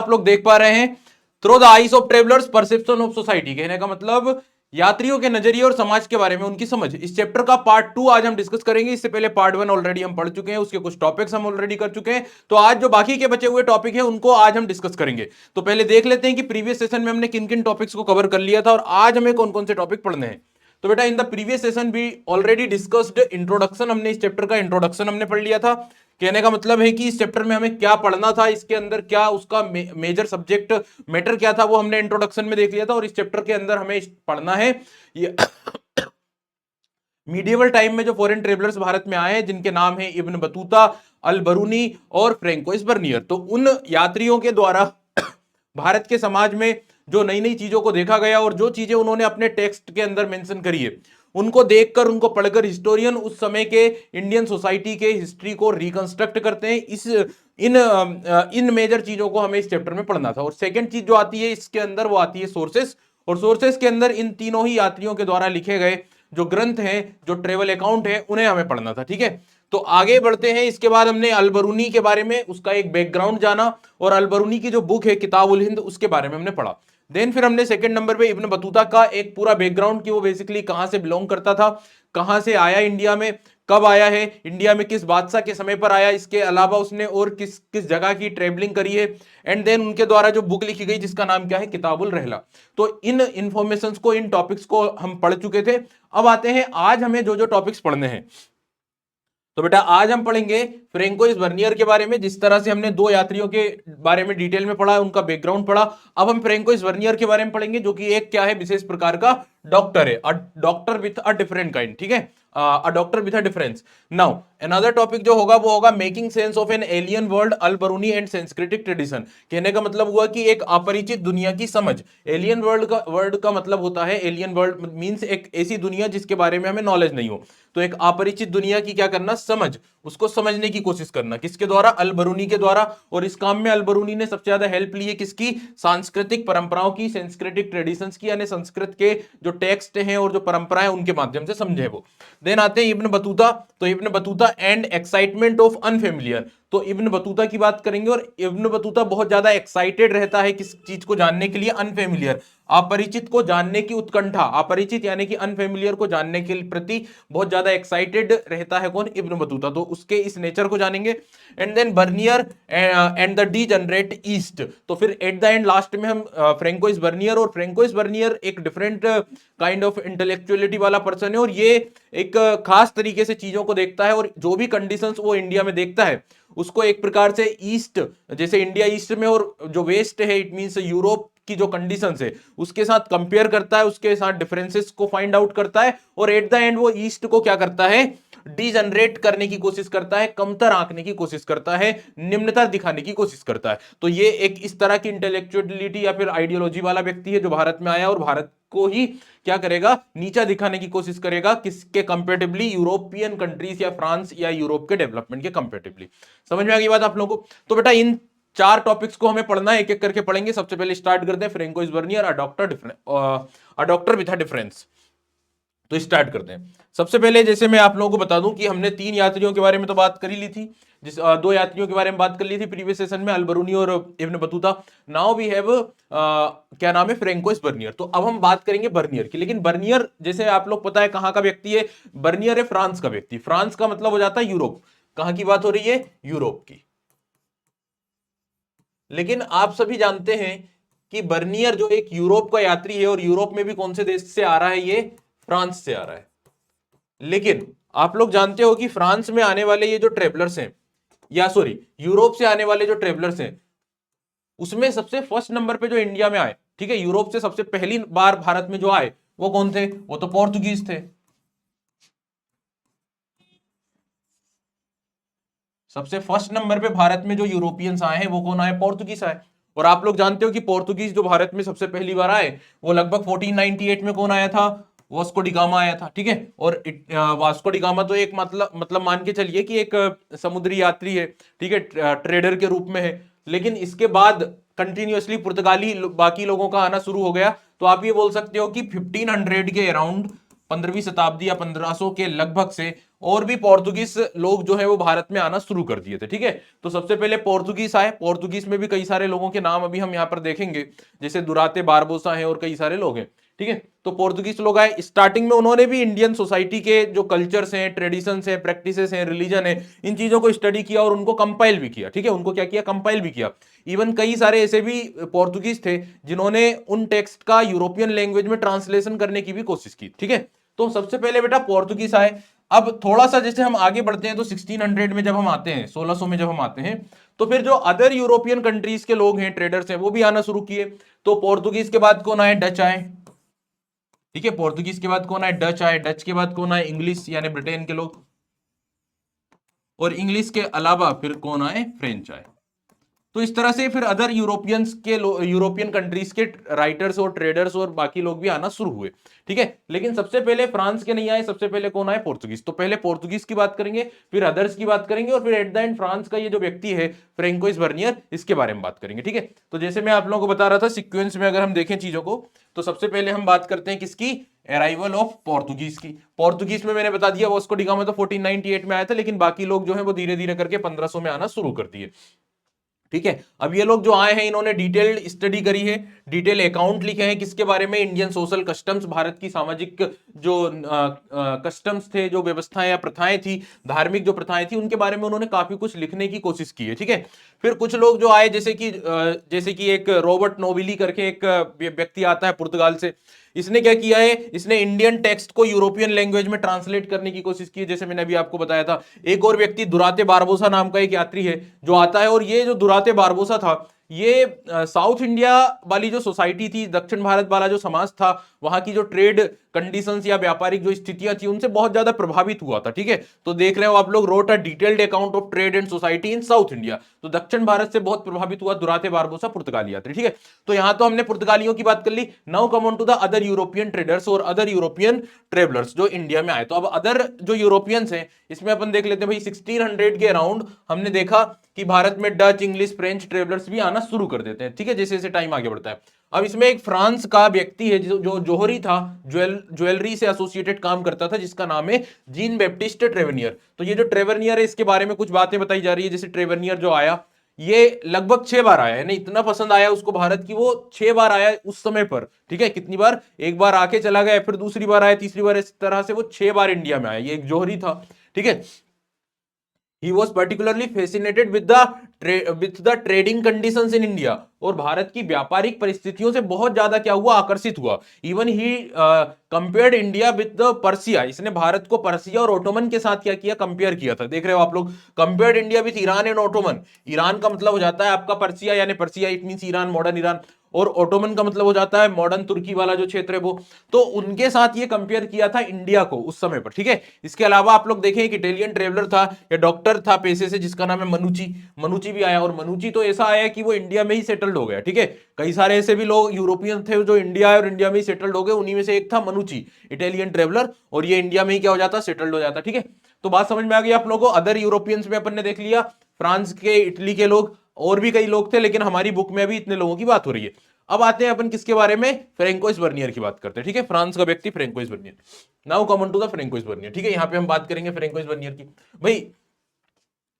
आप लोग देख पा रहे हैं, through the eyes of travellers perception of society, कहने का मतलब यात्रियों के नजरिए और समाज के बारे में उनकी समझ। इस चैप्टर का पार्ट 2 आज हम डिस्कस करेंगे। इससे पहले पार्ट 1 ऑलरेडी हम पढ़ चुके हैं, उसके कुछ टॉपिक्स हम ऑलरेडी कर चुके हैं। तो आज जो बाकी के बचे हुए टॉपिक है उनको आज हम डिस्कस करेंगे। तो पहले देख लेते हैं कि प्रीवियस सेशन में हमने किन किन टॉपिक्स को कवर कर लिया था और आज हमें कौन कौन से टॉपिक पढ़ने हैं। तो बेटा इन द प्रीवियस सेशन भी ऑलरेडी डिस्कस्ड इंट्रोडक्शन, हमने इस चैप्टर का इंट्रोडक्शन हमने पढ़ लिया था। कहने का मतलब है कि इस चैप्टर में हमें क्या पढ़ना था, इसके अंदर क्या उसका मेजर सब्जेक्ट मैटर क्या था, वो हमने इंट्रोडक्शन में देख लिया था। और इस चैप्टर के अंदर हमें पढ़ना है ये मीडिएवल टाइम में जो फॉरेन ट्रेवलर्स भारत में आए हैं, जिनके नाम है इब्न बतूता, अल बरूनी और फ्रैंकोइस बर्नियर। तो उन यात्रियों के द्वारा भारत के समाज में जो नई नई चीजों को देखा गया और जो चीजें उन्होंने अपने टेक्स्ट के अंदर मेंशन करी है, उनको देखकर, उनको पढ़कर हिस्टोरियन उस समय के इंडियन सोसाइटी के हिस्ट्री को रिकंस्ट्रक्ट करते हैं। इन मेजर चीजों को हमें इस चैप्टर में पढ़ना था। और सेकंड चीज जो आती है इसके अंदर, वो आती है सोर्सेस। और सोर्सेस के अंदर इन तीनों ही यात्रियों के द्वारा लिखे गए जो ग्रंथ हैं, जो ट्रेवल अकाउंट है, उन्हें हमें पढ़ना था। ठीक है, तो आगे बढ़ते हैं। इसके बाद हमने अल बरूनी के बारे में, उसका एक बैकग्राउंड जाना, और अल बरूनी की जो बुक है किताब उल हिंद, उसके बारे में हमने पढ़ा। देन फिर हमने सेकंड नंबर पे इब्न बतूता का एक पूरा बैकग्राउंड, कि वो बेसिकली कहां से बिलोंग करता था, कहां से आया इंडिया में, कब आया है, इंडिया में किस बादशाह के समय पर आया, इसके अलावा उसने और किस किस जगह की ट्रेवलिंग करी है, एंड देन उनके द्वारा जो बुक लिखी गई जिसका नाम क्या है, किताबुल रहला। तो इन इंफॉर्मेशंस को, इन टॉपिक्स को हम पढ़ चुके थे। अब आते हैं आज हमें जो जो टॉपिक्स पढ़ने हैं। तो बेटा आज हम पढ़ेंगे फ्रैंकोइस बर्नियर के बारे में। जिस तरह से हमने दो यात्रियों के बारे में डिटेल में पढ़ा, उनका बैकग्राउंड पढ़ा, अब हम फ्रैंकोइस बर्नियर के बारे में पढ़ेंगे, जो कि एक क्या है, विशेष प्रकार का डॉक्टर है, a doctor with a different kind. ठीक है, a doctor with a difference. Now another topic जो होगा वो होगा making sense of an alien world, Al बरूनी and संस्कृतिक ट्रेडिशन। कहने का मतलब हुआ कि एक अपरिचित दुनिया की समझ। एलियन वर्ल्ड का मतलब होता है, एलियन वर्ल्ड मींस एक ऐसी दुनिया जिसके बारे में हमें नॉलेज नहीं हो। तो एक अपरिचित दुनिया की क्या करना, समझ, उसको समझने की कोशिश करना। किसके द्वारा, अल बरूनी के द्वारा। और इस काम में अल बरूनी ने सबसे ज्यादा हेल्प ली है किसकी, सांस्कृतिक परंपराओं की, सांस्कृतिक ट्रेडिशंस की, यानी संस्कृत के जो टेक्स्ट हैं और जो परंपराएं उनके माध्यम से समझे वो। देन आते हैं इब्न बतूता। तो इब्न Battuta and excitement of unfamiliar. तो इब्न बतूता की बात करेंगे, और इब्न बतूता बहुत ज्यादा एक्साइटेड रहता है किस चीज को जानने के लिए, अनफेमिलियर, अपरिचित को जानने की उत्कंठा। अपरिचित यानी कि अनफेमिलियर को जानने के प्रति बहुत ज्यादा एक्साइटेड रहता है कौन, इब्न बतूता। तो उसके इस नेचर को जानेंगे। And then Bernier and the degenerate east. तो फिर एट द एंड लास्ट में हम फ्रैंकोइस बर्नियर, और फ्रैंकोइस बर्नियर एक डिफरेंट काइंड ऑफ इंटेलेक्चुअलिटी वाला पर्सन है, और ये एक खास तरीके से चीजों को देखता है, और जो भी कंडीशंस वो इंडिया में देखता है उसको एक प्रकार से ईस्ट, जैसे इंडिया ईस्ट में और जो वेस्ट है, इट मींस यूरोप की जो कंडीशंस है उसके साथ कंपेयर करता है, उसके साथ डिफरेंसेस को फाइंड आउट करता है, और एट द एंड वो ईस्ट को क्या करता है, डीजनरेट करने की कोशिश करता है, कमतर आंकने की कोशिश करता है, निम्नतर दिखाने की कोशिश करता है। तो ये एक इस तरह की इंटेलेक्चुअलिटी या फिर आइडियोलॉजी वाला व्यक्ति है जो भारत में आया और भारत को ही क्या करेगा, नीचा दिखाने की कोशिश करेगा, किसके कंपेरेटिवली, यूरोपियन कंट्रीज या फ्रांस या यूरोप के डेवलपमेंट के कंपेरेटिवली। समझ में आ गई बात आप लोगों को। तो बेटा इन चार टॉपिक्स को हमें पढ़ना है, एक एक करके पढ़ेंगे। सबसे पहले स्टार्ट करते हैं Francois Bernier, a doctor with a difference. तो स्टार्ट करते हैं। सबसे पहले जैसे मैं आप लोगों को बता दूं कि हमने तीन यात्रियों के बारे में तो बात कर ही ली थी, दो यात्रियों के बारे में बात कर ली थी प्रीवियस सेशन में, अल बरूनी और Ibn Battuta. Now we have क्या नाम है, फ्रैंकोइस बर्नियर। तो अब हम बात करेंगे बर्नियर की। लेकिन बर्नियर जैसे आप लोग पता है कहां का व्यक्ति है, बर्नियर है फ्रांस का व्यक्ति। फ्रांस का मतलब हो जाता है यूरोप। कहां की बात हो रही है, यूरोप की। लेकिन आप सभी जानते हैं कि बर्नियर जो एक यूरोप का यात्री है, और यूरोप में भी कौन से देश से आ रहा है, ये फ्रांस से आ रहा है। लेकिन आप लोग जानते हो कि फ्रांस में आने वाले ये जो ट्रेवलर्स हैं, या सॉरी यूरोप से आने वाले जो ट्रेवलर्स हैं, उसमें सबसे फर्स्ट नंबर पे जो इंडिया में आए, ठीक है, यूरोप से सबसे पहली बार भारत में जो आए वो कौन थे, वो तो पोर्तुगीज थे। सबसे फर्स्ट नंबर पे भारत में जो यूरोपियंस आए हैं वो कौन आए, पोर्तुगीज आए। और आप लोग जानते हो कि पोर्तुगीज जो भारत में सबसे पहली बार आए वो लगभग 1498 में कौन आया था, वास्को डी गामा आया था। ठीक है, और वास्को डी गामा तो एक मतलब मान के चलिए कि एक समुद्री यात्री है, ठीक है, ट्रेडर के रूप में है। लेकिन इसके बाद कंटिन्यूअसली पुर्तगाली बाकी लोगों का आना शुरू हो गया। तो आप ये बोल सकते हो कि 1500 के अराउंड, 15वीं शताब्दी या 1500 के लगभग से और भी पोर्तुगीज लोग जो है वो भारत में आना शुरू कर दिए थे। ठीक है, तो सबसे पहले पोर्तुगीज आए। पोर्तुगीज में भी कई सारे लोगों के नाम अभी हम यहाँ पर देखेंगे, जैसे दुराते बारबोसा हैं और कई सारे लोग हैं। ठीक है, तो पोर्तुगीज लोग आए। स्टार्टिंग में उन्होंने भी इंडियन सोसाइटी के जो कल्चर्स हैं, ट्रेडिशंस हैं, प्रैक्टिसेस हैं, रिलीजन है, इन चीजों को स्टडी किया और उनको कंपाइल भी किया। ठीक है, उनको क्या किया, कंपाइल भी किया। इवन कई सारे ऐसे भी पोर्तुगीज थे जिन्होंने उन टेक्स्ट का यूरोपियन लैंग्वेज में ट्रांसलेशन करने की भी कोशिश की। ठीक है, तो सबसे पहले बेटा पोर्तुगीज आए। अब थोड़ा सा जैसे हम आगे बढ़ते हैं तो 1600 में जब हम आते हैं, 1600 में जब हम आते हैं, तो फिर जो अदर यूरोपियन कंट्रीज के लोग हैं, ट्रेडर्स हैं, वो भी आना शुरू किए। तो पोर्तुगीज के बाद कौन आए, डच आए। ठीक है, पोर्तुगीज के बाद कौन आए, डच आए। डच के बाद कौन आए, इंग्लिश यानी ब्रिटेन के लोग। और इंग्लिश के अलावा फिर कौन आए, फ्रेंच आए। तो इस तरह से फिर अदर यूरोपियंस के यूरोपियन कंट्रीज के राइटर्स और ट्रेडर्स और बाकी लोग भी आना शुरू हुए। ठीक है, लेकिन सबसे पहले फ्रांस के नहीं आए, सबसे पहले कौन आए, पोर्तुगीज। तो पहले पोर्तुगीज की बात करेंगे, फिर अदर्स की बात करेंगे, और फिर एट द एंड फ्रांस का ये जो व्यक्ति है फ्रेंकोइस बर्नियर, इसके बारे में बात करेंगे। ठीक है, तो जैसे मैं आप लोगों को बता रहा था, सिक्वेंस में अगर हम देखें चीजों को, तो सबसे पहले हम बात करते हैं किसकी, अराइवल ऑफ पोर्तुगीज की। पोर्तुगीज में मैंने बता दिया वास्को डी गामा तो 1498 में आया था, लेकिन बाकी लोग जो है वो धीरे धीरे करके 1500 में आना शुरू कर दिए। ठीक है, अब ये लोग जो आए हैं इन्होंने डिटेल्ड स्टडी करी है, डिटेल अकाउंट लिखे हैं किसके बारे में, इंडियन सोशल कस्टम्स, भारत की सामाजिक जो कस्टम्स थे, जो व्यवस्थाएं या प्रथाएं थी, धार्मिक जो प्रथाएं थी, उनके बारे में उन्होंने काफी कुछ लिखने की कोशिश की है। ठीक है, फिर कुछ लोग जो आए, जैसे कि एक रॉबर्ट नोबिली करके एक व्यक्ति आता है पुर्तगाल से। इसने क्या किया है, इसने इंडियन टेक्स्ट को यूरोपियन लैंग्वेज में ट्रांसलेट करने की कोशिश की है, जैसे मैंने अभी आपको बताया था। एक और व्यक्ति दुराते बारबोसा नाम का एक यात्री है जो आता है, और ये जो दुराते बारबोसा था, ये साउथ इंडिया वाली जो सोसाइटी थी, दक्षिण भारत वाला जो समाज था, वहां की जो ट्रेड कंडीशंस या व्यापारिक जो स्थितियां थी, उनसे बहुत ज्यादा प्रभावित हुआ था। ठीक है, तो देख रहे हो आप लोग, wrote a detailed account of trade and society in south India. तो दक्षिण भारत से बहुत प्रभावित हुआ दुराते बारबोसा, पुर्तगाली यात्री। ठीक है, तो यहां तो हमने पुर्तगालियों की बात कर ली। Now come on to the other European traders और अदर यूरोपियन ट्रेवलर्स जो इंडिया में आए। तो अब अदर जो यूरोपियंस हैं, इसमें अपन देख लेते हैं भाई, 1600 के अराउंड हमने देखा कि भारत में डच, इंग्लिश, फ्रेंच ट्रेवलर्स भी आना शुरू कर देते हैं। ठीक है, जैसे जैसे टाइम आगे बढ़ता है। अब इसमें एक फ्रांस का व्यक्ति है जो जोहरी था, ज्वेलरी से एसोसिएटेड काम करता था, जिसका नाम है जीन बैप्टिस्ट ट्रेवेनियर। तो ये जो ट्रेवेनियर है, इसके बारे में कुछ बातें बताई जा रही है। जैसे ट्रेवेनियर जो आया, ये लगभग 6 बार आया, यानी इतना पसंद आया उसको भारत की, वो 6 बार आया उस समय पर। ठीक है, कितनी बार, एक बार आके चला गया, फिर दूसरी बार आया, तीसरी बार, इस तरह से वो 6 बार इंडिया में आया। ये एक जोहरी था। ठीक है, He was particularly fascinated with the trading conditions in India, और भारत की व्यापारिक परिस्थितियों से बहुत ज्यादा क्या हुआ, आकर्षित हुआ। Even he compared India with the Persia, इसने भारत को पर्सिया और ओटोमन के साथ क्या किया, कंपेयर किया था। देख रहे हो आप लोग, compared India with Iran and Ottoman. Iran का मतलब हो जाता है आपका पर्सिया, यानी Persia it means Iran, modern Iran, और ओटोमन का मतलब हो जाता है मॉडर्न तुर्की वाला जो क्षेत्र है वो। तो उनके साथ ये कंपेयर किया था इंडिया को उस समय पर। ठीक है, इसके अलावा आप लोग देखें, एक इटालियन ट्रेवलर था या डॉक्टर था पेशे से, जिसका नाम है मनुची। मनुची भी आया, और मनुची तो ऐसा आया कि वो इंडिया में ही सेटल्ड हो गया। ठीक है, कई सारे ऐसे भी लोग यूरोपियन थे जो इंडिया आए और इंडिया में ही सेटल्ड हो गए, उन्हीं में से एक था मनुची, इटालियन ट्रेवलर, और ये इंडिया में ही क्या हो जाता, सेटल्ड हो जाता। ठीक है, तो बात समझ में आ गई आप लोगों को। अदर यूरोपियंस में अपन ने देख लिया, फ्रांस के, इटली के लोग, और भी कई लोग थे, लेकिन हमारी बुक में अभी इतने लोगों की बात हो रही है। अब आते हैं अपन किसके बारे में, फ्रेंकोइस बर्नियर की बात करते हैं। ठीक है, फ्रांस का व्यक्ति Francois Bernier. Now come on to the Francois Bernier. ठीक है, यहां पे हम बात करेंगे फ्रेंकोइस बर्नियर की। भाई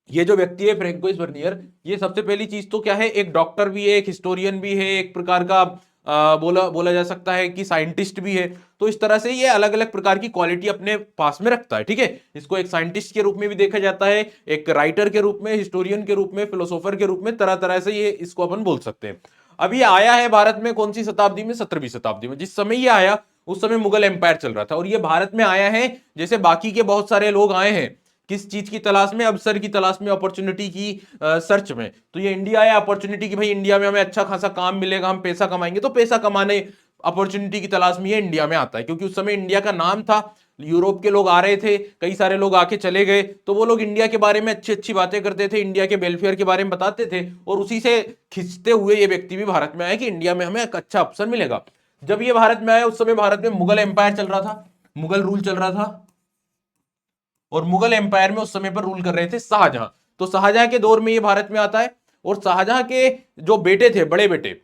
ये जो व्यक्ति है फ्रेंकोइस बर्नियर, ये सबसे पहली चीज तो क्या है, एक डॉक्टर भी है, एक हिस्टोरियन भी है, एक प्रकार का बोला जा सकता है कि साइंटिस्ट भी है। तो इस तरह से ये अलग अलग प्रकार की क्वालिटी अपने पास में रखता है। ठीक है, इसको एक साइंटिस्ट के रूप में भी देखा जाता है, एक राइटर के रूप में, हिस्टोरियन के रूप में, फिलोसोफर के रूप में, तरह तरह से ये इसको अपन बोल सकते हैं। अब ये आया है भारत में कौन सी शताब्दी में, 17वीं शताब्दी में। जिस समय ये आया उस समय मुगल एम्पायर चल रहा था, और ये भारत में आया है जैसे बाकी के बहुत सारे लोग आए हैं, किस चीज की तलाश में, अवसर की तलाश में, अपॉर्चुनिटी की सर्च में। तो ये इंडिया आया अपॉर्चुनिटी की, भाई इंडिया में हमें अच्छा खासा काम मिलेगा, हम पैसा कमाएंगे, तो पैसा कमाने अपॉर्चुनिटी की तलाश में ये इंडिया में आता है। क्योंकि उस समय इंडिया का नाम था, यूरोप के लोग आ रहे थे, कई सारे लोग आके चले गए, तो वो लोग इंडिया के बारे में अच्छी अच्छी बातें करते थे, इंडिया के वेलफेयर के बारे में बताते थे, और उसी से खिंचते हुए ये व्यक्ति भी भारत में आया कि इंडिया में हमें एक अच्छा अवसर मिलेगा। जब ये भारत में आया उस समय भारत में मुगल एम्पायर चल रहा था, मुगल रूल चल रहा था, और मुगल एम्पायर में उस समय पर रूल कर रहे थे शाहजहां। तो शाहजहां के दौर में ये भारत में आता है, और शाहजहां के जो बेटे थे, बड़े बेटे,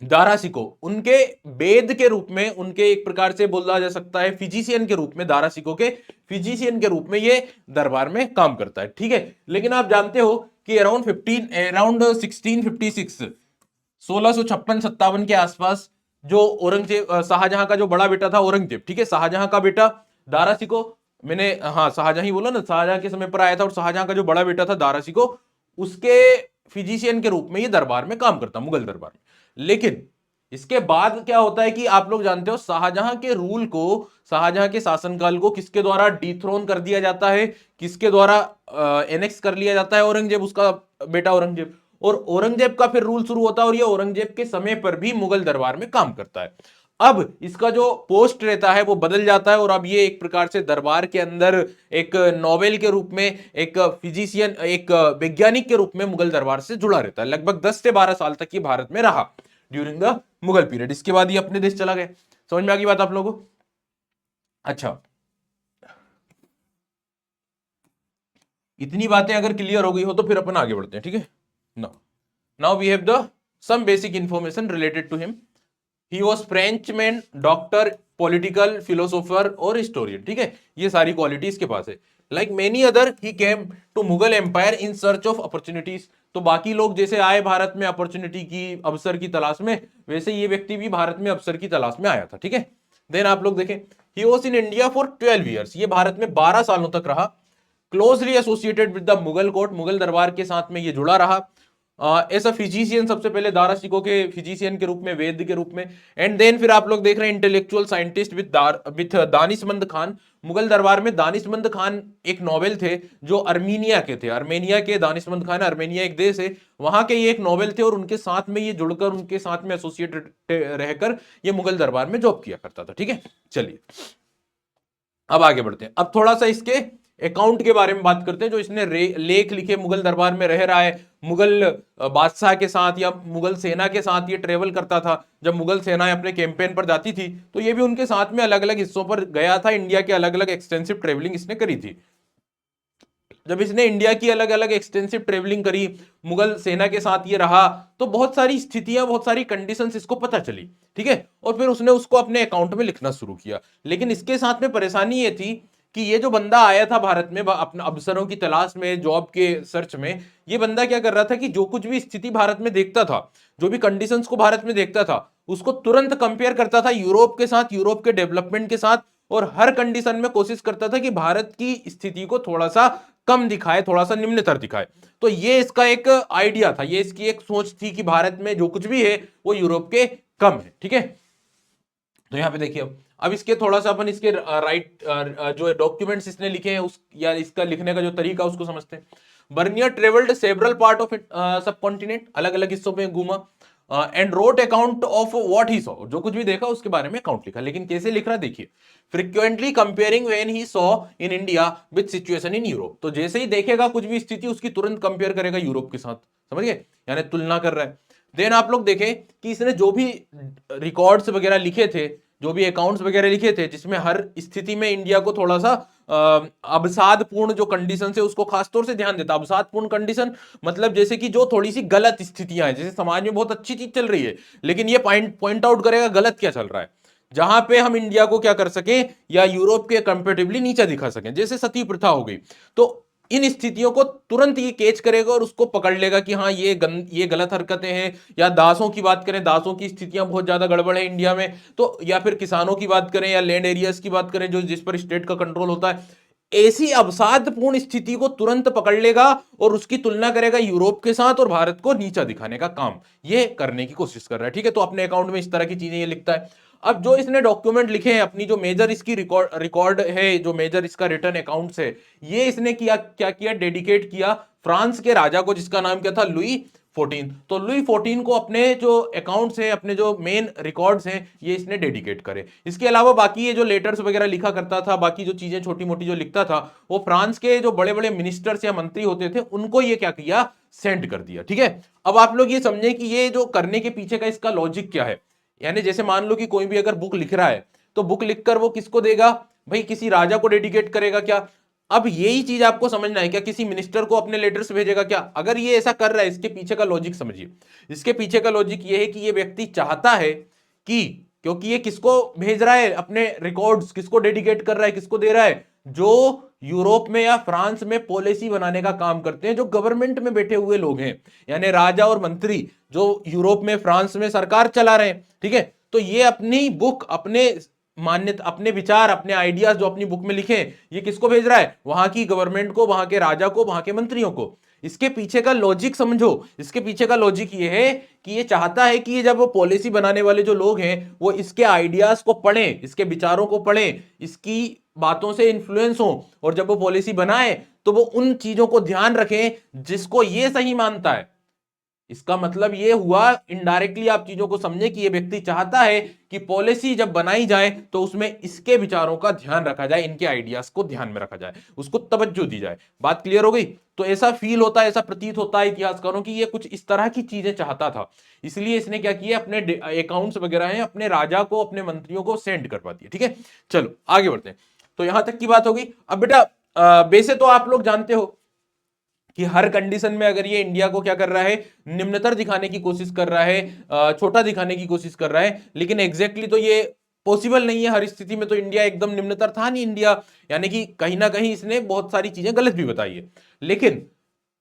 दारा शिको उनके वेद के रूप में, उनके एक प्रकार से बोला जा सकता है फिजिशियन के रूप में, दारा शिको के फिजिशियन के रूप में ये दरबार में काम करता है। ठीक है, लेकिन आप जानते हो कि अराउंड 1656 1656-57 के आसपास जो औरंगजेब, शाहजहां का जो बड़ा बेटा था औरंगजेब, ठीक है, शाहजहां का बेटा दारा शिको, मैंने हाँ शाहजहां ही बोला ना, शाहजहां के समय पर आया था, और शाहजहां का जो बड़ा बेटा था दारा शिको, उसके फिजिशियन के रूप में ये दरबार में काम करता, मुगल दरबार में। लेकिन इसके बाद क्या होता है कि आप लोग जानते हो शाहजहां के रूल को, शाहजहां के शासनकाल को किसके द्वारा डिथ्रोन कर दिया जाता है, किसके द्वारा एनेक्स कर लिया जाता है, औरंगजेब, उसका बेटा औरंगजेब। और औरंगजेब का फिर रूल शुरू होता है, और ये औरंगजेब के समय पर भी मुगल दरबार में काम करता है। अब इसका जो पोस्ट रहता है वो बदल जाता है, और अब ये एक प्रकार से दरबार के अंदर एक नोबेल के रूप में, एक फिजिशियन, एक वैज्ञानिक के रूप में मुगल दरबार से जुड़ा रहता है। लगभग 10 से 12 साल तक ये भारत में रहा ड्यूरिंग द मुगल पीरियड। इसके बाद ये अपने देश चला गया। समझ में आ गई बात आप लोगों को? अच्छा, इतनी बातें अगर क्लियर हो गई हो तो फिर अपन आगे बढ़ते हैं। ठीक है, now now we have the some basic information related to him. He was Frenchman, doctor, political philosopher और हिस्टोरियन। ठीक है, ये सारी क्वालिटी इसके पास है। Like many other he came to Mughal empire in search of opportunities. तो बाकी लोग जैसे आए भारत में अपॉर्चुनिटी की, अवसर की तलाश में, वैसे ये व्यक्ति भी भारत में अवसर की तलाश में आया था। ठीक है, देन आप लोग देखें, he was in India for 12 years. ये भारत में 12 सालों तक रहा। Closely associated with the Mughal court, Mughal दरबार के साथ में ये जुड़ा रहा। एज अ फिजिशियन, सबसे पहले दारा शिको के फिजिशियन के रूप में, वेद के रूप में। एंड देन फिर आप लोग देख रहे हैं intellectual scientist with Danishmand Khan. Mughal दरबार में दानिशमंद खान एक नोबेल थे जो अर्मीनिया के थे, अर्मेनिया के दानिशमंद खान, अर्मेनिया एक देश है, वहां के ये एक नोबेल थे, और उनके साथ में ये जुड़कर, उनके साथ में एसोसिएटेड रहकर ये मुगल दरबार में जॉब किया करता था। ठीक है, चलिए अब आगे बढ़ते हैं। अब थोड़ा सा इसके अकाउंट के बारे में बात करते हैं, जो इसने लेख लिखे, मुगल दरबार में रह रहा है, मुगल बादशाह के साथ या मुगल सेना के साथ ये ट्रेवल करता था। जब मुगल सेना अपने कैंपेन पर जाती थी तो ये भी उनके साथ में अलग अलग हिस्सों पर गया था। इंडिया के अलग अलग एक्सटेंसिव ट्रेवलिंग इसने करी थी। जब इसने इंडिया की अलग अलग एक्सटेंसिव ट्रेवलिंग करी, मुगल सेना के साथ ये रहा, तो बहुत सारी स्थितियां, बहुत सारी कंडीशंस इसको पता चली। ठीक है, और फिर उसने उसको अपने अकाउंट में लिखना शुरू किया। लेकिन इसके साथ में परेशानी ये थी कि ये जो बंदा आया था भारत में अपने अवसरों की तलाश में, जॉब के सर्च में, ये बंदा क्या कर रहा था कि जो कुछ भी स्थिति भारत में देखता था, जो भी कंडीशंस को भारत में देखता था, उसको तुरंत कंपेयर करता था यूरोप के साथ, यूरोप के डेवलपमेंट के साथ, और हर कंडीशन में कोशिश करता था कि भारत की स्थिति को थोड़ा सा कम दिखाए, थोड़ा सा निम्न स्तर दिखाए। तो ये इसका एक आइडिया था, ये इसकी एक सोच थी कि भारत में जो कुछ भी है वो यूरोप के कम है। ठीक है, तो यहां पे देखिए, अब इसके थोड़ा सा अपन इसके जो डॉक्यूमेंट्स इसने लिखे हैं उस, या इसका लिखने का जो तरीका उसको समझते हैं। Bernier travelled several part of subcontinent, अलग अलग हिस्सों में घूमा, and wrote account of what he saw, जो कुछ भी देखा उसके बारे में अकाउंट लिखा। लेकिन कैसे लिख रहा देखिए, frequently comparing when he saw in India with situation in Europe. तो जैसे ही देखेगा कुछ भी स्थिति, उसकी तुरंत कंपेयर करेगा यूरोप के साथ, समझ गए, यानी तुलना कर रहा है। देन आप लोग देखें कि इसने जो भी रिकॉर्ड्स वगैरह लिखे थे, जो भी अकाउंट्स वगैरह लिखे थे, जिसमें हर स्थिति में इंडिया को थोड़ा सा अवसादपूर्ण जो कंडीशन है उसको खासतौर से ध्यान देता। अवसादपूर्ण कंडीशन मतलब जैसे कि जो थोड़ी सी गलत स्थितियां हैं, जैसे समाज में बहुत अच्छी चीज चल रही है, लेकिन ये पॉइंट आउट करेगा गलत क्या चल रहा है, जहां पे हम इंडिया को क्या कर सके या यूरोप के कंपेरेटिवली नीचा दिखा सकें। जैसे सती प्रथा हो गई, तो इन स्थितियों को तुरंत ये कैच करेगा और उसको पकड़ लेगा कि हाँ ये गलत हरकतें हैं। या दासों की बात करें, दासों की स्थितियां बहुत ज्यादा गड़बड़ है इंडिया में, तो या फिर किसानों की बात करें या लैंड एरियाज की बात करें जो जिस पर स्टेट का कंट्रोल होता है, ऐसी अवसादपूर्ण स्थिति को तुरंत पकड़ लेगा और उसकी तुलना करेगा यूरोप के साथ और भारत को नीचा दिखाने का काम ये करने की कोशिश कर रहा है। ठीक है, तो अपने अकाउंट में इस तरह की चीजें ये लिखता है। अब जो इसने डॉक्यूमेंट लिखे हैं, अपनी जो मेजर इसकी रिकॉर्ड है, जो मेजर इसका रिटर्न अकाउंट्स है, ये इसने क्या किया, डेडिकेट किया फ्रांस के राजा को, जिसका नाम क्या था, लुई 14। तो लुई 14 को अपने जो अकाउंट्स हैं, अपने जो मेन रिकॉर्ड्स हैं, ये इसने डेडिकेट करे। इसके अलावा बाकी ये जो लेटर्स वगैरह लिखा करता था, बाकी जो चीजें छोटी मोटी जो लिखता था, वो फ्रांस के जो बड़े बड़े मिनिस्टर्स या मंत्री होते थे उनको ये क्या किया, सेंड कर दिया। ठीक है, अब आप लोग ये समझे कि ये जो करने के पीछे का इसका लॉजिक क्या है। यानी जैसे मान लो कि कोई भी अगर बुक लिख रहा है, तो बुक लिखकर वो किसको देगा भाई, किसी राजा को डेडिकेट करेगा क्या, अब यही चीज आपको समझना है, क्या किसी मिनिस्टर को अपने लेटर्स भेजेगा क्या? अगर ये ऐसा कर रहा है, इसके पीछे का लॉजिक समझिए। इसके पीछे का लॉजिक ये है कि ये व्यक्ति चाहता है कि, क्योंकि ये किसको भेज रहा है, अपने रिकॉर्ड्स किसको डेडिकेट कर रहा है, किसको दे रहा है, जो यूरोप में या फ्रांस में पॉलिसी बनाने का काम करते हैं, जो गवर्नमेंट में बैठे हुए लोग हैं, यानी राजा और मंत्री जो यूरोप में फ्रांस में सरकार चला रहे हैं, ठीक है। तो ये अपनी बुक, अपने मान्यता, अपने विचार, अपने आइडियाज जो अपनी बुक में लिखे, ये किसको भेज रहा है? वहां की गवर्नमेंट को, वहां के राजा को, वहां के मंत्रियों को। इसके पीछे का लॉजिक समझो। इसके पीछे का लॉजिक ये है कि ये चाहता है कि ये जब वो पॉलिसी बनाने वाले जो लोग हैं वो इसके आइडियाज को पढ़ें, इसके विचारों को पढ़ें, इसकी बातों से इन्फ्लुएंस हो, और जब वो पॉलिसी बनाए तो वो उन चीजों को ध्यान रखें जिसको ये सही मानता है। इसका मतलब ये हुआ, इनडायरेक्टली आप चीजों को समझे कि ये व्यक्ति चाहता है कि पॉलिसी जब बनाई जाए तो उसमें इसके विचारों का ध्यान रखा जाए, इनके आइडियाज को ध्यान में रखा जाए, उसको तवज्जो दी जाए। बात क्लियर हो गई? तो ऐसा फील होता है, ऐसा प्रतीत होता है इतिहासकारों की ये कुछ इस तरह की चीजें चाहता था, इसलिए इसने क्या किया, अपने अकाउंट्स वगैरह हैं, अपने राजा को, अपने मंत्रियों को सेंड करवा दिया। ठीक है, चलो आगे बढ़ते हैं। तो यहां तक की बात होगी। अब बेटा वैसे तो आप लोग जानते हो कि हर कंडीशन में अगर ये इंडिया को क्या कर रहा है, निम्नतर दिखाने की कोशिश कर रहा है, छोटा दिखाने की कोशिश कर रहा है, लेकिन एग्जैक्टली तो ये पॉसिबल नहीं है हर स्थिति में। तो इंडिया एकदम निम्नतर था नहीं इंडिया, यानी कि कहीं ना कहीं इसने बहुत सारी चीजें गलत भी बताई है। लेकिन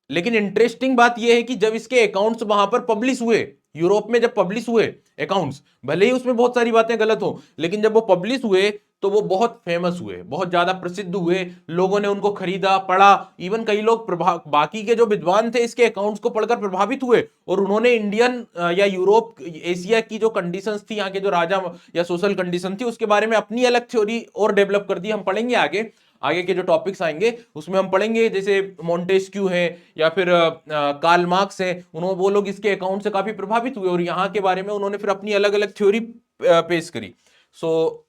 लेकिन इंटरेस्टिंग बात यह है कि जब इसके अकाउंट्स वहां पर पब्लिश हुए, यूरोप में जब पब्लिश हुए अकाउंट्स, भले ही उसमें बहुत सारी बातें गलत हो, लेकिन जब वो पब्लिश हुए तो वो बहुत फेमस हुए, बहुत ज्यादा प्रसिद्ध हुए, लोगों ने उनको खरीदा, पढ़ा। इवन कई लोग बाकी के जो विद्वान थे इसके अकाउंट्स को पढ़कर प्रभावित हुए, और उन्होंने इंडियन या यूरोप, एशिया की जो कंडीशंस थी, यहाँ के जो राजा या सोशल कंडीशन थी, उसके बारे में अपनी अलग थ्योरी और डेवलप कर दी। हम पढ़ेंगे आगे, आगे के जो टॉपिक्स आएंगे उसमें हम पढ़ेंगे, जैसे मोंटेस्क्यू है या फिर कार्ल मार्क्स है, उन्होंने, वो लोग इसके अकाउंट से काफी प्रभावित हुए और यहाँ के बारे में उन्होंने फिर अपनी अलग अलग थ्योरी पेश करी। सो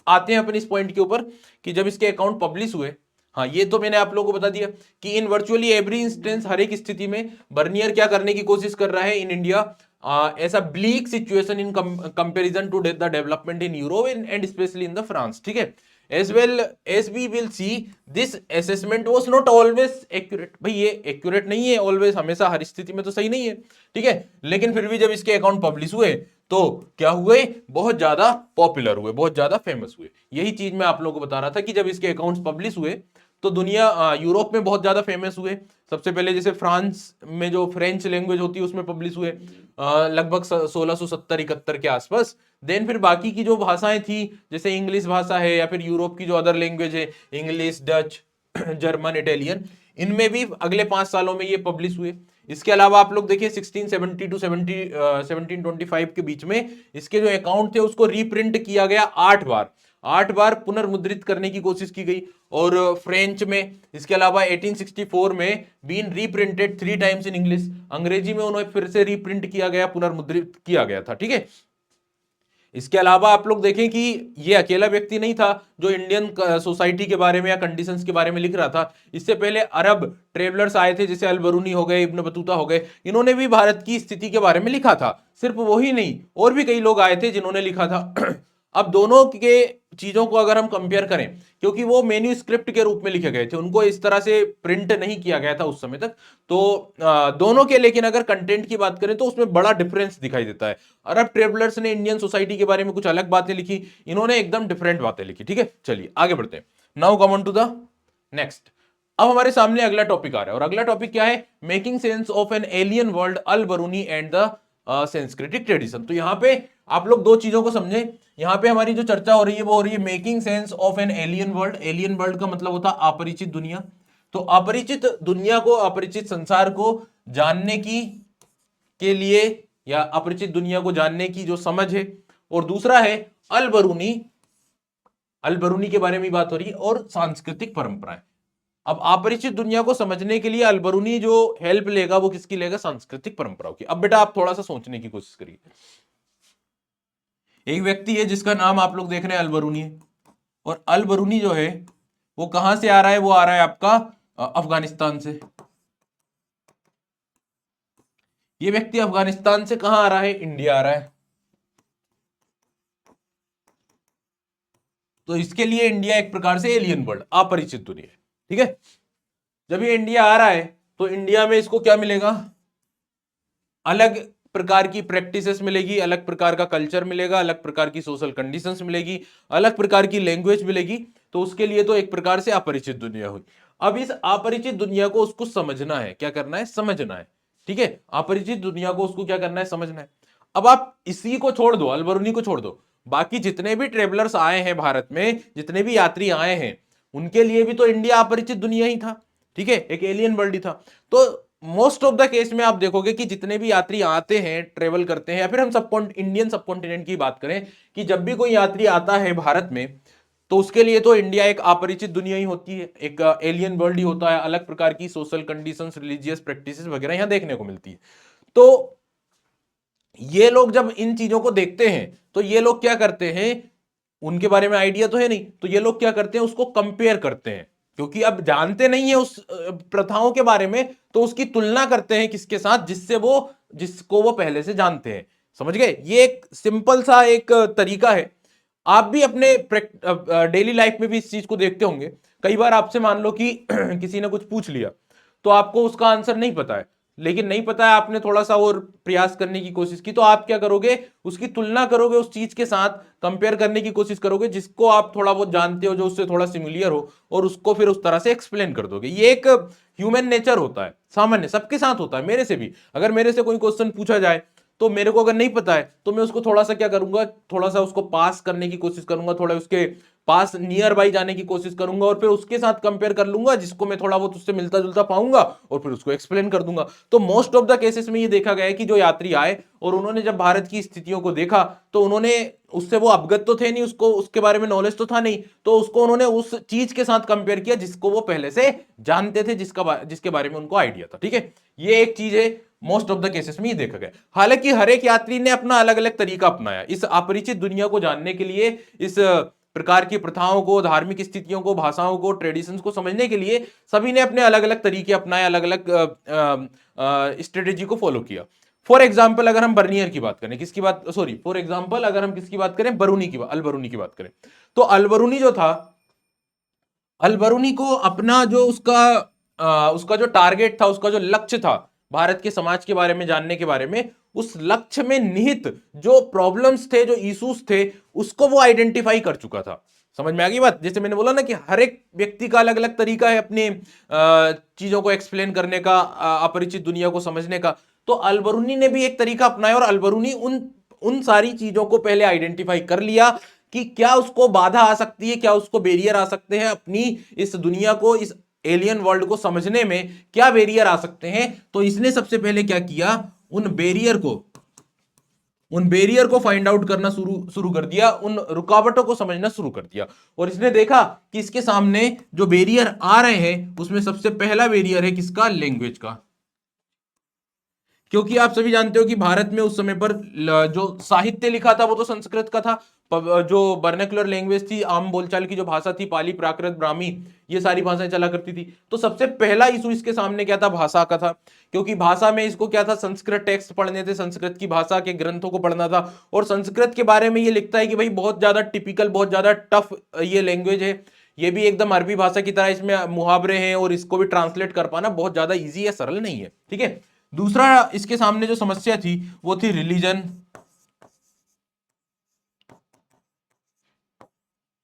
आते हैं अपन इस पॉइंट के ऊपर कि जब इसके अकाउंट पब्लिश हुए, हाँ ये तो मैंने आप लोगों को बता दिया कि इन वर्चुअली एवरी इंस्टेंस, हर एक स्थिति में बर्नियर क्या करने की कोशिश कर रहा है इन इंडिया, ऐसा bleak situation in comparison to the development in Europe and specially in the France. ठीक है, as well as we will see this assessment was not always accurate। भाई ये accurate नहीं है always, हमेशा हर स्थिति में तो सही नहीं है, ठीक है। लेकिन फिर भी जब इसके अकाउंट पब्लिश हुए तो क्या हुए, बहुत ज्यादा पॉपुलर हुए, बहुत ज्यादा फेमस हुए। यही चीज मैं आप लोगों को बता रहा था कि जब इसके अकाउंट्स पब्लिश हुए तो दुनिया, यूरोप में बहुत ज्यादा फेमस हुए। सबसे पहले जैसे फ्रांस में जो फ्रेंच लैंग्वेज होती है उसमें पब्लिश हुए लगभग 1670-71 के आसपास। देन फिर बाकी की जो भाषाएं थी, जैसे इंग्लिश भाषा है या फिर यूरोप की जो अदर लैंग्वेज है, इंग्लिश, डच, जर्मन, इटालियन, इनमें भी अगले 5 सालों में ये पब्लिश हुए। इसके अलावा आप लोग देखिए 1670 टू 1725 के बीच में इसके जो अकाउंट थे उसको रीप्रिंट किया गया 8 बार, 8 बार पुनर्मुद्रित करने की कोशिश की गई। और फ्रेंच में, इसके अलावा 1864 में बीन रीप्रिंटेड 3 टाइम्स इन इंग्लिश, अंग्रेजी में उन्हें फिर से रीप्रिंट किया गया, पुनर्मुद्रित किया गया था। ठीक है, इसके अलावा आप लोग देखें कि ये अकेला व्यक्ति नहीं था जो इंडियन सोसाइटी के बारे में या कंडीशंस के बारे में लिख रहा था। इससे पहले अरब ट्रेवलर्स आए थे, जैसे अल बरूनी हो गए, इब्न बतूता हो गए, इन्होंने भी भारत की स्थिति के बारे में लिखा था। सिर्फ वही नहीं, और भी कई लोग आए थे जिन्होंने लिखा था। अब दोनों के चीजों को अगर हम कंपेयर करें, क्योंकि वो मेन्यूस्क्रिप्ट के रूप में लिखे गए थे, उनको इस तरह से प्रिंट नहीं किया गया था उस समय तक, तो दोनों के, लेकिन अगर कंटेंट की बात करें तो उसमें बड़ा डिफरेंस दिखाई देता है। अरब ट्रेवलर्स ने इंडियन सोसाइटी के बारे में कुछ अलग बातें लिखी, इन्होंने एकदम डिफरेंट बातें लिखी। ठीक है, चलिए आगे बढ़ते हैं। Now come on to the next. अब हमारे सामने अगला टॉपिक आ रहा है, और अगला टॉपिक क्या है, making sense of an alien world, Al बरूनी and the Sanskritic tradition. तो यहां पे आप लोग दो चीजों को समझे। यहां पे हमारी जो चर्चा हो रही है वो हो रही है making sense of an alien world. Alien world का मतलब होता है अपरिचित दुनिया। तो अपरिचित दुनिया को, अपरिचित संसार को जानने की के लिए, या अपरिचित दुनिया को जानने की जो समझ है, और दूसरा है अल बरूनी, अल बरूनी के बारे में बात हो रही है, और सांस्कृतिक परंपराएं। अब अपरिचित दुनिया को समझने के लिए अल बरूनी जो हेल्प लेगा वो किसकी लेगा, सांस्कृतिक परंपराओं की। अब बेटा आप थोड़ा सा सोचने की कोशिश करिए। एक व्यक्ति है जिसका नाम आप लोग देख रहे हैं अल बरूनी है, और अल बरूनी जो है वो कहां से आ रहा है, वो आ रहा है आपका अफगानिस्तान से। ये व्यक्ति अफगानिस्तान से कहां आ रहा है, इंडिया आ रहा है। तो इसके लिए इंडिया एक प्रकार से एलियन वर्ल्ड, अपरिचित दुनिया है। ठीक है। जब ये इंडिया आ रहा है तो इंडिया में इसको क्या मिलेगा, अलग प्रकार की प्रैक्टिसेस मिलेगी, अलग प्रकार का कल्चर मिलेगा, अलग प्रकार की सोशल कंडीशंस मिलेगी, अलग प्रकार की लैंग्वेज मिलेगी। तो उसके लिए तो एक प्रकार से अपरिचित दुनिया हुई। अब इस अपरिचित दुनिया को उसको समझना है, क्या करना है, समझना है। ठीक है, अपरिचित दुनिया को उसको क्या करना है, समझना है। अब आप इसी को छोड़ दो, अलबरूनी को छोड़ दो, बाकी जितने भी ट्रेवलर्स आए हैं भारत में, जितने भी यात्री आए हैं, उनके लिए भी तो इंडिया अपरिचित दुनिया ही था। ठीक है, एक एलियन वर्ल्ड ही था। तो मोस्ट ऑफ द केस में आप देखोगे कि जितने भी यात्री आते हैं, ट्रेवल करते हैं, या फिर हम इंडियन सबकॉन्टिनेंट की बात करें, कि जब भी कोई यात्री आता है भारत में, तो उसके लिए तो इंडिया एक अपरिचित दुनिया ही होती है, एक एलियन वर्ल्ड ही होता है। अलग प्रकार की सोशल कंडीशंस, रिलीजियस प्रैक्टिसेस वगैरह यहां देखने को मिलती है। तो ये लोग जब इन चीजों को देखते हैं तो ये लोग क्या करते हैं, उनके बारे में आइडिया तो है नहीं, तो ये लोग क्या करते हैं, उसको कंपेयर करते हैं। क्योंकि अब जानते नहीं है उस प्रथाओं के बारे में, तो उसकी तुलना करते हैं किसके साथ, जिसको वो पहले से जानते हैं। समझ गए, ये एक सिंपल सा एक तरीका है। आप भी अपने डेली लाइफ में भी इस चीज को देखते होंगे। कई बार आपसे मान लो कि किसी ने कुछ पूछ लिया, तो आपको उसका आंसर नहीं पता है, लेकिन नहीं पता है, आपने थोड़ा सा और प्रयास करने की कोशिश की, तो आप क्या करोगे, उसकी तुलना करोगे उस चीज के साथ, कंपेयर करने की कोशिश करोगे जिसको आप थोड़ा बहुत जानते हो, जो उससे थोड़ा सिमिलियर हो, और उसको फिर उस तरह से एक्सप्लेन कर दोगे। ये एक ह्यूमन नेचर होता है, सामान्य, सबके साथ होता है, मेरे से भी। अगर मेरे से कोई क्वेश्चन पूछा जाए, तो मेरे को अगर नहीं पता है, तो मैं उसको थोड़ा सा क्या करूंगा, थोड़ा सा उसको पास करने की कोशिश करूंगा, थोड़ा उसके पास नियर बाई जाने की कोशिश करूंगा, और फिर उसके साथ कंपेयर कर लूंगा जिसको मैं थोड़ा बहुत उससे मिलता जुलता पाऊंगा, और फिर उसको एक्सप्लेन कर दूंगा। तो मोस्ट ऑफ द केसेस में ये देखा गया है कि जो यात्री आए और उन्होंने जब भारत की स्थितियों को देखा, तो उन्होंने उससे, वो अवगत तो थे नहीं, उसको उसके बारे में नॉलेज तो था नहीं, तो उसको उन्होंने उस चीज के साथ कंपेयर किया जिसको वो पहले से जानते थे, जिसके बारे में उनको आइडिया था। ठीक है, ये एक चीज है, मोस्ट ऑफ द केसेस में ये देखा गया। हालांकि हर एक यात्री ने अपना अलग अलग तरीका अपनाया इस अपरिचित दुनिया को जानने के लिए, इस प्रकार की प्रथाओं को, धार्मिक स्थितियों को, भाषाओं को, ट्रेडिशंस को समझने के लिए सभी ने अपने अलग अलग तरीके अपनाए, अलग अलग स्ट्रेटेजी को फॉलो किया। फॉर एग्जाम्पल अगर हम बर्नियर की बात करें, किसकी बात, सॉरी, फॉर एग्जाम्पल अगर हम किसकी बात करें, बरूनी की, अलबरूनी की बात करें, तो अलबरूनी जो था, अलबरूनी को अपना जो उसका जो टारगेट था, उसका जो लक्ष्य था भारत के समाज के बारे में जानने के बारे में, उस लक्ष्य में निहित जो प्रॉब्लम्स थे, जो इश्यूज थे, उसको वो आइडेंटिफाई कर चुका था। समझ में आ गई बात? जैसे मैंने बोला ना कि हर एक व्यक्ति का अलग अलग तरीका है अपनी चीजों को एक्सप्लेन करने का, अपरिचित दुनिया को समझने का। तो अलबरूनी ने भी एक तरीका अपनाया, और अलबरूनी उन उन सारी चीजों को पहले आइडेंटिफाई कर लिया कि क्या उसको बाधा आ सकती है, क्या उसको बैरियर आ सकते हैं, अपनी इस दुनिया को, इस एलियन वर्ल्ड को समझने में क्या बैरियर आ सकते हैं। तो इसने सबसे पहले क्या किया, उन बैरियर को फाइंड आउट करना शुरू शुरू कर दिया, उन रुकावटों को समझना शुरू कर दिया। और इसने देखा कि इसके सामने जो बैरियर आ रहे हैं, उसमें सबसे पहला बैरियर है किसका, लैंग्वेज का। क्योंकि आप सभी जानते हो कि भारत में उस समय पर जो साहित्य लिखा था वो तो संस्कृत का था। जो वर्नाक्युलर लैंग्वेज थी, आम बोलचाल की जो भाषा थी, पाली, प्राकृत, ब्राह्मी, ये सारी भाषाएं चला करती थी। तो सबसे पहला इशू इसके सामने क्या था, भाषा का था। क्योंकि भाषा में इसको क्या था, संस्कृत टेक्स्ट पढ़ने थे, संस्कृत की भाषा के ग्रंथों को पढ़ना था। और संस्कृत के बारे में ये लिखता है कि भाई बहुत ज्यादा टिपिकल, बहुत ज्यादा टफ ये लैंग्वेज है। ये भी एकदम अरबी भाषा की तरह इसमें मुहावरे हैं, और इसको भी ट्रांसलेट कर पाना बहुत ज्यादा ईजी है, सरल नहीं है। ठीक है। दूसरा इसके सामने जो समस्या थी वो थी रिलीजन,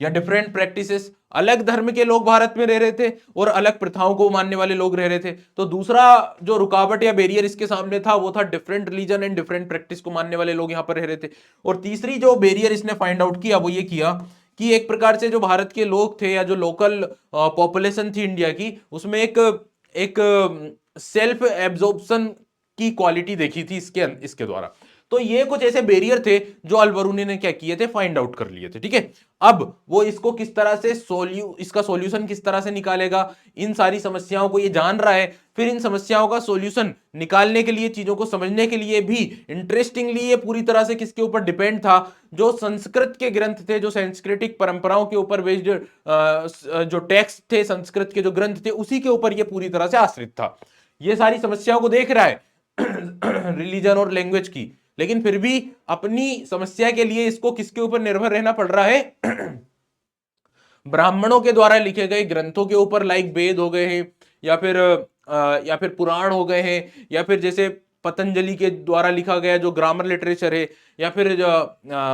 या डिफरेंट प्रैक्टिसेस। अलग धर्म के लोग भारत में रह रहे थे, और अलग प्रथाओं को मानने वाले लोग रह रहे थे। तो दूसरा जो रुकावट या बैरियर इसके सामने था वो था different religion and different practice को मानने वाले लोग यहाँ पर रह रहे थे। और तीसरी जो बैरियर इसने फाइंड आउट किया वो ये किया कि एक प्रकार से जो भारत के लोग थे, या जो लोकल पॉपुलेशन थी इंडिया की, उसमें एक एक सेल्फ एब्जॉर्प्शन की क्वालिटी देखी थी इसके द्वारा। तो ये कुछ ऐसे बैरियर थे जो अलबरूनी ने क्या किए थे, फाइंड आउट कर लिए थे। ठीक है। अब वो इसको किस तरह से इसका सॉल्यूशन किस तरह से निकालेगा, इन सारी समस्याओं को ये जान रहा है। फिर इन समस्याओं का सॉल्यूशन निकालने के लिए, चीजों को समझने के लिए भी इंटरेस्टिंगली ये पूरी तरह से किसके ऊपर डिपेंड था, जो संस्कृत के ग्रंथ थे, जो सांस्कृतिक परंपराओं के ऊपर बेस्ड जो टेक्स्ट थे, संस्कृत के जो ग्रंथ थे, उसी के ऊपर ये पूरी तरह से आश्रित था। ये सारी समस्याओं को देख रहा है रिलीजन और लैंग्वेज की, लेकिन फिर भी अपनी समस्या के लिए इसको किसके ऊपर निर्भर रहना पड़ रहा है ब्राह्मणों के द्वारा लिखे गए ग्रंथों के ऊपर, लाइक वेद हो गए हैं, या फिर पुराण हो गए हैं, या फिर जैसे पतंजलि के द्वारा लिखा गया जो ग्रामर लिटरेचर है, या फिर जो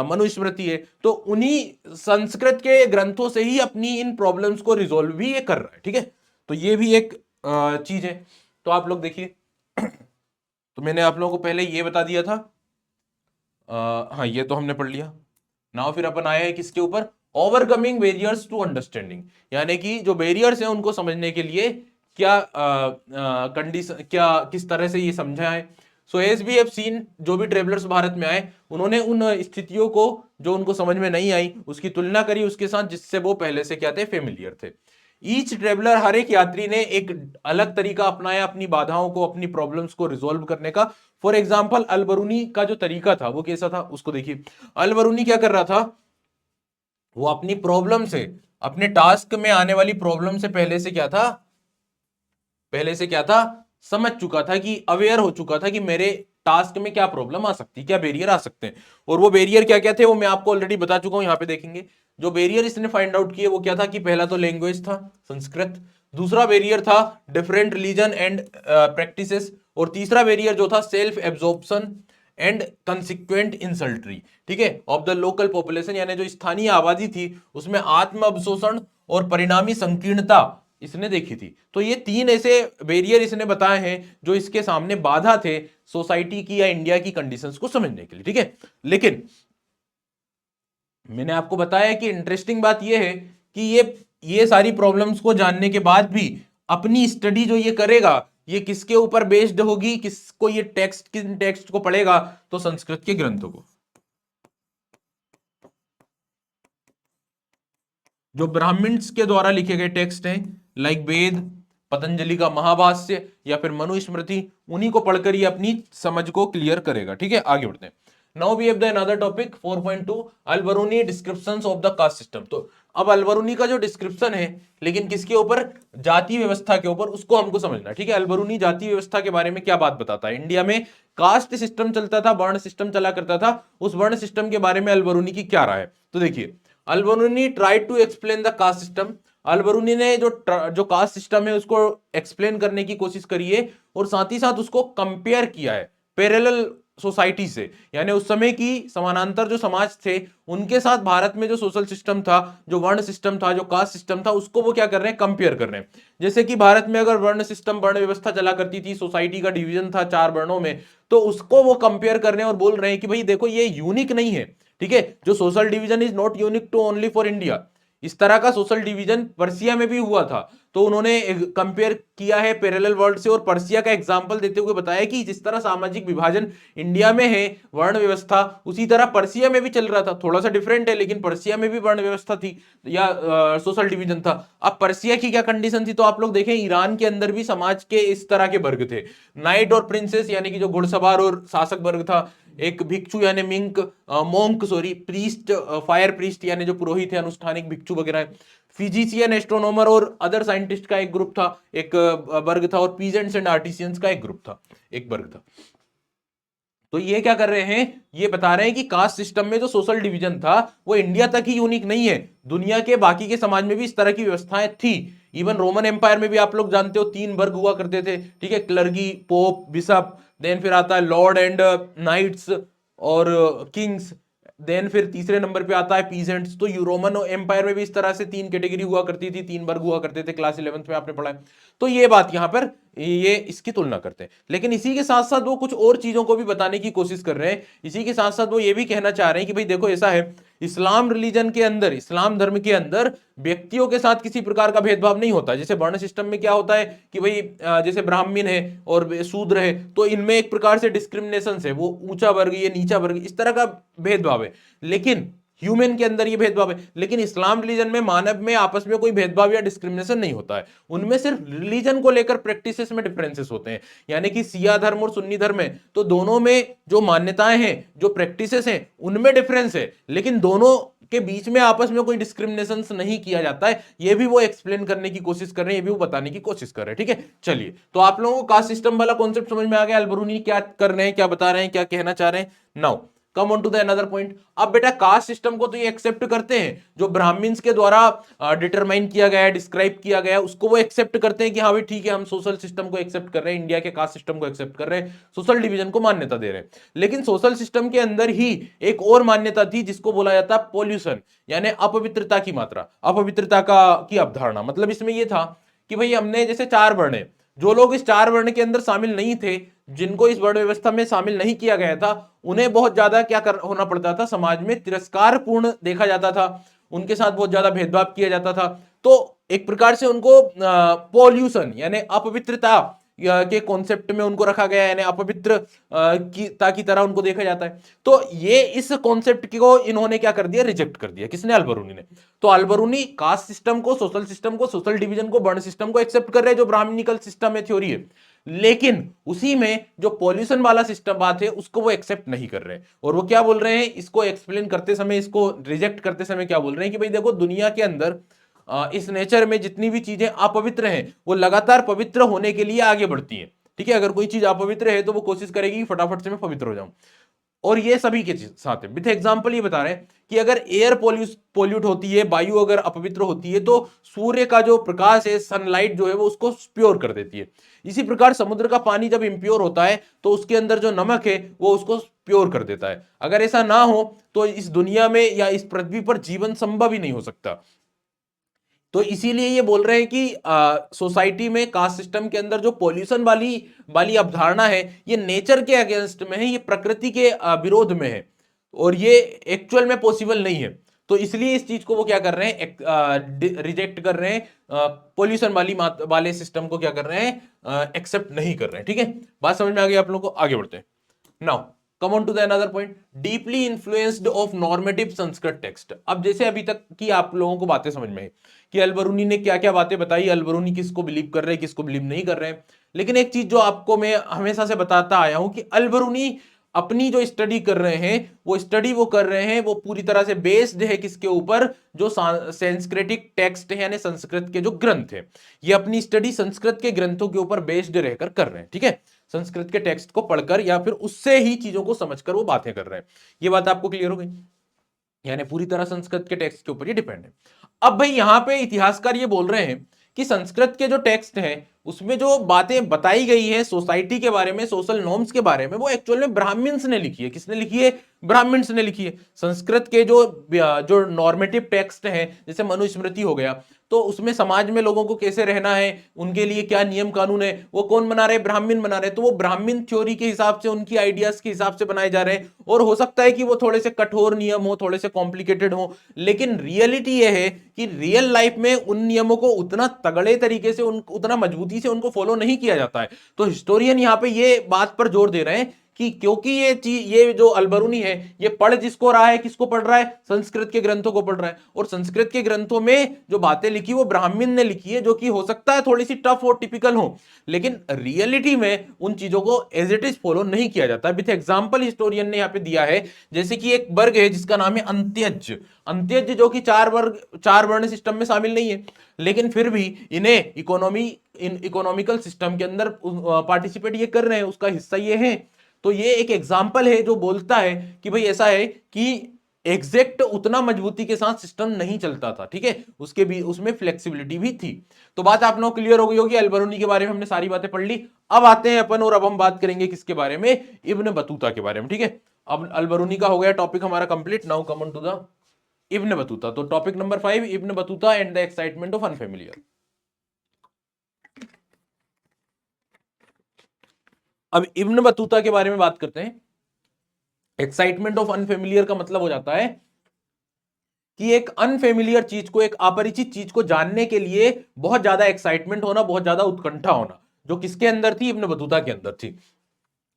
मनुस्मृति है, तो उन्हीं संस्कृत के ग्रंथों से ही अपनी इन प्रॉब्लम्स को रिजोल्व भी ये कर रहा है। ठीक है, तो ये भी एक चीज है। तो आप लोग देखिए, तो मैंने आप लोगों को पहले ये बता दिया था, हाँ ये तो हमने पढ़ लिया। नाउ फिर अपन आए हैं किसके ऊपर, ओवरकमिंग बैरियर्स टू अंडरस्टैंडिंग, यानी कि जो बैरियर्स हैं उनको समझने के लिए क्या कंडीशन, क्या किस तरह से ये समझा है। So as we have seen, जो भी ट्रेवलर्स भारत में आए उन्होंने उन स्थितियों को जो उनको समझ में नहीं आई उसकी तुलना करी उसके साथ जिससे वो पहले से क्या थे, फेमिलियर थे। ईच ट्रेवलर, हर एक यात्री ने एक अलग तरीका अपनाया अपनी बाधाओं को, अपनी प्रॉब्लम्स को रिजोल्व करने का। फॉर एग्जाम्पल अलबरूनी का जो तरीका था वो कैसा था, उसको देखिए। अलबरूनी क्या कर रहा था, वो अपनी प्रॉब्लम से, अपने टास्क में आने वाली प्रॉब्लम से पहले से क्या था, पहले से क्या था, समझ चुका था, कि अवेयर हो चुका था कि मेरे टास्क में क्या प्रॉब्लम आ सकती है, क्या बैरियर आ सकते हैं। और वो बैरियर क्या क्या थे वो मैं आपको ऑलरेडी बता चुका हूं, यहां पे देखेंगे। जो बैरियर इसने फाइंड आउट किए वो क्या था, कि पहला तो लैंग्वेज था, संस्कृत। दूसरा बैरियर था डिफरेंट रिलीजन एंड प्रैक्टिसेस। और तीसरा बैरियर जो था सेल्फ एब्जॉर्प्शन एंड कंसिक्वेंट इंसल्ट्री, ठीक है, ऑफ द लोकल पॉपुलेशन, यानी जो स्थानीय आबादी थी उसमें आत्म अवशोषण और परिणामी संकीर्णता इसने देखी थी। तो ये तीन ऐसे बैरियर इसने बताए हैं जो इसके सामने बाधा थे सोसाइटी की या इंडिया की कंडीशंस को समझने के लिए। ठीक है, लेकिन मैंने आपको बताया कि इंटरेस्टिंग बात यह है कि ये सारी प्रॉब्लम्स को जानने के बाद भी अपनी स्टडी जो ये करेगा ये किसके ऊपर बेस्ड होगी, किसको ये टेक्स्ट, किन टेक्स्ट को पढ़ेगा, तो संस्कृत के ग्रंथों को, जो ब्राह्मण्स के द्वारा लिखे गए टेक्स्ट हैं, लाइक वेद, पतंजलि का महाभाष्य या फिर मनुस्मृति, उन्हीं को पढ़कर ये अपनी समझ को क्लियर करेगा। ठीक है, आगे बढ़ते हैं। Now we have the another topic 4.2 Al Biruni descriptions of the caste system. तो अब अलबरूनी का जो डिस्क्रिप्शन है, लेकिन किसके ऊपर, जाति व्यवस्था के ऊपर, उसको हमको समझना है। ठीक है, अलबरूनी जाति व्यवस्था के बारे में क्या बात बताता है। इंडिया में कास्ट सिस्टम चलता था, वर्ण सिस्टम चला करता था, उस वर्ण सिस्टम के बारे में अलबरूनी की क्या राय है। तो देखिए, Al Biruni tried to explain the caste system. Al Biruni ने जो कास्ट सिस्टम है उसको एक्सप्लेन करने की कोशिश करी है, और साथ ही साथ उसको कंपेयर किया है पैरेलल सोसाइटी से, यानी उस समय की समानांतर जो समाज थे उनके साथ भारत में जो सोशल सिस्टम था, जो वर्ण सिस्टम था, जो कास्ट सिस्टम था, उसको वो क्या कर रहे हैं, कंपेयर कर रहे हैं। जैसे कि भारत में अगर वर्ण सिस्टम, वर्ण व्यवस्था चला करती थी, सोसाइटी का डिवीजन था 4 वर्णों में, तो उसको वो कंपेयर कर रहे हैं और बोल रहे हैं कि भाई देखो ये यूनिक नहीं है। ठीक है, जो social division is not unique to only for India, इस तरह का सोशल डिवीजन पर्सिया में भी हुआ था। तो उन्होंने कंपेयर किया है पैरेलल वर्ल्ड से, और पर्सिया का एग्जांपल देते हुए बताया कि जिस तरह सामाजिक विभाजन इंडिया में है, वर्ण व्यवस्था, उसी तरह पर्सिया में भी चल रहा था। थोड़ा सा डिफरेंट है, लेकिन पर्सिया में भी वर्ण व्यवस्था थी या सोशल डिवीजन था। अब पर्सिया की क्या कंडीशन थी, तो आप लोग देखें ईरान के अंदर भी समाज के इस तरह के वर्ग थे, नाइट और प्रिंसेस, यानी कि जो घुड़सवार और शासक वर्ग था, एक भिक्षु यानी monk sorry, priest, fire priest यानी जो पुरोहित है, अनुष्ठानिक भिक्षु वगैरह, फिजिशियन, एस्ट्रोनॉमर और अदर साइंटिस्ट का एक ग्रुप था, एक वर्ग था, और पीजेंट्स एंड आर्टिसियंस का एक ग्रुप था, एक वर्ग था। तो ये क्या कर रहे हैं, ये बता रहे हैं कि कास्ट सिस्टम में जो सोशल डिवीजन था वो इंडिया तक ही यूनिक नहीं है, दुनिया के बाकी के समाज में भी इस तरह की व्यवस्थाएं थी। इवन रोमन एम्पायर में भी आप लोग जानते हो 3 वर्ग हुआ करते थे। ठीक है, क्लर्गी, पोप, बिशप, देन फिर आता है लॉर्ड एंड नाइट्स और किंग्स, देन फिर तीसरे नंबर पे आता है पीजेंट्स। तो रोमन एम्पायर में भी इस तरह से 3 कैटेगरी हुआ करती थी, 3 वर्ग हुआ करते थे, क्लास 11th में आपने पढ़ा है। तो ये बात यहां पर ये इसकी तुलना करते हैं, लेकिन इसी के साथ साथ वो कुछ और चीजों को भी बताने की कोशिश कर रहे हैं। इसी के साथ साथ वो ये भी कहना चाह रहे हैं कि भाई देखो ऐसा है, इस्लाम रिलीजन के अंदर, इस्लाम धर्म के अंदर व्यक्तियों के साथ किसी प्रकार का भेदभाव नहीं होता। जैसे वर्ण सिस्टम में क्या होता है कि भाई जैसे ब्राह्मण है और शूद्र है, तो इनमें एक प्रकार से डिस्क्रिमिनेशन है, वो ऊंचा वर्ग, ये नीचा वर्ग, इस तरह का भेदभाव है। लेकिन ह्यूमन के अंदर ये भेदभाव है, लेकिन इस्लाम रिलीजन में मानव में आपस में कोई भेदभाव या डिस्क्रिमिनेशन नहीं होता है। उनमें सिर्फ रिलीजन को लेकर प्रैक्टिसेस में डिफरेंसेस होते हैं, यानी कि सिया धर्म और सुन्नी धर्म है, तो दोनों में जो मान्यताएं हैं, जो प्रैक्टिसेस हैं, उनमें डिफरेंस है, लेकिन दोनों के बीच में आपस में कोई डिस्क्रिमिनेशन नहीं किया जाता है। ये भी वो एक्सप्लेन करने की कोशिश कर रहे हैं, ये भी वो बताने की कोशिश कर रहे हैं। ठीक है, चलिए, तो आप लोगों को कास्ट सिस्टम वाला कॉन्सेप्ट समझ में आ गया, अलबरूनी क्या कर रहे हैं, क्या बता रहे हैं, क्या कहना चाह रहे हैं। Now come on to the another point. अब बेटा कास्ट सिस्टम को तो ये एक्सेप्ट करते हैं, जो ब्राह्मण्स के द्वारा डिटरमाइन किया गया है, डिस्क्राइब किया गया है, उसको वो एक्सेप्ट करते हैं कि हाँ भाई ठीक है, हम सोशल सिस्टम को एक्सेप्ट कर रहे हैं, इंडिया के कास्ट सिस्टम को एक्सेप्ट कर रहे हैं, सोशल डिवीजन को मान्यता दे रहे हैं। लेकिन सोशल सिस्टम के अंदर ही एक और मान्यता थी जिसको बोला जाता है पॉल्यूशन, यानी अपवित्रता की मात्रा, अपवित्रता का की अवधारणा। मतलब इसमें यह था कि भाई हमने जैसे 4 वर्ण है, जो लोग इस 4 वर्ण के अंदर शामिल नहीं थे, जिनको इस वर्ण व्यवस्था में शामिल नहीं किया गया था, उन्हें बहुत ज्यादा क्या होना पड़ता था, समाज में तिरस्कार पूर्ण देखा जाता था, उनके साथ बहुत ज्यादा भेदभाव किया जाता था। तो एक प्रकार से उनको पॉल्यूशन यानी अपवित्रता के कॉन्सेप्ट में उनको रखा गया है, यानी अपवित्र की तरह उनको देखा जाता है। तो ये इस कॉन्सेप्ट को इन्होंने क्या कर दिया, रिजेक्ट कर दिया। किसने? अल-बरूनी ने। तो अल-बरूनी कास्ट सिस्टम को, सोशल डिवीजन को, वर्ण सिस्टम को एक्सेप्ट कर रहे हैं, जो ब्राह्मणिकल सिस्टम है, थ्योरी है, लेकिन उसी में जो पॉल्यूशन वाला सिस्टम बात है उसको वो एक्सेप्ट नहीं कर रहे हैं। और वो क्या बोल रहे हैं, इसको एक्सप्लेन करते समय, इसको रिजेक्ट करते समय क्या बोल रहे हैं कि भाई देखो, दुनिया के अंदर इस नेचर में जितनी भी चीजें अपवित्र हैं वो लगातार पवित्र होने के लिए आगे बढ़ती हैं। ठीक है, अगर कोई चीज अपवित्र है तो वो कोशिश करेगी फटाफट से मैं पवित्र हो जाऊं। और ये सभी के साथ है। विथ एग्जांपल ये बता रहे हैं कि अगर एयर पोल्यूट होती है, वायु अगर अपवित्र होती है, तो सूर्य का जो प्रकाश है, सनलाइट जो है, वो उसको प्योर कर देती है। इसी प्रकार समुद्र का पानी जब इम्प्योर होता है तो उसके अंदर जो नमक है वो उसको प्योर कर देता है। अगर ऐसा ना हो तो इस दुनिया में या इस पृथ्वी पर जीवन संभव ही नहीं हो सकता। तो इसीलिए ये बोल रहे हैं कि सोसाइटी में, कास्ट सिस्टम के अंदर जो पॉल्यूशन वाली अवधारणा है, ये नेचर के अगेंस्ट में है, ये प्रकृति के विरोध में है, और ये एक्चुअल में पॉसिबल नहीं है। तो इसलिए इस चीज को वो क्या कर रहे हैं, रिजेक्ट कर रहे हैं, पॉल्यूशन वाले सिस्टम को क्या कर रहे हैं, एक्सेप्ट नहीं कर रहे हैं। ठीक है, बात समझ में आ गई आप लोगों को? आगे बढ़ते हैं। Now come on to the another point, deeply influenced of normative Sanskrit text. अब जैसे अभी तक की आप लोगों को बातें समझ में आई कि अल-बरूनी ने क्या क्या बातें बताई, अल-बरूनी किसको बिलीव कर रहे हैं, किसको बिलीव नहीं कर रहे हैं। लेकिन एक चीज जो आपको मैं हमेशा से बताता आया हूं कि अल-बरूनी अपनी जो स्टडी कर रहे हैं, वो कर रहे हैं, वो पूरी तरह से बेस्ड है किसके ऊपर, जो संस्कृतिक टेक्स्ट है, यानी संस्कृत के जो ग्रंथ है। ये अपनी स्टडी संस्कृत के ग्रंथों के ऊपर बेस्ड रहकर कर रहे हैं। ठीक है, संस्कृत के टेक्स्ट को पढ़कर या फिर उससे ही चीजों को समझकर वो बातें कर रहे हैं। ये बात आपको क्लियर हो गई? यानी पूरी तरह संस्कृत के टेक्स्ट के ऊपर ये डिपेंड है। अब भाई यहां पे इतिहासकार ये बोल रहे हैं कि संस्कृत के जो टेक्स्ट हैं उसमें जो बातें बताई गई है सोसाइटी के बारे में, सोशल नॉर्म्स के बारे में, वो एक्चुअल में ब्राह्मण्स ने लिखी है। किसने लिखी है? ब्राह्मण्स ने लिखी है। संस्कृत के जो नॉर्मेटिव टेक्स्ट हैं, जैसे मनुस्मृति हो गया, तो उसमें समाज में लोगों को कैसे रहना है, उनके लिए क्या नियम कानून है, वो कौन बना रहे? ब्राह्मण बना रहे। तो वो ब्राह्मण थ्योरी के हिसाब से, उनकी आइडियाज के हिसाब से बनाए जा रहे हैं। और हो सकता है कि वो थोड़े से कठोर नियम हो, थोड़े से कॉम्प्लिकेटेड हो, लेकिन रियलिटी ये है कि रियल लाइफ में उन नियमों को उतना तगड़े तरीके से, उतना मजबूती से उनको फॉलो नहीं किया जाता है। तो हिस्टोरियन यहां पे ये बात पर जोर दे रहे हैं कि क्योंकि ये जो अल-बरूनी है, ये पढ़ जिसको रहा है, किसको पढ़ रहा है? संस्कृत के ग्रंथों को पढ़ रहा है। और संस्कृत के ग्रंथों में जो बातें लिखी वो ब्राह्मण ने लिखी है, जो कि हो सकता है थोड़ी सी टफ और टिपिकल हो, लेकिन रियलिटी में उन चीजों को एज इट इज फॉलो नहीं किया जाता। विथ एग्जाम्पल हिस्टोरियन ने यहाँ पे दिया है, जैसे कि एक वर्ग है जिसका नाम है अंत्यज। अंत्यज जो कि 4 वर्ण सिस्टम में शामिल नहीं है, लेकिन फिर भी इन्हें इकोनॉमिकल सिस्टम के अंदर पार्टिसिपेट ये कर रहे हैं, उसका हिस्सा ये है। तो ये एक एग्जाम्पल है जो बोलता है कि भाई ऐसा है कि एग्जैक्ट उतना मजबूती के साथ सिस्टम नहीं चलता था। ठीक है, उसके भी उसमें फ्लेक्सिबिलिटी भी थी। तो बात आप लोगों को क्लियर हो गई होगी। अल-बरूनी के बारे में हमने सारी बातें पढ़ ली। अब आते हैं अपन, और अब हम बात करेंगे किसके बारे में? इब्न बतूता के बारे में। ठीक है, अब अल-बरूनी का हो गया टॉपिक हमारा complete. Now come on to the Ibn Battuta. तो topic number 5, Ibn Battuta and the excitement of unfamiliar. अब इब्न बतूता के बारे में बात करते हैं। एक्साइटमेंट ऑफ अनफेमिलियर का मतलब हो जाता है कि एक अनफेमिलियर चीज को, एक अपरिचित चीज को जानने के लिए बहुत ज्यादा एक्साइटमेंट होना, बहुत ज्यादा उत्कंठा होना, जो किसके अंदर थी? इब्न बतूता के अंदर थी।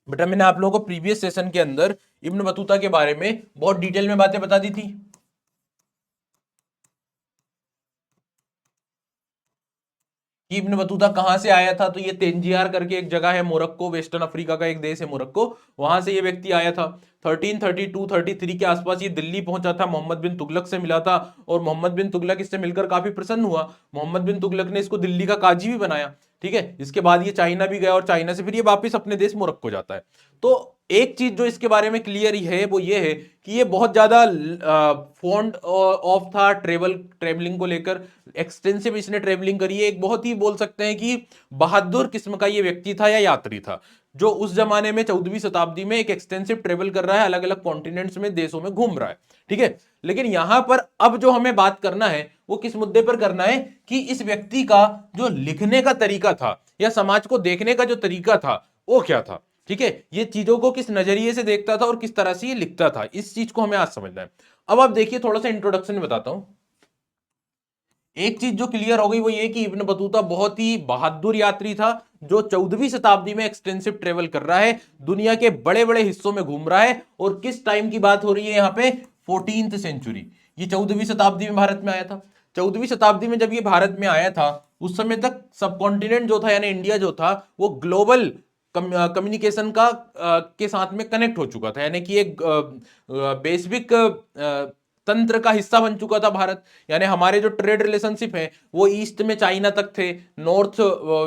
बेटा मैंने आप लोगों को प्रीवियस सेशन के अंदर इब्न बतूता के बारे में बहुत डिटेल में बातें बता दी थी। कि इब्न बतूता कहां से आया था? तो ये तेंजियार करके एक जगह है, मोरक्को, वेस्टर्न अफ्रीका का एक देश है मोरक्को, वहां से ये व्यक्ति आया था। 1332-33 के आसपास ये दिल्ली पहुंचा था, मोहम्मद बिन तुगलक से मिला था, और मोहम्मद बिन तुगलक इससे मिलकर काफी प्रसन्न हुआ। मोहम्मद बिन तुगलक ने इसको दिल्ली का काजी भी बनाया। ठीक है, इसके बाद ये चाइना भी गया, और चाइना से फिर ये वापिस अपने देश मोरक्को जाता है। तो एक चीज जो इसके बारे में क्लियर ही है वो ये है कि ये बहुत ज्यादा फॉन्ड ऑफ था ट्रेवलिंग को लेकर, एक्सटेंसिव इसने ट्रेवलिंग करी है। एक बहुत ही बोल सकते हैं कि बहादुर किस्म का ये व्यक्ति था या यात्री था, जो उस जमाने में 14वीं शताब्दी में एक एक्सटेंसिव ट्रेवल कर रहा है, अलग अलग कॉन्टिनेंट्स में, देशों में घूम रहा है। ठीक है, लेकिन यहां पर अब जो हमें बात करना है वो किस मुद्दे पर करना है कि इस व्यक्ति का जो लिखने का तरीका था या समाज को देखने का जो तरीका था वो क्या था। ठीक है, ये चीजों को किस नजरिए से देखता था और किस तरह से ये लिखता था, इस चीज को हमें आज समझना है। अब आप देखिए, थोड़ा सा इंट्रोडक्शन में बताता हूं। एक चीज जो क्लियर हो गई वो ये कि इब्न बतूता बहुत ही बहादुर यात्री था, जो 14वीं शताब्दी में एक्सटेंसिव ट्रेवल कर रहा है, दुनिया के बड़े बड़े हिस्सों में घूम रहा है। और किस टाइम की बात हो रही है यहाँ पे, 14th सेंचुरी। ये 14वीं शताब्दी में भारत में आया था। 14वीं शताब्दी में जब ये भारत में आया था, उस समय तक सब कॉन्टिनेंट जो था यानी इंडिया जो था वो ग्लोबल कम्युनिकेशन का के साथ में कनेक्ट हो चुका था, यानी कि एक बेसिक तंत्र का हिस्सा बन चुका था भारत। यानी हमारे जो ट्रेड रिलेशनशिप है वो ईस्ट में चाइना तक थे, नॉर्थ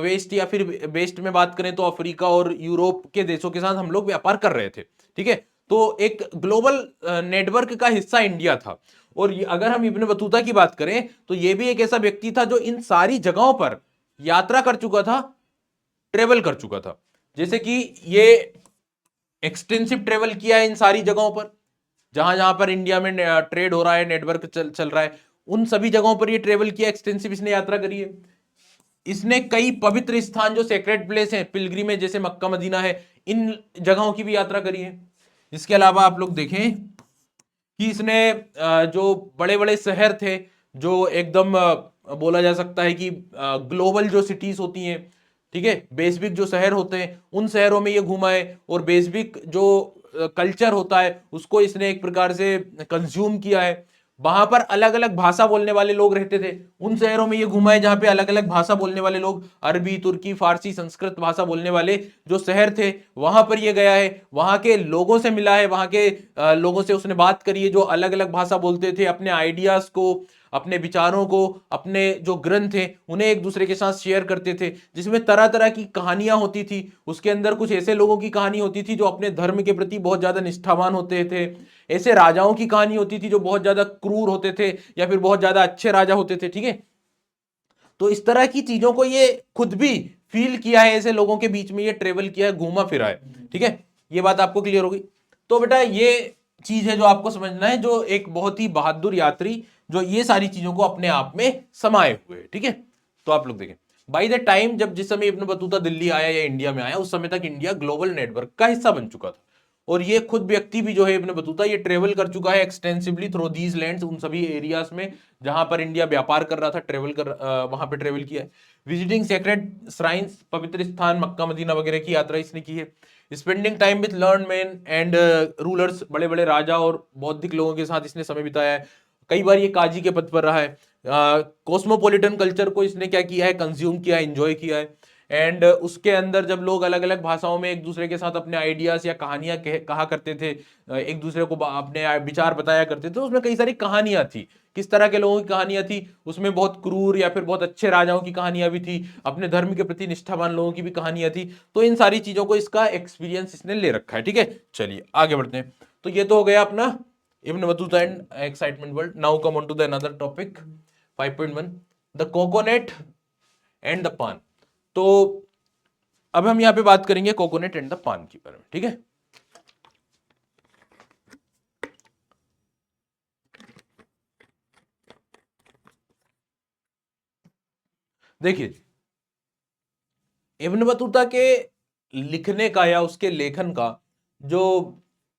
वेस्ट या फिर वेस्ट में बात करें तो अफ्रीका और यूरोप के देशों के साथ हम लोग व्यापार कर रहे थे। ठीक है, तो एक ग्लोबल नेटवर्क का हिस्सा इंडिया था। और अगर हम इब्न बतूता की बात करें तो ये भी एक ऐसा व्यक्ति था जो इन सारी जगहों पर यात्रा कर चुका था, ट्रेवल कर चुका था। जैसे कि ये एक्सटेंसिव ट्रेवल किया है इन सारी जगहों पर, जहां जहां पर इंडिया में ट्रेड हो रहा है, नेटवर्क चल रहा है, उन सभी जगहों पर ये ट्रेवल किया, एक्सटेंसिव इसने यात्रा करी है। इसने कई पवित्र स्थान जो सेक्रेट प्लेस है, पिलग्रिमेज जैसे मक्का मदीना है, इन जगहों की भी यात्रा करी है। इसके अलावा आप लोग देखें कि इसने जो बड़े बड़े शहर थे, जो एकदम बोला जा सकता है कि ग्लोबल जो सिटीज होती हैं, ठीक है, बेसिक जो शहर होते हैं, उन शहरों में ये घूमा है। और बेसिक जो कल्चर होता है उसको इसने एक प्रकार से कंज्यूम किया है। वहां पर अलग अलग भाषा बोलने वाले लोग रहते थे, उन शहरों में ये घुमा है जहां पे अलग अलग भाषा बोलने वाले लोग, अरबी, तुर्की, फारसी, संस्कृत भाषा बोलने वाले जो शहर थे वहां पर ये गया है, वहां के लोगों से मिला है, वहां के लोगों से उसने बात करी है जो अलग अलग भाषा बोलते थे, अपने आइडियाज को, अपने विचारों को, अपने जो ग्रंथ हैं उन्हें एक दूसरे के साथ शेयर करते थे, जिसमें तरह तरह की कहानियां होती थी। उसके अंदर कुछ ऐसे लोगों की कहानी होती थी जो अपने धर्म के प्रति बहुत ज्यादा निष्ठावान होते थे, ऐसे राजाओं की कहानी होती थी जो बहुत ज्यादा क्रूर होते थे या फिर बहुत ज्यादा अच्छे राजा होते थे। ठीक है, तो इस तरह की चीजों को ये खुद भी फील किया है, ऐसे लोगों के बीच में ये ट्रेवल किया है, घूमा फिरा है। ठीक है, ये बात आपको क्लियर हो गई। तो बेटा ये चीज है जो आपको समझना है, जो एक बहुत ही बहादुर यात्री जो ये सारी चीजों को अपने आप में समाये हुए। ठीक है, तो आप लोग देखें, बाई द टाइम जब जिस समय इब्न बतूता दिल्ली आया या इंडिया में आया, उस समय तक इंडिया ग्लोबल नेटवर्क का हिस्सा बन चुका था। और ये खुद व्यक्ति भी जो है इब्न बतूता, ये ट्रेवल कर चुका है एक्सटेंसिवली थ्रू दीज लैंड्स, उन सभी एरियाज में जहां पर इंडिया व्यापार कर रहा था, वहां पे ट्रेवल किया है। विजिटिंग सेक्रेट श्राइन्स, पवित्र स्थान मक्का मदीना वगैरह की यात्रा इसने की है। Spending time with learn man and rulers, बड़े बड़े राजा और बौद्धिक लोगों के साथ इसने समय बिताया है। कई बार ये काजी के पद पर रहा है। कॉस्मोपॉलिटन कल्चर को इसने क्या किया है, कंज्यूम किया है, एंजॉय किया है। एंड उसके अंदर जब लोग अलग अलग भाषाओं में एक दूसरे के साथ अपने आइडियाज या कहानियां कहा करते थे, एक दूसरे को अपने विचार बताया करते थे, उसमें कई सारी कहानियां थी। किस तरह के लोगों की कहानियां थी उसमें, बहुत क्रूर या फिर बहुत अच्छे राजाओं की कहानियां भी थी, अपने धर्म के प्रति निष्ठावान लोगों की भी कहानियां थी। तो इन सारी चीजों को इसका एक्सपीरियंस इसने ले रखा है। ठीक है, चलिए आगे बढ़ते हैं। तो ये तो हो गया अपना Ibn Battuta and excitement world. Now come on to the another topic 5.1, the coconut and the paan. तो अब हम यहां पे बात करेंगे कोकोनट एंड द पान के बारे में। ठीक है, देखिए इब्न बतूता के लिखने का या उसके लेखन का जो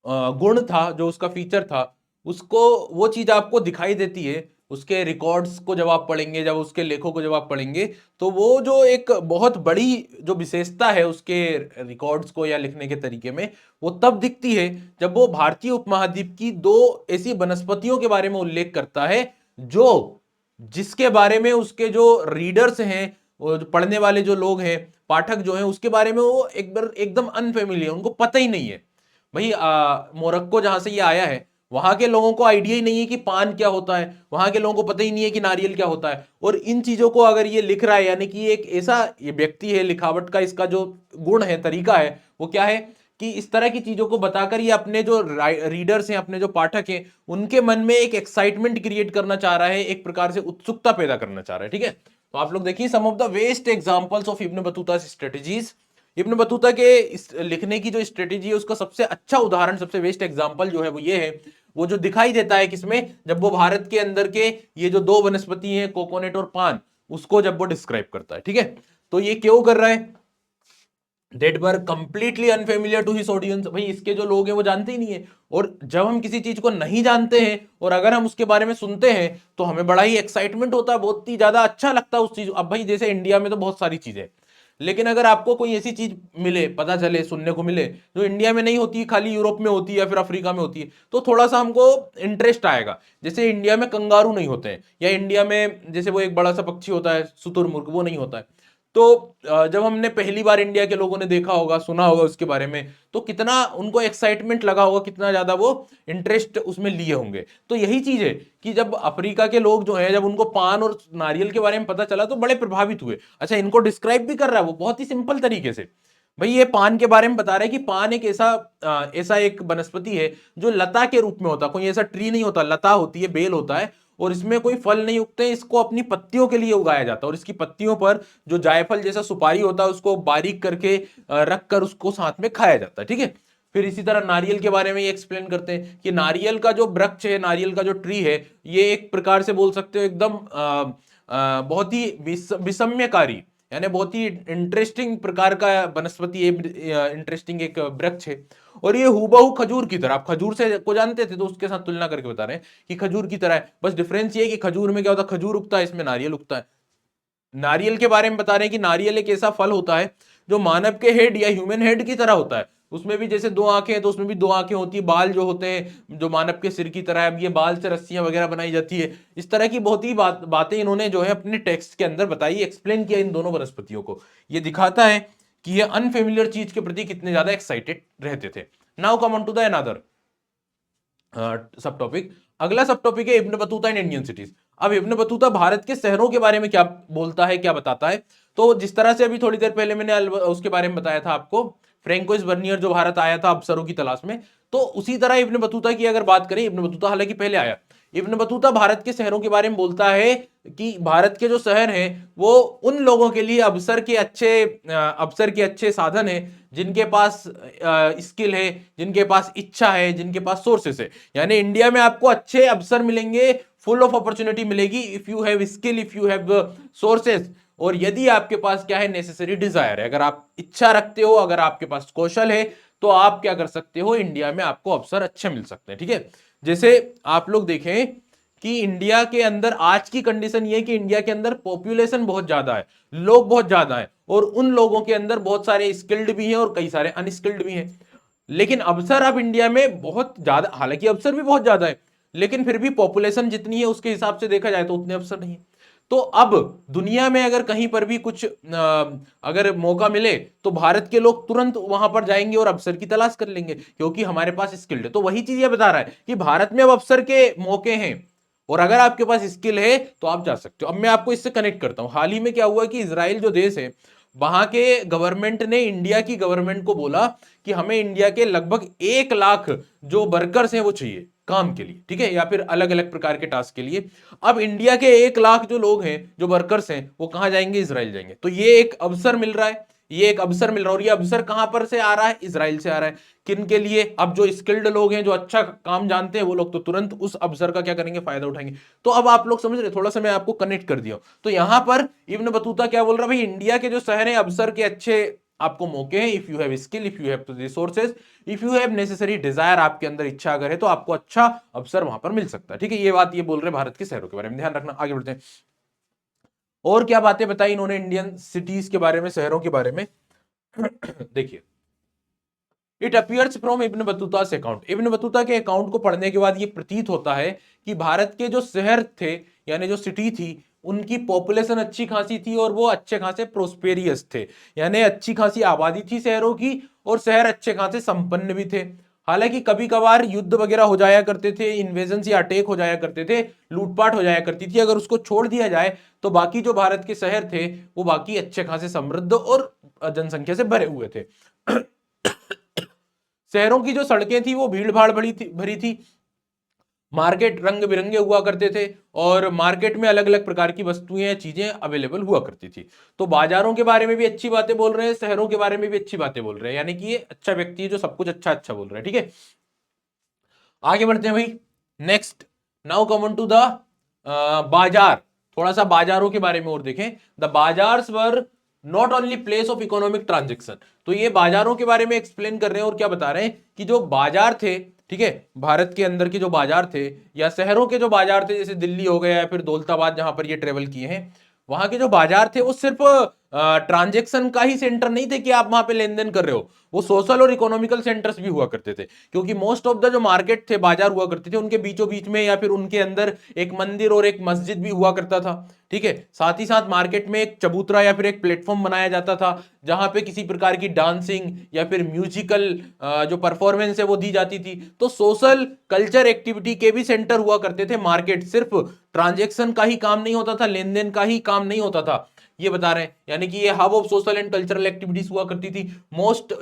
गुण था, जो उसका फीचर था, उसको वो चीज आपको दिखाई देती है उसके रिकॉर्ड्स को जब आप पढ़ेंगे, जब उसके लेखों को जब आप पढ़ेंगे, तो वो जो एक बहुत बड़ी जो विशेषता है उसके रिकॉर्ड्स को या लिखने के तरीके में, वो तब दिखती है जब वो भारतीय उपमहाद्वीप की दो ऐसी वनस्पतियों के बारे में उल्लेख करता है जो जिसके बारे में उसके जो रीडर्स हैं, वो जो पढ़ने वाले जो लोग हैं, पाठक जो हैं, उसके बारे में वो एक बार एकदम अनफेमिलियर, उनको पता ही नहीं है। भाई मोरक्को जहां से ये आया है, वहां के लोगों को आइडिया ही नहीं है कि पान क्या होता है, वहां के लोगों को पता ही नहीं है कि नारियल क्या होता है। और इन चीजों को अगर ये लिख रहा है, यानी कि एक ऐसा ये व्यक्ति है, लिखावट का इसका जो गुण है, तरीका है, वो क्या है कि इस तरह की चीजों को बताकर ये अपने जो रीडर्स हैं, अपने जो पाठक हैं, उनके मन में एक एक्साइटमेंट क्रिएट करना चाह रहा है, एक प्रकार से उत्सुकता पैदा करना चाह रहा है। ठीक है, तो आप लोग देखिए some of the best examples of Ibn Battuta strategies. Ibn Battuta के लिखने की जो स्ट्रेटेजी है उसका सबसे अच्छा उदाहरण, सबसे बेस्ट एग्जांपल जो है वो ये है, वो जो दिखाई देता है किसमें, जब वो भारत के अंदर के ये जो दो वनस्पति हैं कोकोनट और पान, उसको जब वो डिस्क्राइब करता है। ठीक है, तो ये क्यों कर रहा है, that were completely unfamiliar to his audience। भाई इसके जो लोग हैं वो जानते ही नहीं है, और जब हम किसी चीज को नहीं जानते हैं और अगर हम उसके बारे में सुनते हैं तो हमें बड़ा ही एक्साइटमेंट होता है, बहुत ही ज्यादा अच्छा लगता है उस चीज। अब भाई जैसे इंडिया में तो बहुत सारी चीजें हैं, लेकिन अगर आपको कोई ऐसी चीज मिले, पता चले, सुनने को मिले जो इंडिया में नहीं होती, खाली यूरोप में होती है या फिर अफ्रीका में होती है, तो थोड़ा सा हमको इंटरेस्ट आएगा। जैसे इंडिया में कंगारू नहीं होते हैं, या इंडिया में जैसे वो एक बड़ा सा पक्षी होता है शुतुरमुर्ग, वो नहीं होता है। तो जब हमने पहली बार इंडिया के लोगों ने देखा होगा, सुना होगा उसके बारे में, तो कितना उनको एक्साइटमेंट लगा होगा, कितना ज्यादा वो इंटरेस्ट उसमें लिए होंगे। तो यही चीज है कि जब अफ्रीका के लोग जो है, जब उनको पान और नारियल के बारे में पता चला तो बड़े प्रभावित हुए। अच्छा, इनको डिस्क्राइब भी कर रहा है वो बहुत ही सिंपल तरीके से। भाई ये पान के बारे में बता रहा है कि पान एक ऐसा एक वनस्पति है जो लता के रूप में होता है, कोई ऐसा ट्री नहीं होता, लता होती है, बेल होता है, और इसमें कोई फल नहीं उगते, इसको अपनी पत्तियों के लिए उगाया जाता है, और इसकी पत्तियों पर जो जायफल जैसा सुपारी होता है उसको बारीक करके रख कर उसको साथ में खाया जाता है। ठीक है, फिर इसी तरह नारियल के बारे में ये एक्सप्लेन करते हैं कि नारियल का जो वृक्ष है, नारियल का जो ट्री है, ये एक प्रकार से बोल सकते हो एकदम बहुत ही विषम्यकारी, यानी बहुत ही इंटरेस्टिंग प्रकार का वनस्पति, इंटरेस्टिंग एक वृक्ष है। और ये हूबहू खजूर की तरह, आप खजूर से को जानते थे तो उसके साथ तुलना करके बता रहे हैं कि खजूर की तरह है, बस डिफरेंस ये है कि खजूर में क्या होता है, खजूर उगता है, इसमें नारियल उगता है। नारियल के बारे में बता रहे हैं कि नारियल एक ऐसा फल होता है जो मानव के हेड या ह्यूमन हेड की तरह होता है, उसमें भी जैसे दो आंखें हैं तो उसमें भी दो आंखें होती है, बाल जो होते हैं जो मानव के सिर की तरह है, अब ये बाल से रस्सियां वगैरह बनाई जाती है। इस तरह की बहुत ही बातें इन्होंने जो है अपने टेक्स्ट के अंदर बताई, एक्सप्लेन किया इन दोनों वनस्पतियों को। ये दिखाता है कि ये अनफेमिलियर चीज के प्रति कितने ज्यादा एक्साइटेड रहते थे। Now come on to the another sub topic. अगला सब टॉपिक है Ibn Battuta in Indian cities. अब इब्न बतूता भारत के शहरों के बारे में क्या बोलता है, क्या बताता है, तो जिस तरह से अभी थोड़ी देर पहले मैंने उसके बारे में बताया था आपको, फ्रेंकोइस बर्नियर जो भारत आया था अफसरों की तलाश में, तो उसी तरह इब्न बतूता की अगर बात करें, इब्न बतूता हालांकि पहले आया, इब्न बतूता भारत के शहरों के बारे में बोलता है कि भारत के जो शहर हैं वो उन लोगों के लिए अवसर के अच्छे साधन है जिनके पास स्किल है, जिनके पास इच्छा है, जिनके पास सोर्सेस है। यानी इंडिया में आपको अच्छे अवसर मिलेंगे, फुल ऑफ अपॉर्चुनिटी मिलेगी if you have skill, if you have sources, और यदि आपके पास क्या है, नेसेसरी डिजायर है, अगर आप इच्छा रखते हो, अगर आपके पास कौशल है, तो आप क्या कर सकते हो, इंडिया में आपको अवसर अच्छे मिल सकते हैं। ठीक है, जैसे आप लोग देखें कि इंडिया के अंदर आज की कंडीशन ये है कि इंडिया के अंदर पॉपुलेशन बहुत ज्यादा है, लोग बहुत ज्यादा है, और उन लोगों के अंदर बहुत सारे स्किल्ड भी हैं और कई सारे अनस्किल्ड भी हैं। लेकिन अवसर अब इंडिया में बहुत ज्यादा, हालांकि अवसर भी बहुत ज्यादा है, लेकिन फिर भी पॉपुलेशन जितनी है उसके हिसाब से देखा जाए तो उतने अवसर नहीं है। तो अब दुनिया में अगर कहीं पर भी कुछ अगर मौका मिले तो भारत के लोग तुरंत वहां पर जाएंगे और अवसर की तलाश कर लेंगे, क्योंकि हमारे पास स्किल्ड है। तो वही चीज ये बता रहा है कि भारत में अब अवसर के मौके हैं, और अगर आपके पास स्किल है तो आप जा सकते हो। अब मैं आपको इससे कनेक्ट करता हूं, हाल ही में क्या हुआ कि इजराइल जो देश है, वहां के गवर्नमेंट ने इंडिया की गवर्नमेंट को बोला कि हमें इंडिया के लगभग 1 लाख जो वर्कर्स हैं वो चाहिए काम के लिए, ठीक है, या फिर अलग अलग प्रकार के टास्क के लिए। अब इंडिया के 1 लाख जो लोग हैं, जो वर्कर्स हैं, वो कहां जाएंगे, इजराइल जाएंगे। तो ये एक अवसर मिल रहा है, ये एक अवसर मिल रहा है, और ये अवसर कहां पर से आ रहा है, इजराइल से आ रहा है। किन के लिए, अब जो स्किल्ड लोग हैं, जो अच्छा काम जानते हैं, वो लोग तो तुरंत उस अवसर का क्या करेंगे, फायदा उठाएंगे। तो अब आप लोग समझ रहे, थोड़ा सा मैं आपको कनेक्ट कर दिया। तो यहां पर इब्न बतूता क्या बोल रहा है, भाई इंडिया के जो शहर हैं, अवसर के अच्छे आपको मौके हैं, if you have skill, if you have resources, if you have necessary desire, आपके अंदर इच्छा अगर है तो आपको अच्छा अवसर वहां पर मिल सकता है। ठीक है, ये बात ये बोल रहे हैं भारत के शहरों के बारे में, ध्यान रखना। आगे बढ़ते हैं, और क्या बातें बताई इन्होंने इंडियन सिटीज के बारे में, शहरों के बारे में। देखिए, it appears from Ibn Battuta account. Ibn Battuta के अकाउंट को पढ़ने के बाद ये प्रतीत होता है कि भारत के जो शहर थे, यानी जो सिटी थी, उनकी पॉपुलेशन अच्छी खासी थी और वो अच्छे खासे प्रोस्पेरियस थे, यानी अच्छी खासी आबादी थी शहरों की, और शहर अच्छे खासे संपन्न भी थे। हालांकि कभी कभार युद्ध वगैरह हो जाया करते थे, इन्वेजन या अटैक हो जाया करते थे, लूटपाट हो जाया करती थी। अगर उसको छोड़ दिया जाए तो बाकी जो भारत के शहर थे वो बाकी अच्छे खासे समृद्ध और जनसंख्या से भरे हुए थे। शहरों की जो सड़कें थी वो भीड़ भाड़ भरी थी, मार्केट रंग बिरंगे हुआ करते थे और मार्केट में अलग अलग प्रकार की वस्तुएं चीजें अवेलेबल हुआ करती थी। तो बाजारों के बारे में भी अच्छी बातें बोल रहे हैं, शहरों के बारे में भी अच्छी बातें बोल रहे हैं, यानी कि ये अच्छा व्यक्ति है जो सब कुछ अच्छा अच्छा बोल रहा है। ठीक है, आगे बढ़ते हैं भाई। Next, now come on to the bazaar. थोड़ा सा बाजारों के बारे में और देखें। The bazaars were not only place of economic transaction. तो ये बाजारों के बारे में एक्सप्लेन कर रहे हैं और क्या बता रहे हैं कि जो बाजार थे, ठीक है, भारत के अंदर के जो बाजार थे या शहरों के जो बाजार थे, जैसे दिल्ली हो गया या फिर दौलताबाद जहां पर ये ट्रेवल किए हैं, वहां के जो बाजार थे वो सिर्फ ट्रांजेक्शन का ही सेंटर नहीं थे कि आप वहां पे लेन देन कर रहे हो, वो सोशल और इकोनॉमिकल सेंटर्स भी हुआ करते थे। क्योंकि मोस्ट ऑफ द जो मार्केट थे, बाजार हुआ करते थे, उनके बीचों बीच में या फिर उनके अंदर एक मंदिर और एक मस्जिद भी हुआ करता था। ठीक है, साथ ही साथ मार्केट में एक चबूतरा या फिर एक प्लेटफॉर्म बनाया जाता था जहां पे किसी प्रकार की डांसिंग या फिर म्यूजिकल जो परफॉर्मेंस है वो दी जाती थी। तो सोशल कल्चर एक्टिविटी के भी सेंटर हुआ करते थे मार्केट, सिर्फ ट्रांजेक्शन का ही काम नहीं होता था, लेन देन का ही काम नहीं होता था, ये बता रहे हैं। यानी कि ये hub of social and cultural activities हुआ करती थी।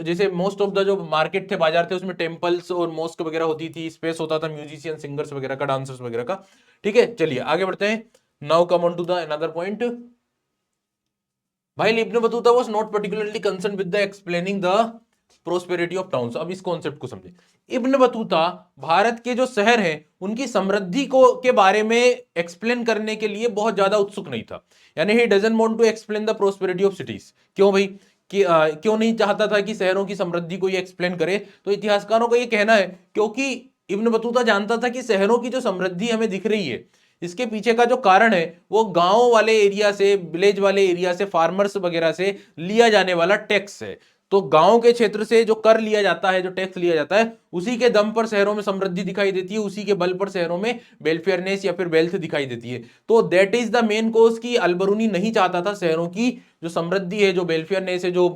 जैसे मोस्ट ऑफ द जो मार्केट थे, बाजार थे, उसमें टेंपल्स और मॉस्क वगैरह होती थी, स्पेस होता था म्यूजिशियन सिंगर्स वगैरह का, डांसर्स वगैरह का। ठीक है, चलिए आगे बढ़ते हैं। Now come on to the another point. भाई Ibn Battuta was not particularly concern with the explaining the prosperity of towns. अब इस कॉन्सेप्ट को समझे। इब्न बतूता भारत के जो शहर हैं उनकी समृद्धि को के बारे में एक्सप्लेन करने के लिए बहुत ज्यादा उत्सुक नहीं था। यानी he doesn't want to explain the prosperity of cities. क्यों भाई? क्यों नहीं चाहता था कि शहरों की समृद्धि को ये एक्सप्लेन करे? तो इतिहासकारों का ये कहना है क्योंकि इब्न बतूता जानता था कि शहरों की जो समृद्धि हमें दिख रही है, इसके पीछे का जो कारण है वो गांव वाले एरिया से, विलेज वाले एरिया से, फार्मर्स वगैरह से लिया जाने वाला टैक्स है। तो गांव के क्षेत्र से जो कर लिया जाता है, जो टैक्स लिया जाता है, उसी के दम पर शहरों में समृद्धि दिखाई देती है, उसी के बल पर शहरों में वेलफेयरनेस या फिर वेल्थ दिखाई देती है। तो दैट इज द मेन कोज कि अलबरूनी नहीं चाहता था शहरों की जो समृद्धि है, जो वेलफेयरनेस है, जो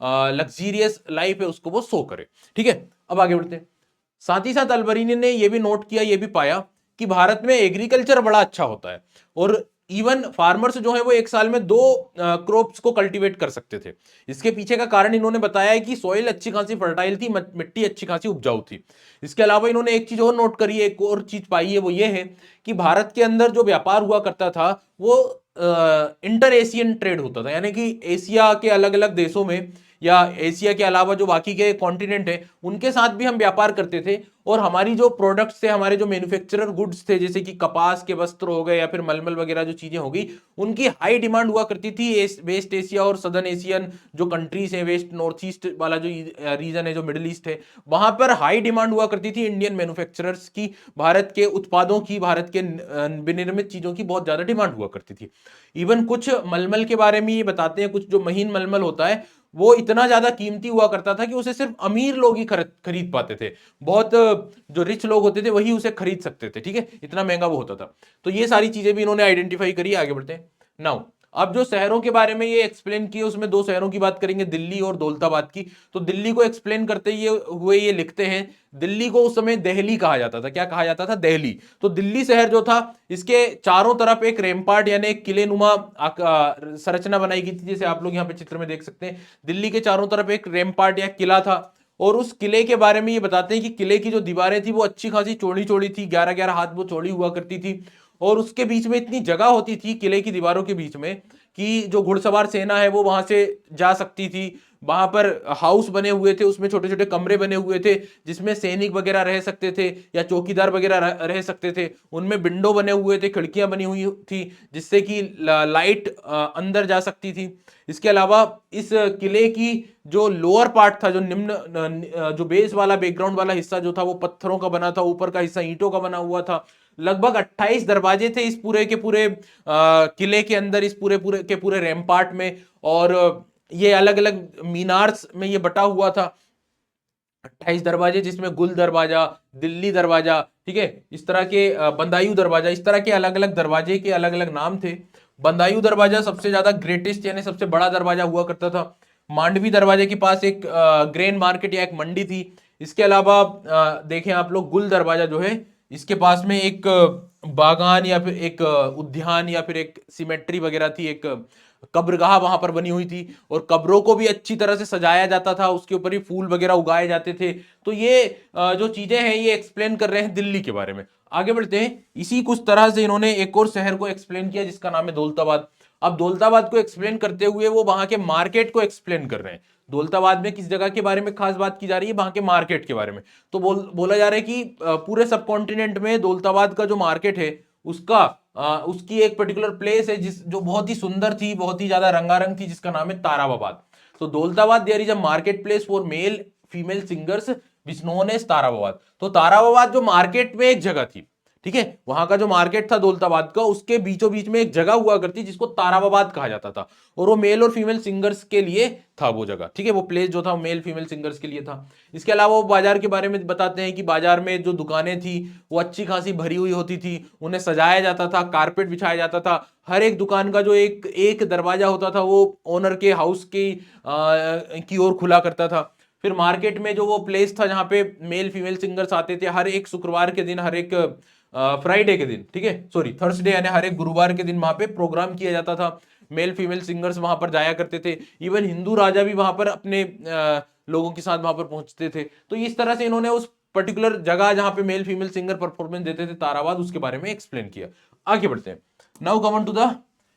लग्जीरियस लाइफ है, उसको वो शो करे। ठीक है, अब आगे बढ़ते हैं। साथ ही साथ अलबरूनी ने यह भी नोट किया, यह भी पाया कि भारत में एग्रीकल्चर बड़ा अच्छा होता है और इवन फार्मर्स जो है वो एक साल में 2 क्रॉप्स को कल्टीवेट कर सकते थे। इसके पीछे का कारण इन्होंने बताया है कि सॉइल अच्छी खासी फर्टाइल थी, मिट्टी अच्छी खासी उपजाऊ थी। इसके अलावा इन्होंने एक चीज और नोट करी है, एक और चीज पाई है, वो ये है कि भारत के अंदर जो व्यापार हुआ करता था वो इंटर एशियन ट्रेड होता था। यानी कि एशिया के अलग अलग देशों में या एशिया के अलावा जो बाकी के कॉन्टिनेंट है उनके साथ भी हम व्यापार करते थे और हमारी जो प्रोडक्ट्स थे, हमारे जो मैन्युफैक्चरर गुड्स थे, जैसे कि कपास के वस्त्र हो गए या फिर मलमल वगैरह जो चीजें हो गई, उनकी हाई डिमांड हुआ करती थी। वेस्ट एशिया और सदर्न एशियन जो कंट्रीज है, वेस्ट नॉर्थ ईस्ट वाला जो रीजन है, जो मिडिल ईस्ट है, वहां पर हाई डिमांड हुआ करती थी इंडियन मैन्युफैक्चरर्स की, भारत के उत्पादों की, भारत के विनिर्मित चीजों की बहुत ज्यादा डिमांड हुआ करती थी। इवन कुछ मलमल के बारे में ये बताते हैं, कुछ जो महीन मलमल होता है वो इतना ज्यादा कीमती हुआ करता था कि उसे सिर्फ अमीर लोग ही खरीद पाते थे। बहुत जो रिच लोग होते थे वही उसे खरीद सकते थे। ठीक है, इतना महंगा वो होता था। तो ये सारी चीजें भी इन्होंने आइडेंटिफाई करी। आगे बढ़ते हैं। नाउ अब जो शहरों के बारे में ये एक्सप्लेन किए, उसमें 2 शहरों की बात करेंगे, दिल्ली और दौलताबाद की। तो दिल्ली को एक्सप्लेन करते हुए ये लिखते हैं, दिल्ली को उस समय दिल्ली कहा जाता था। क्या कहा जाता था? दिल्ली। तो दिल्ली शहर जो था, इसके चारों तरफ एक रेम्पार्ट यानी एक किले नुमा संरचना बनाई गई थी, जैसे आप लोग यहाँ पे चित्र में देख सकते हैं। दिल्ली के चारों तरफ एक रेम्पार्ट या किला था और उस किले के बारे में ये बताते हैं कि किले की जो दीवारें थी वो अच्छी खासी चौड़ी चौड़ी थी, 11-11 हाथ वो चौड़ी हुआ करती थी और उसके बीच में इतनी जगह होती थी किले की दीवारों के बीच में कि जो घुड़सवार सेना है वो वहां से जा सकती थी। वहां पर हाउस बने हुए थे, उसमें छोटे छोटे कमरे बने हुए थे जिसमें सैनिक वगैरह रह सकते थे या चौकीदार वगैरह रह सकते थे। उनमें विंडो बने हुए थे, खिड़कियां बनी हुई थी जिससे कि लाइट अंदर जा सकती थी। इसके अलावा इस किले की जो लोअर पार्ट था, जो जो बेस वाला, बैकग्राउंड वाला हिस्सा जो था वो पत्थरों का बना था, ऊपर का हिस्सा ईंटों का बना हुआ था। लगभग 28 दरवाजे थे इस पूरे के पूरे किले के अंदर, इस पूरे पूरे के पूरे रैम्पार्ट में, और ये अलग अलग मीनार्स में ये बटा हुआ था। 28 दरवाजे, जिसमें गुल दरवाजा, दिल्ली दरवाजा, ठीक है, इस तरह के बंदायू दरवाजा, इस तरह के अलग अलग दरवाजे के अलग अलग नाम थे। बंदायू दरवाजा सबसे ज्यादा ग्रेटेस्ट यानी सबसे बड़ा दरवाजा हुआ करता था। मांडवी दरवाजे के पास एक ग्रेन मार्केट या एक मंडी थी। इसके अलावा देखें आप लोग, गुल दरवाजा जो है इसके पास में एक बागान या फिर एक उद्यान या फिर एक सिमेट्री वगैरह थी, एक कब्रगाह वहां पर बनी हुई थी और कब्रों को भी अच्छी तरह से सजाया जाता था, उसके ऊपर ही फूल वगैरह उगाए जाते थे। तो ये जो चीजें हैं ये एक्सप्लेन कर रहे हैं दिल्ली के बारे में। आगे बढ़ते हैं। इसी कुछ तरह से इन्होंने एक और शहर को एक्सप्लेन किया जिसका नाम है दौलताबाद। अब दौलताबाद को एक्सप्लेन करते हुए वो वहां के मार्केट को एक्सप्लेन कर रहे हैं। दौलताबाद में किस जगह के बारे में खास बात की जा रही है, वहां के मार्केट के बारे में। तो बोला जा रहा है कि पूरे सब कॉन्टिनेंट में दौलताबाद का जो मार्केट है उसका उसकी एक पर्टिकुलर प्लेस है जिस जो बहुत ही सुंदर थी, बहुत ही ज्यादा रंगारंग थी, जिसका नाम है ताराबाद। तो Daulatabad there is a market place for male female singers which known as Tarabad. तो ताराबाद जो मार्केट में एक जगह थी, ठीक है, वहां का जो मार्केट था दौलताबाद का, उसके बीचों बीच में एक जगह हुआ करती जिसको ताराबाद कहा जाता था, और वो मेल और फीमेल सिंगर्स के लिए था वो जगह, ठीक है, वो प्लेस जो था मेल फीमेल सिंगर्स के लिए था। इसके अलावा वो बाजार के बारे में बताते हैं कि बाजार में जो दुकानें थी वो अच्छी खासी भरी हुई होती थी, उन्हें सजाया जाता था, कारपेट बिछाया जाता था, हर एक दुकान का जो एक एक दरवाजा होता था वो ओनर के हाउस की ओर खुला करता था। फिर मार्केट में जो वो प्लेस था जहां पे मेल फीमेल सिंगर्स आते थे, हर एक शुक्रवार के दिन, हर एक फ्राइडे के दिन, ठीक है, सॉरी थर्सडे, यानी हर एक गुरुवार के दिन वहां पे प्रोग्राम किया जाता था। मेल फीमेल सिंगर्स वहां पर जाया करते थे। इवन हिंदू राजा भी वहां पर अपने लोगों के साथ वहां पर पहुंचते थे। तो इस तरह से इन्होंने उस पर्टिकुलर जगह जहां पे मेल फीमेल सिंगर परफॉर्मेंस देते थे ताराबाद, उसके बारे में एक्सप्लेन किया। आगे बढ़ते हैं। Now come on to the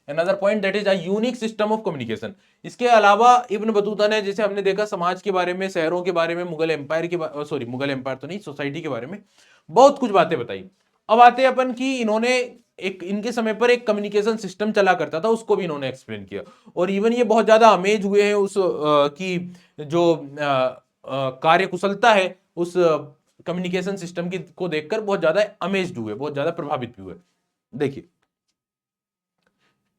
another point, that is a unique system of communication. इसके अलावा इब्न बतूता ने, जैसे हमने देखा, समाज के बारे में, शहरों के बारे में, मुगल एम्पायर के सॉरी मुगल एम्पायर तो नहीं, सोसाइटी के बारे में बहुत कुछ बातें बताई। अब आते हैं अपन की, इन्होंने एक इनके समय पर एक कम्युनिकेशन सिस्टम चला करता था, उसको भी इन्होंने एक्सप्लेन किया। और इवन ये बहुत ज्यादा अमेज हुए हैं उस की जो कार्य कुशलता है उस कम्युनिकेशन सिस्टम की को देखकर बहुत ज्यादा अमेज्ड हुए, बहुत ज्यादा प्रभावित भी हुए। देखिए,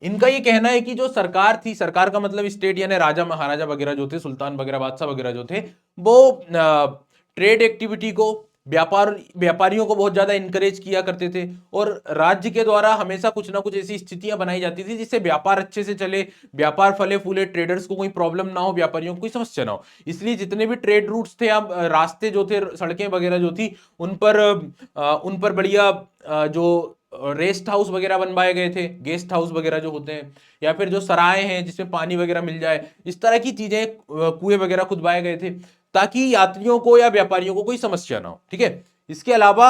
इनका ये कहना है कि जो सरकार थी, सरकार का मतलब स्टेट यानी राजा महाराजा वगैरह जो थे, सुल्तान वगैरह, बादशाह वगैरह जो थे, वो ट्रेड एक्टिविटी को, व्यापारियों को बहुत ज्यादा इंकरेज किया करते थे। और राज्य के द्वारा हमेशा कुछ ना कुछ ऐसी स्थितियां बनाई जाती थी जिससे व्यापार अच्छे से चले, व्यापार फले फूले, ट्रेडर्स को कोई प्रॉब्लम ना हो, व्यापारियों को कोई समस्या ना हो। इसलिए जितने भी ट्रेड रूट्स थे, अब रास्ते जो थे, सड़कें वगैरह जो थी, उन पर बढ़िया जो रेस्ट हाउस वगैरह बनवाए गए थे, गेस्ट हाउस वगैरह जो होते हैं, या फिर जो सराय हैं जिसमें पानी वगैरह मिल जाए, इस तरह की चीजें, कुएं वगैरह खुदवाए गए थे ताकि यात्रियों को या व्यापारियों को कोई समस्या ना हो, ठीक है। इसके अलावा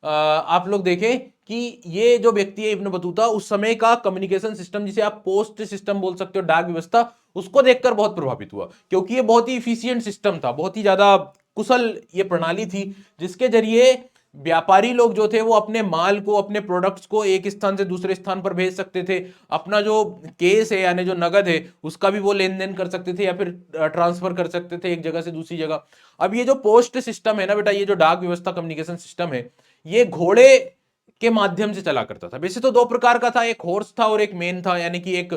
आप लोग देखें कि ये जो व्यक्ति है इब्न बतूता, उस समय का कम्युनिकेशन सिस्टम, जिसे आप पोस्ट सिस्टम बोल सकते हो, डाक व्यवस्था, उसको देखकर बहुत प्रभावित हुआ, क्योंकि ये बहुत ही इफिशियंट सिस्टम था, बहुत ही ज्यादा कुशल ये प्रणाली थी, जिसके जरिए व्यापारी लोग जो थे वो अपने माल को, अपने प्रोडक्ट्स को एक स्थान से दूसरे स्थान पर भेज सकते थे, अपना जो केस है यानी जो नगद है उसका भी वो लेन देन कर सकते थे, या फिर ट्रांसफर कर सकते थे एक जगह से दूसरी जगह। अब ये जो पोस्ट सिस्टम है ना बेटा, ये जो डाक व्यवस्था कम्युनिकेशन सिस्टम है, ये घोड़े के माध्यम से चला करता था। वैसे तो दो प्रकार का था, एक हॉर्स था और एक मेन था, यानी कि एक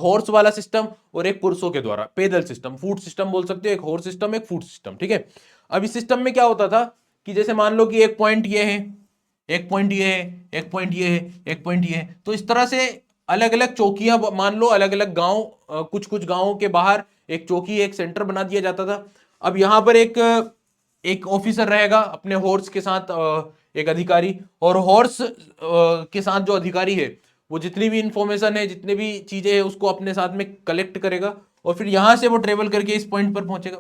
हॉर्स वाला सिस्टम और एक पुरुषों के द्वारा पैदल सिस्टम, फूट सिस्टम बोल सकते हो, एक हॉर्स सिस्टम, एक फूट सिस्टम, ठीक है। अब इस सिस्टम में क्या होता था कि जैसे मान लो कि एक पॉइंट ये है, एक पॉइंट ये है, एक पॉइंट ये है, एक पॉइंट ये है, तो इस तरह से अलग अलग चौकियां, मान लो अलग अलग गांव, कुछ कुछ गांवों के बाहर एक चौकी, एक सेंटर बना दिया जाता था। अब यहां पर एक एक ऑफिसर रहेगा अपने हॉर्स के साथ, एक अधिकारी, और हॉर्स के साथ जो अधिकारी है वो जितनी भी इंफॉर्मेशन है, जितनी भी चीजें हैं, उसको अपने साथ में कलेक्ट करेगा, और फिर यहां से वो ट्रेवल करके इस पॉइंट पर पहुंचेगा।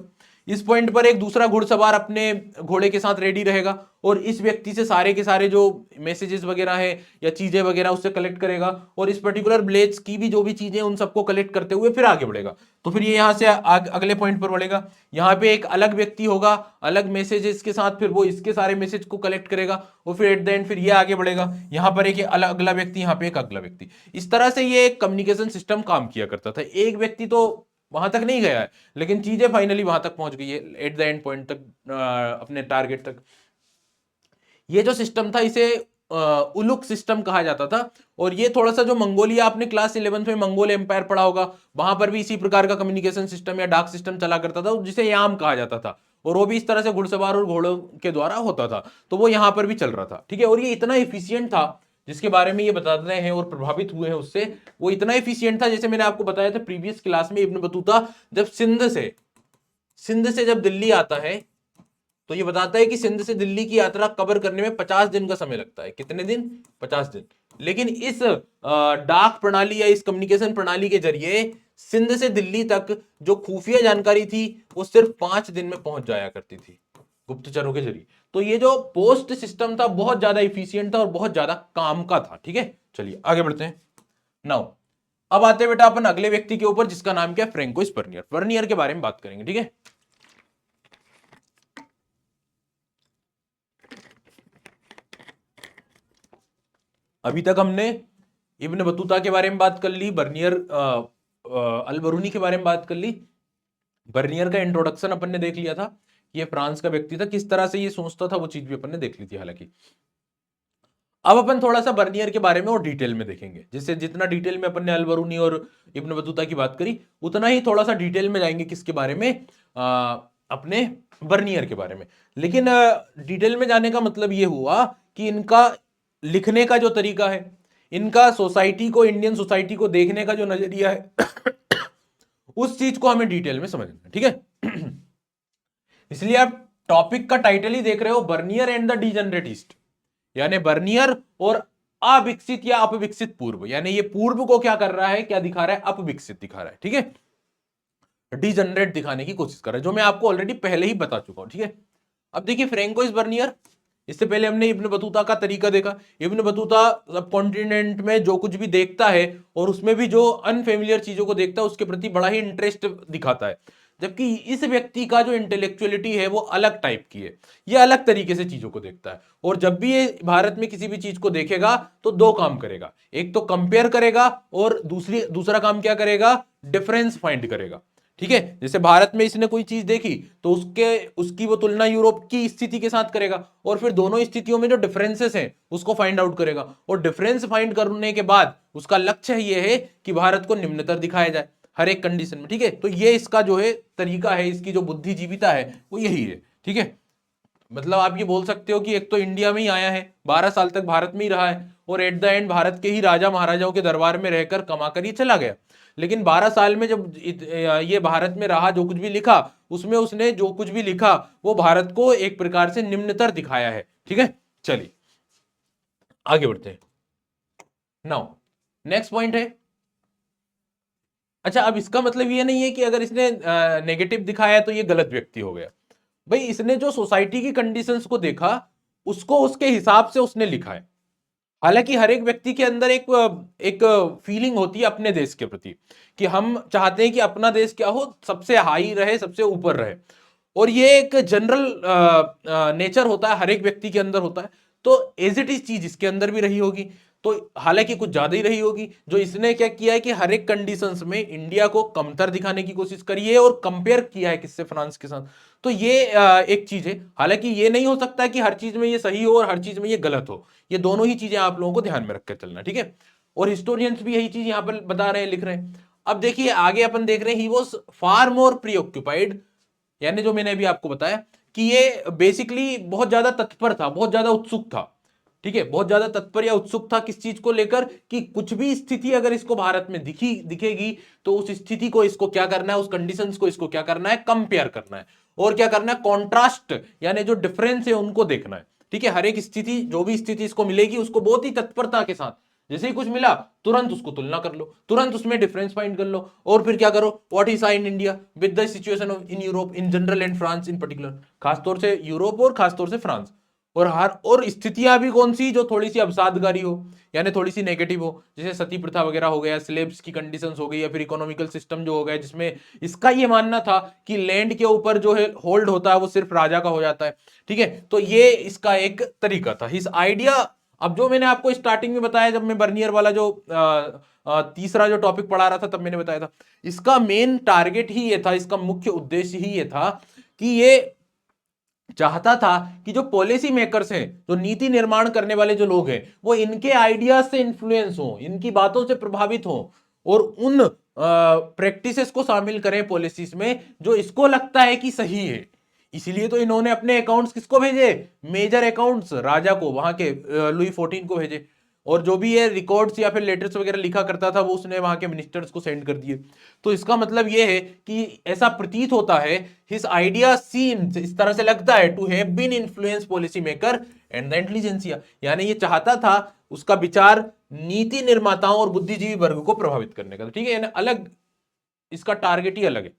इस पॉइंट पर एक दूसरा घुड़सवार अपने घोड़े के साथ रेडी रहेगा और इस व्यक्ति से सारे के सारे जो मैसेजेस वगैरह है या चीजें वगैरह उससे कलेक्ट करेगा, और इस पर्टिकुलर ब्लेज की भी जो भी चीजें उन सबको कलेक्ट करते हुए फिर आगे बढ़ेगा। तो फिर ये यहाँ से अगले पॉइंट पर बढ़ेगा, यहाँ पे एक अलग व्यक्ति होगा अलग मैसेजेस के साथ, फिर वो इसके सारे मैसेज को कलेक्ट करेगा, और फिर एट द एंड फिर ये आगे बढ़ेगा, यहाँ पर एक अलग अगला व्यक्ति, यहाँ पे एक अगला व्यक्ति। इस तरह से ये एक कम्युनिकेशन सिस्टम काम किया करता था। एक व्यक्ति तो वहां तक नहीं गया है, लेकिन चीजें फाइनली वहां तक पहुंच गई है, एट द एंड पॉइंट तक, अपने टारगेट तक। ये जो सिस्टम था इसे उलुक सिस्टम कहा जाता था। और ये थोड़ा सा जो मंगोलिया, आपने क्लास 11th में मंगोल एम्पायर पढ़ा होगा, वहां पर भी इसी प्रकार का कम्युनिकेशन सिस्टम या डाक सिस्टम चला करता था, जिसे याम कहा जाता था, और वो भी इस तरह से घुड़सवार और घोड़ों के द्वारा होता था। तो वो यहां पर भी चल रहा था, ठीक है। और ये इतना इफिशियंट था, जिसके बारे में ये बताते हैं और प्रभावित हुए हैं उससे, वो इतना इफिशियंट था, जैसे मैंने आपको बताया था प्रीवियस क्लास में, इब्न बतूता जब सिंध से जब दिल्ली आता है, तो ये बताता है कि सिंध से दिल्ली की यात्रा कवर करने में 50 दिन का समय लगता है। कितने दिन? 50 दिन। लेकिन इस डाक प्रणाली या इस कम्युनिकेशन प्रणाली के जरिए सिंध से दिल्ली तक जो खुफिया जानकारी थी वो सिर्फ 5 दिन में पहुंच जाया करती थी गुप्तचरों के जरिए। तो ये जो पोस्ट सिस्टम था बहुत ज्यादा इफिशियंट था और बहुत ज्यादा काम का था। ठीक है, चलिए आगे बढ़ते हैं। नाउ अब आते हैं बेटा अपन अगले व्यक्ति के ऊपर, जिसका नाम क्या है? François Bernier. बर्नियर के बारे में बात करेंगे। ठीक है, अभी तक हमने इब्न बतूता के बारे में बात कर ली, बर्नियर अल बरूनी के बारे में बात कर ली। बर्नियर का इंट्रोडक्शन अपन ने देख लिया था, ये फ्रांस का व्यक्ति था, किस तरह से ये सोचता था वो चीज भी अपन ने देख ली थी। हालांकि अब अपन थोड़ा सा बर्नियर के बारे में और डिटेल में देखेंगे। जिससे जितना डिटेल में अपन ने अल बरूनी और इब्न बतूता की बात करी, उतना ही थोड़ा सा डिटेल में जाएंगे किसके बारे में? अपने बर्नियर के बारे में। लेकिन डिटेल में जाने का मतलब ये हुआ कि इनका लिखने का जो तरीका है, इनका सोसाइटी को, इंडियन सोसाइटी को देखने का जो नजरिया है उस चीज को हमें डिटेल में समझना। ठीक है इसलिए आप टॉपिक का टाइटल ही देख रहे हो, Bernier and the degenerate east, यानी बर्नियर और अविकसित या अपविकसित पूर्व। यानी ये पूर्व को क्या कर रहा है, क्या दिखा रहा है? अपविकसित दिखा रहा है। ठीक है, डीजनरेट दिखाने की कोशिश कर रहा है, जो मैं आपको ऑलरेडी पहले ही बता चुका हूं। ठीक है, अब देखिए फ्रैंकोइस बर्नियर, इससे पहले हमने इब्न बतूता का तरीका देखा। इब्न बतूता सब कॉन्टिनेंट में जो कुछ भी देखता है और उसमें भी जो अनफेमिलियर चीजों को देखता है उसके प्रति बड़ा ही इंटरेस्ट दिखाता है। जबकि इस व्यक्ति का जो इंटेलेक्चुअलिटी है वो अलग टाइप की है, ये अलग तरीके से चीजों को देखता है। और जब भी ये भारत में किसी भी चीज को देखेगा तो दो काम करेगा, एक तो कंपेयर करेगा और दूसरा काम क्या करेगा? डिफरेंस फाइंड करेगा। ठीक है, जैसे भारत में इसने कोई चीज देखी तो उसकी वो तुलना यूरोप की स्थिति के साथ करेगा और फिर दोनों स्थितियों में जो डिफरेंसेस हैं उसको फाइंड आउट करेगा। और डिफरेंस फाइंड करने के बाद उसका लक्ष्य ये है कि भारत को निम्नतर दिखाया जाए हर एक कंडीशन में। ठीक है, तो ये इसका जो है तरीका है, इसकी जो बुद्धिजीविता है वो यही है। ठीक है, मतलब आप ये बोल सकते हो कि एक तो इंडिया में ही आया है, 12 साल तक भारत में ही रहा है और एट द एंड भारत के ही राजा महाराजाओं के दरबार में रहकर कमाकर ही चला गया। लेकिन 12 साल में जब ये भारत में रहा, जो कुछ भी लिखा उसमें उसने जो कुछ भी लिखा वो भारत को एक प्रकार से निम्नतर दिखाया है। ठीक है, चलिए आगे बढ़ते हैं। नाउ नेक्स्ट पॉइंट है, अच्छा अब इसका मतलब ये नहीं है कि अगर इसने नेगेटिव दिखाया तो ये गलत व्यक्ति हो गया। भाई इसने जो सोसाइटी की कंडीशंस को देखा उसको उसके हिसाब से उसने लिखा है। हालांकि हर एक व्यक्ति के अंदर एक फीलिंग होती है अपने देश के प्रति कि हम चाहते हैं कि अपना देश क्या हो, सबसे हाई रहे, सबसे ऊपर रहे। और ये एक जनरल नेचर होता है, हर एक व्यक्ति के अंदर होता है। तो एज इट इज चीज इसके अंदर भी रही होगी, तो हालांकि कुछ ज्यादा ही रही होगी। जो इसने क्या किया है कि हर एक कंडीशंस में इंडिया को कमतर दिखाने की कोशिश करी है और कंपेयर किया है किससे? फ्रांस के साथ। तो ये एक चीज है। हालांकि ये नहीं हो सकता कि हर चीज में ये सही हो और हर चीज में ये गलत हो, ये दोनों ही चीजें आप लोगों को ध्यान में रखकर चलना। ठीक है, और हिस्टोरियंस भी यही चीज यहां पर बता रहे हैं, लिख रहे हैं। अब देखिए आगे अपन देख रहे हैं, ही वॉज फार मोर प्रीऑक्युपाइड, यानी जो मैंने अभी आपको बताया कि ये बेसिकली बहुत ज्यादा तत्पर था, बहुत ज्यादा उत्सुक था। ठीक है, बहुत ज्यादा तत्पर या उत्सुक था किस चीज को लेकर? कि कुछ भी स्थिति अगर इसको भारत में दिखेगी तो उस स्थिति को इसको क्या करना है, उस कंडीशंस को इसको क्या करना है? कंपेयर करना है। और क्या करना है? कॉन्ट्रास्ट, यानी जो डिफरेंस है उनको देखना है। ठीक है, हर एक स्थिति, जो भी स्थिति इसको मिलेगी उसको बहुत ही तत्परता के साथ, जैसे ही कुछ मिला तुरंत उसको तुलना कर लो, तुरंत उसमें डिफरेंस फाइंड कर लो और फिर क्या करो? What is in India with the situation of in Europe in general and France in particular, खासतौर से यूरोप और खासतौर से फ्रांस। और स्थितियां भी कौन सी? जो थोड़ी सी अवसादकारी हो, यानी थोड़ी सी नेगेटिव हो, जैसे सती प्रथा वगैरह हो गया, स्लेब्स की कंडीशंस हो गई, या फिर इकोनॉमिकल सिस्टम जो हो गया जिसमें इसका ये मानना था कि लैंड के ऊपर जो है होल्ड होता है वो सिर्फ राजा का हो जाता है। ठीक है, तो ये इसका एक तरीका था, हिज आइडिया। अब जो मैंने आपको स्टार्टिंग में बताया, जब मैं बर्नियर वाला जो तीसरा जो टॉपिक पढ़ा रहा था तब मैंने बताया था, इसका मेन टारगेट ही ये था, इसका मुख्य उद्देश्य ही ये था कि ये चाहता था कि जो पॉलिसी मेकर्स हैं, जो नीति निर्माण करने वाले जो लोग हैं, वो इनके आइडियाज से इन्फ्लुएंस हो, इनकी बातों से प्रभावित हो और उन प्रैक्टिसेस को शामिल करें पॉलिसीज में जो इसको लगता है कि सही है। इसीलिए तो इन्होंने अपने अकाउंट्स किसको भेजे? मेजर अकाउंट्स राजा को, वहां के लुई 14 को भेजे। और जो भी ये रिकॉर्ड्स या फिर लेटर्स वगैरह लिखा करता था वो उसने वहां के मिनिस्टर्स को सेंड कर दिए। तो इसका मतलब ये है कि ऐसा प्रतीत होता है, हिज आइडिया सीम्स, इस तरह से लगता है, to have been influence policy maker and the intelligentsia, यानी ये चाहता था उसका विचार नीति निर्माताओं और बुद्धिजीवी वर्ग को प्रभावित करने का, ठीक है, यानी अलग, इसका टारगेट ही अलग है,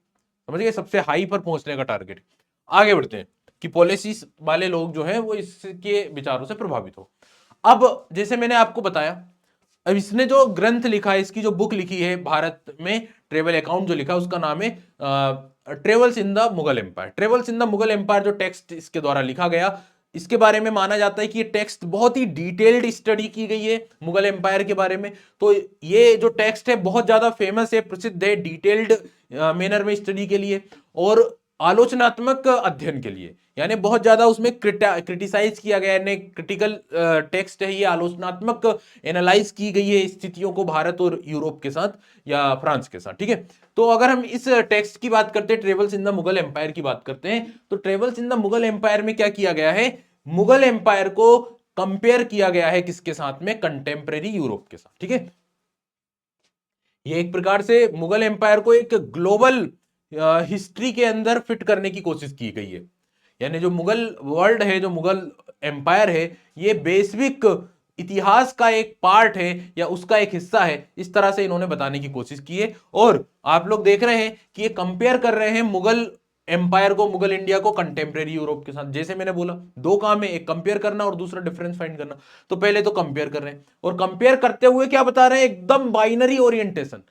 समझ गए, सबसे हाई पर पहुंचने का टारगेट। आगे बढ़ते हैं कि पॉलिसीज वाले लोग जो हैं वो इसके विचारों से प्रभावित हो। अब जैसे मैंने आपको बताया, अब इसने जो ग्रंथ लिखा है, इसकी जो बुक लिखी है भारत में ट्रेवल अकाउंट जो लिखा है उसका नाम है travels in the Mughal empire. Travels in the Mughal empire जो टेक्स्ट इसके द्वारा लिखा गया, इसके बारे में माना जाता है कि ये टेक्स्ट बहुत ही डिटेल्ड स्टडी की गई है मुगल एम्पायर के बारे में। तो ये जो टेक्स्ट है बहुत ज्यादा फेमस है, प्रसिद्ध है, डिटेल्ड मैनर में स्टडी के लिए और आलोचनात्मक अध्ययन के लिए, यानी बहुत ज्यादा उसमें क्रिटिसाइज किया गया है, क्रिटिकल टेक्स्ट है ये, आलोचनात्मक एनालाइज की गई है स्थितियों को भारत और यूरोप के साथ या फ्रांस के साथ, ठीक है। तो अगर हम इस टेक्स्ट की बात करते हैं, travels in the Mughal empire की बात करते हैं, तो travels in the Mughal empire में क्या किया गया है, मुगल एम्पायर को कंपेयर किया गया है किसके साथ में, कंटेम्प्रेरी यूरोप के साथ, ठीक है। ये एक प्रकार से मुगल एम्पायर को एक ग्लोबल हिस्ट्री के अंदर फिट करने की कोशिश की गई है, यानी जो मुगल वर्ल्ड है, जो मुगल एम्पायर है, ये वैश्विक इतिहास का एक पार्ट है या उसका एक हिस्सा है, इस तरह से इन्होंने बताने की कोशिश की है। और आप लोग देख रहे हैं कि ये कंपेयर कर रहे हैं मुगल एम्पायर को, मुगल इंडिया को कंटेम्प्रेरी यूरोप के साथ। जैसे मैंने बोला दो काम है, एक कंपेयर करना और दूसरा डिफरेंस फाइंड करना। तो पहले तो कंपेयर कर रहे हैं और कंपेयर करते हुए क्या बता रहे हैं, एकदम binary orientation,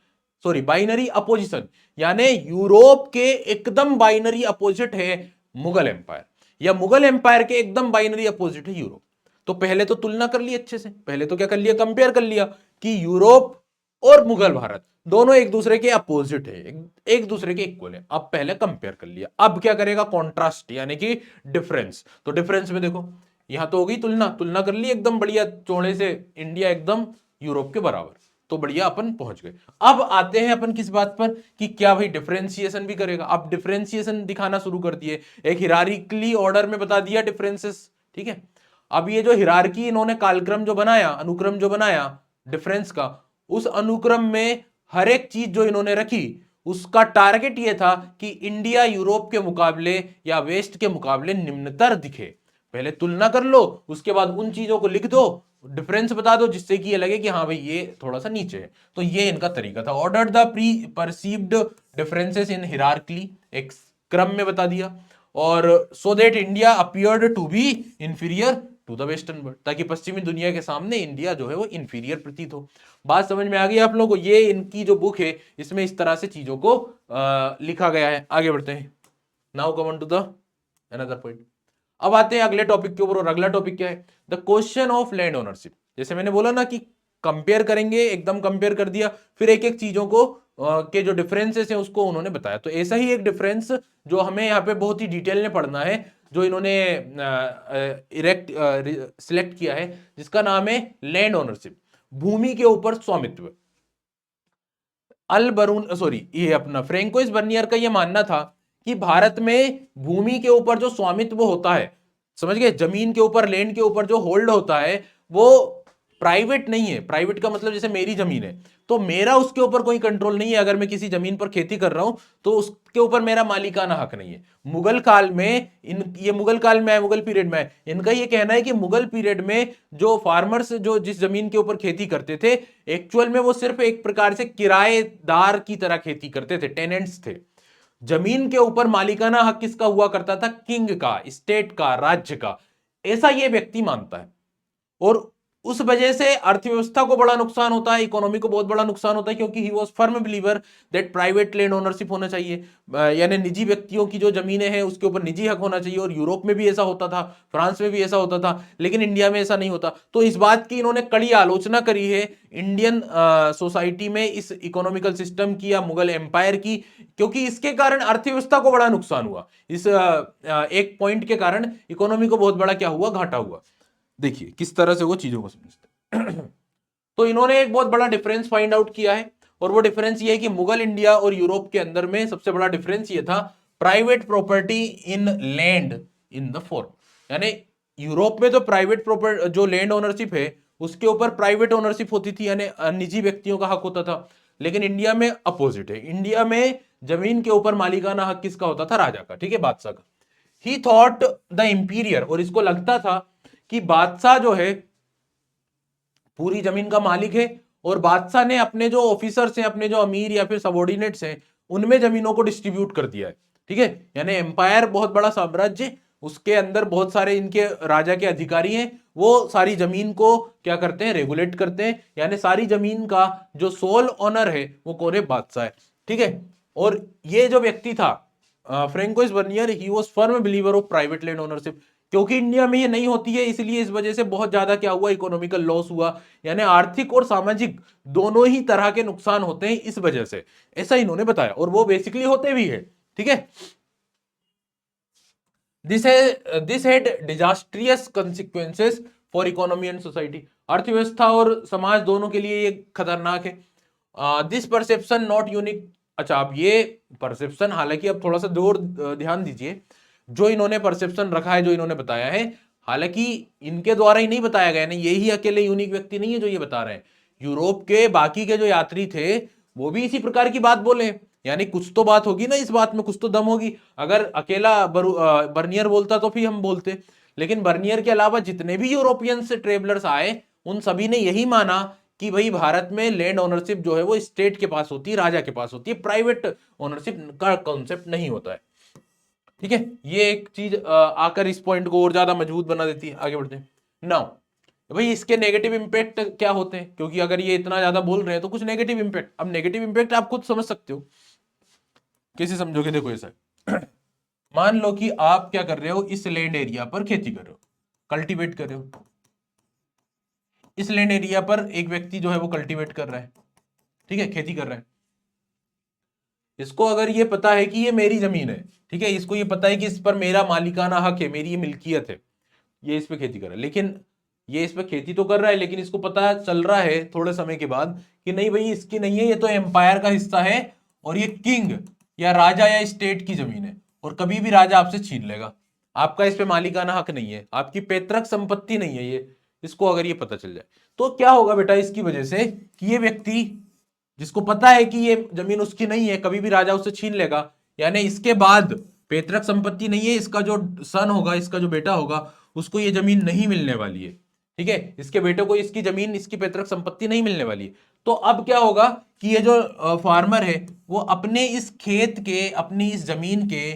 sorry binary opposition, यानी यूरोप के एकदम बाइनरी अपोजिट है मुगल एम्पायर, या मुगल एम्पायर के एकदम बाइनरी अपोजिट है यूरोप। तो पहले तो तुलना कर ली अच्छे से, पहले तो क्या कर लिया, कंपेयर कर लिया कि यूरोप और मुगल भारत दोनों एक दूसरे के अपोजिट है, एक दूसरे के इक्वल है। अब पहले कंपेयर कर लिया, अब क्या करेगा, कॉन्ट्रास्ट यानी कि डिफरेंस। तो डिफरेंस में देखो, यहां तो होगी तुलना, तुलना कर ली एकदम बढ़िया चौड़े से, इंडिया एकदम यूरोप के बराबर, तो बढ़िया अपन पहुंच गए। अब आते हैं अपन किस बात पर कि क्या भाई डिफरेंशिएशन भी करेगा। अब डिफरेंशिएशन दिखाना शुरू कर दिए, एक हिरारिकली ऑर्डर में बता दिया डिफरेंसेस, ठीक है। अब ये जो हिरारकी इन्होंने कालक्रम जो बनाया, अनुक्रम जो बनाया डिफरेंस का, उस अनुक्रम में हर एक चीज जो इन्होंने रखी उसका टारगेट ये था कि इंडिया यूरोप के मुकाबले या वेस्ट के मुकाबले निम्नतर दिखे। पहले तुलना कर लो, उसके बाद उन चीजों को लिख दो, डिफरेंस बता दो, जिससे कि ये लगे कि हाँ भाई ये थोड़ा सा नीचे है। तो ये इनका तरीका था, order the pre perceived differences in हिरार्कली, एक क्रम में बता दिया, और so that India appeared to be inferior to the western world, ताकि पश्चिमी दुनिया के सामने इंडिया जो है वो इंफीरियर प्रतीत हो। बात समझ में आ गई आप लोगों को। ये इनकी जो बुक है इसमें इस तरह से चीजों को लिखा गया है। आगे बढ़ते हैं, now come on to the another point. अब आते हैं अगले टॉपिक के ऊपर, और अगला टॉपिक क्या है, the question of land ownership. जैसे मैंने बोला ना कि कंपेयर करेंगे, एकदम कंपेयर कर दिया, फिर एक एक चीजों को के जो डिफरेंसेस हैं उसको उन्होंने बताया। तो ऐसा ही एक डिफरेंस जो हमें यहाँ पे बहुत ही डिटेल में पढ़ना है, जो इन्होंने इरेक्ट सिलेक्ट किया है, जिसका नाम है लैंड ओनरशिप, भूमि के ऊपर स्वामित्व। ये अपना फ्रेंकोइस बर्नियर का ये मानना था कि भारत में भूमि के ऊपर जो स्वामित्व होता है, समझ गए, जमीन के ऊपर, लैंड के ऊपर जो होल्ड होता है वो प्राइवेट नहीं है। प्राइवेट का मतलब जैसे मेरी जमीन है तो मेरा उसके ऊपर कोई कंट्रोल नहीं है। अगर मैं किसी जमीन पर खेती कर रहा हूं तो उसके ऊपर मेरा मालिकाना हक नहीं है। मुगल काल में ये मुगल काल में है, मुगल पीरियड में है, इनका ये कहना है कि मुगल पीरियड में जो फार्मर्स जो जिस जमीन के ऊपर खेती करते थे, एक्चुअल में वो सिर्फ एक प्रकार से किराएदार की तरह खेती करते थे, टेनेंट्स थे। जमीन के ऊपर मालिकाना हक किसका हुआ करता था, किंग का, स्टेट का, राज्य का, ऐसा ये व्यक्ति मानता है। और उस वजह से अर्थव्यवस्था को बड़ा नुकसान होता है, इकोनॉमी को बहुत बड़ा नुकसान होता है, क्योंकि ही was firm believer that private land ownership होना चाहिए, यानी निजी व्यक्तियों की जो जमीनें हैं उसके ऊपर निजी हक होना चाहिए। और यूरोप में भी ऐसा होता था, फ्रांस में भी ऐसा होता था, लेकिन इंडिया में ऐसा नहीं होता। तो इस बात की इन्होंने कड़ी आलोचना करी है इंडियन सोसाइटी में, इस इकोनॉमिकल सिस्टम की या मुगल एम्पायर की, क्योंकि इसके कारण अर्थव्यवस्था को बड़ा नुकसान हुआ। इस एक पॉइंट के कारण इकोनॉमी को बहुत बड़ा क्या हुआ, घाटा हुआ। देखिए किस तरह से वो चीजों को समझते तो इन्होंने एक बहुत बड़ा डिफरेंस फाइंड आउट किया है, और वो डिफरेंस ये है कि मुगल इंडिया और यूरोप के अंदर में सबसे बड़ा डिफरेंस ये था, private property in land in the form, यानी यूरोप में तो प्राइवेट प्रॉपर्टी जो लैंड ओनरशिप है उसके ऊपर प्राइवेट ओनरशिप होती थी, यानी निजी व्यक्तियों का हक होता था। लेकिन इंडिया में अपोजिट है, इंडिया में जमीन के ऊपर मालिकाना हक किसका होता था? राजा का, ठीक है, बादशाह का। ही थॉट द इंपीरियर, और इसको लगता था कि बादशाह जो है पूरी जमीन का मालिक है, और बादशाह ने अपने जो ऑफिसर्स हैं, अपने जो अमीर या फिर सबॉर्डिनेट्स हैं, उनमें जमीनों को डिस्ट्रीब्यूट कर दिया है, ठीक है। यानी एम्पायर बहुत बड़ा साम्राज्य, उसके अंदर बहुत सारे इनके राजा के अधिकारी हैं, वो सारी जमीन को क्या करते हैं? रेगुलेट करते हैं। यानी सारी जमीन का जो सोल ऑनर है वो कौन है? बादशाह है, ठीक है। और ये जो व्यक्ति था Francois Bernier, he was firm believer of private land ownership. क्योंकि इंडिया में ये नहीं होती है, इसलिए इस वजह से बहुत ज्यादा क्या हुआ? इकोनॉमिकल लॉस हुआ, यानी आर्थिक और सामाजिक दोनों ही तरह के नुकसान होते हैं इस वजह से, ऐसा इन्होंने बताया, और वो बेसिकली होते भी है, ठीक है। This had disastrous consequences for economy and society. अर्थव्यवस्था और समाज दोनों के लिए ये खतरनाक है। This perception not unique. अच्छा, अब ये परसेप्शन, हालांकि अब थोड़ा सा जोर ध्यान दीजिए, जो इन्होंने परसेप्शन रखा है, जो इन्होंने बताया है, हालांकि इनके द्वारा ही नहीं बताया गया, नहीं, यही अकेले यूनिक व्यक्ति नहीं है जो ये बता रहे हैं। यूरोप के बाकी के जो यात्री थे वो भी इसी प्रकार की बात बोले, यानी कुछ तो बात होगी ना इस बात में, कुछ तो दम होगी। अगर अकेला बर्नियर बोलता तो फिर हम बोलते, लेकिन बर्नियर के अलावा जितने भी यूरोपियंस ट्रेवलर्स आए, उन सभी ने यही माना कि भाई भारत में लैंड ओनरशिप जो है वो स्टेट के पास होती है, राजा के पास होती है, प्राइवेट ओनरशिप का कॉन्सेप्ट नहीं होता है, ठीक है। ये एक चीज आकर इस पॉइंट को और ज्यादा मजबूत बना देती है। आगे बढ़ते हैं नाउ। भाई इसके नेगेटिव इंपैक्ट क्या होते हैं? क्योंकि अगर ये इतना ज्यादा बोल रहे हैं तो कुछ नेगेटिव इंपैक्ट, अब नेगेटिव इंपैक्ट आप खुद समझ सकते हो, कैसे समझोगे? देखो ऐसा मान लो कि आप क्या कर रहे हो, इस लैंड एरिया पर खेती कर रहे हो, कल्टीवेट कर रहे हो। इस लैंड एरिया पर एक व्यक्ति जो है वो कल्टीवेट कर रहा है, ठीक है, खेती कर रहा है। इसको अगर ये पता है कि ये मेरी जमीन है, ठीक है, इसको ये पता है कि इस पर मेरा मालिकाना हक है, मेरी ये मिल्कियत है, ये इस पे खेती कर रहा है, लेकिन ये इस पे खेती तो कर रहा है, लेकिन इसको पता चल रहा है थोड़े समय के बाद कि नहीं भाई इसकी नहीं है, ये तो एम्पायर का हिस्सा है, और ये किंग या राजा या स्टेट की जमीन है, और कभी भी राजा आपसे छीन लेगा, आपका इस पे मालिकाना हक नहीं है, आपकी पैतृक संपत्ति नहीं है ये। इसको अगर ये पता चल जाए तो क्या होगा बेटा? इसकी वजह से कि ये व्यक्ति जिसको पता है कि ये जमीन उसकी नहीं है, कभी भी राजा उससे छीन लेगा, यानी इसके बाद पैतृक संपत्ति नहीं है, इसका जो सन होगा, इसका जो बेटा होगा, उसको ये जमीन नहीं मिलने वाली है, ठीक है, इसके बेटे को इसकी जमीन, इसकी पैतृक संपत्ति नहीं मिलने वाली है। तो अब क्या होगा कि ये जो फार्मर है वो अपने इस खेत के, अपनी इस जमीन के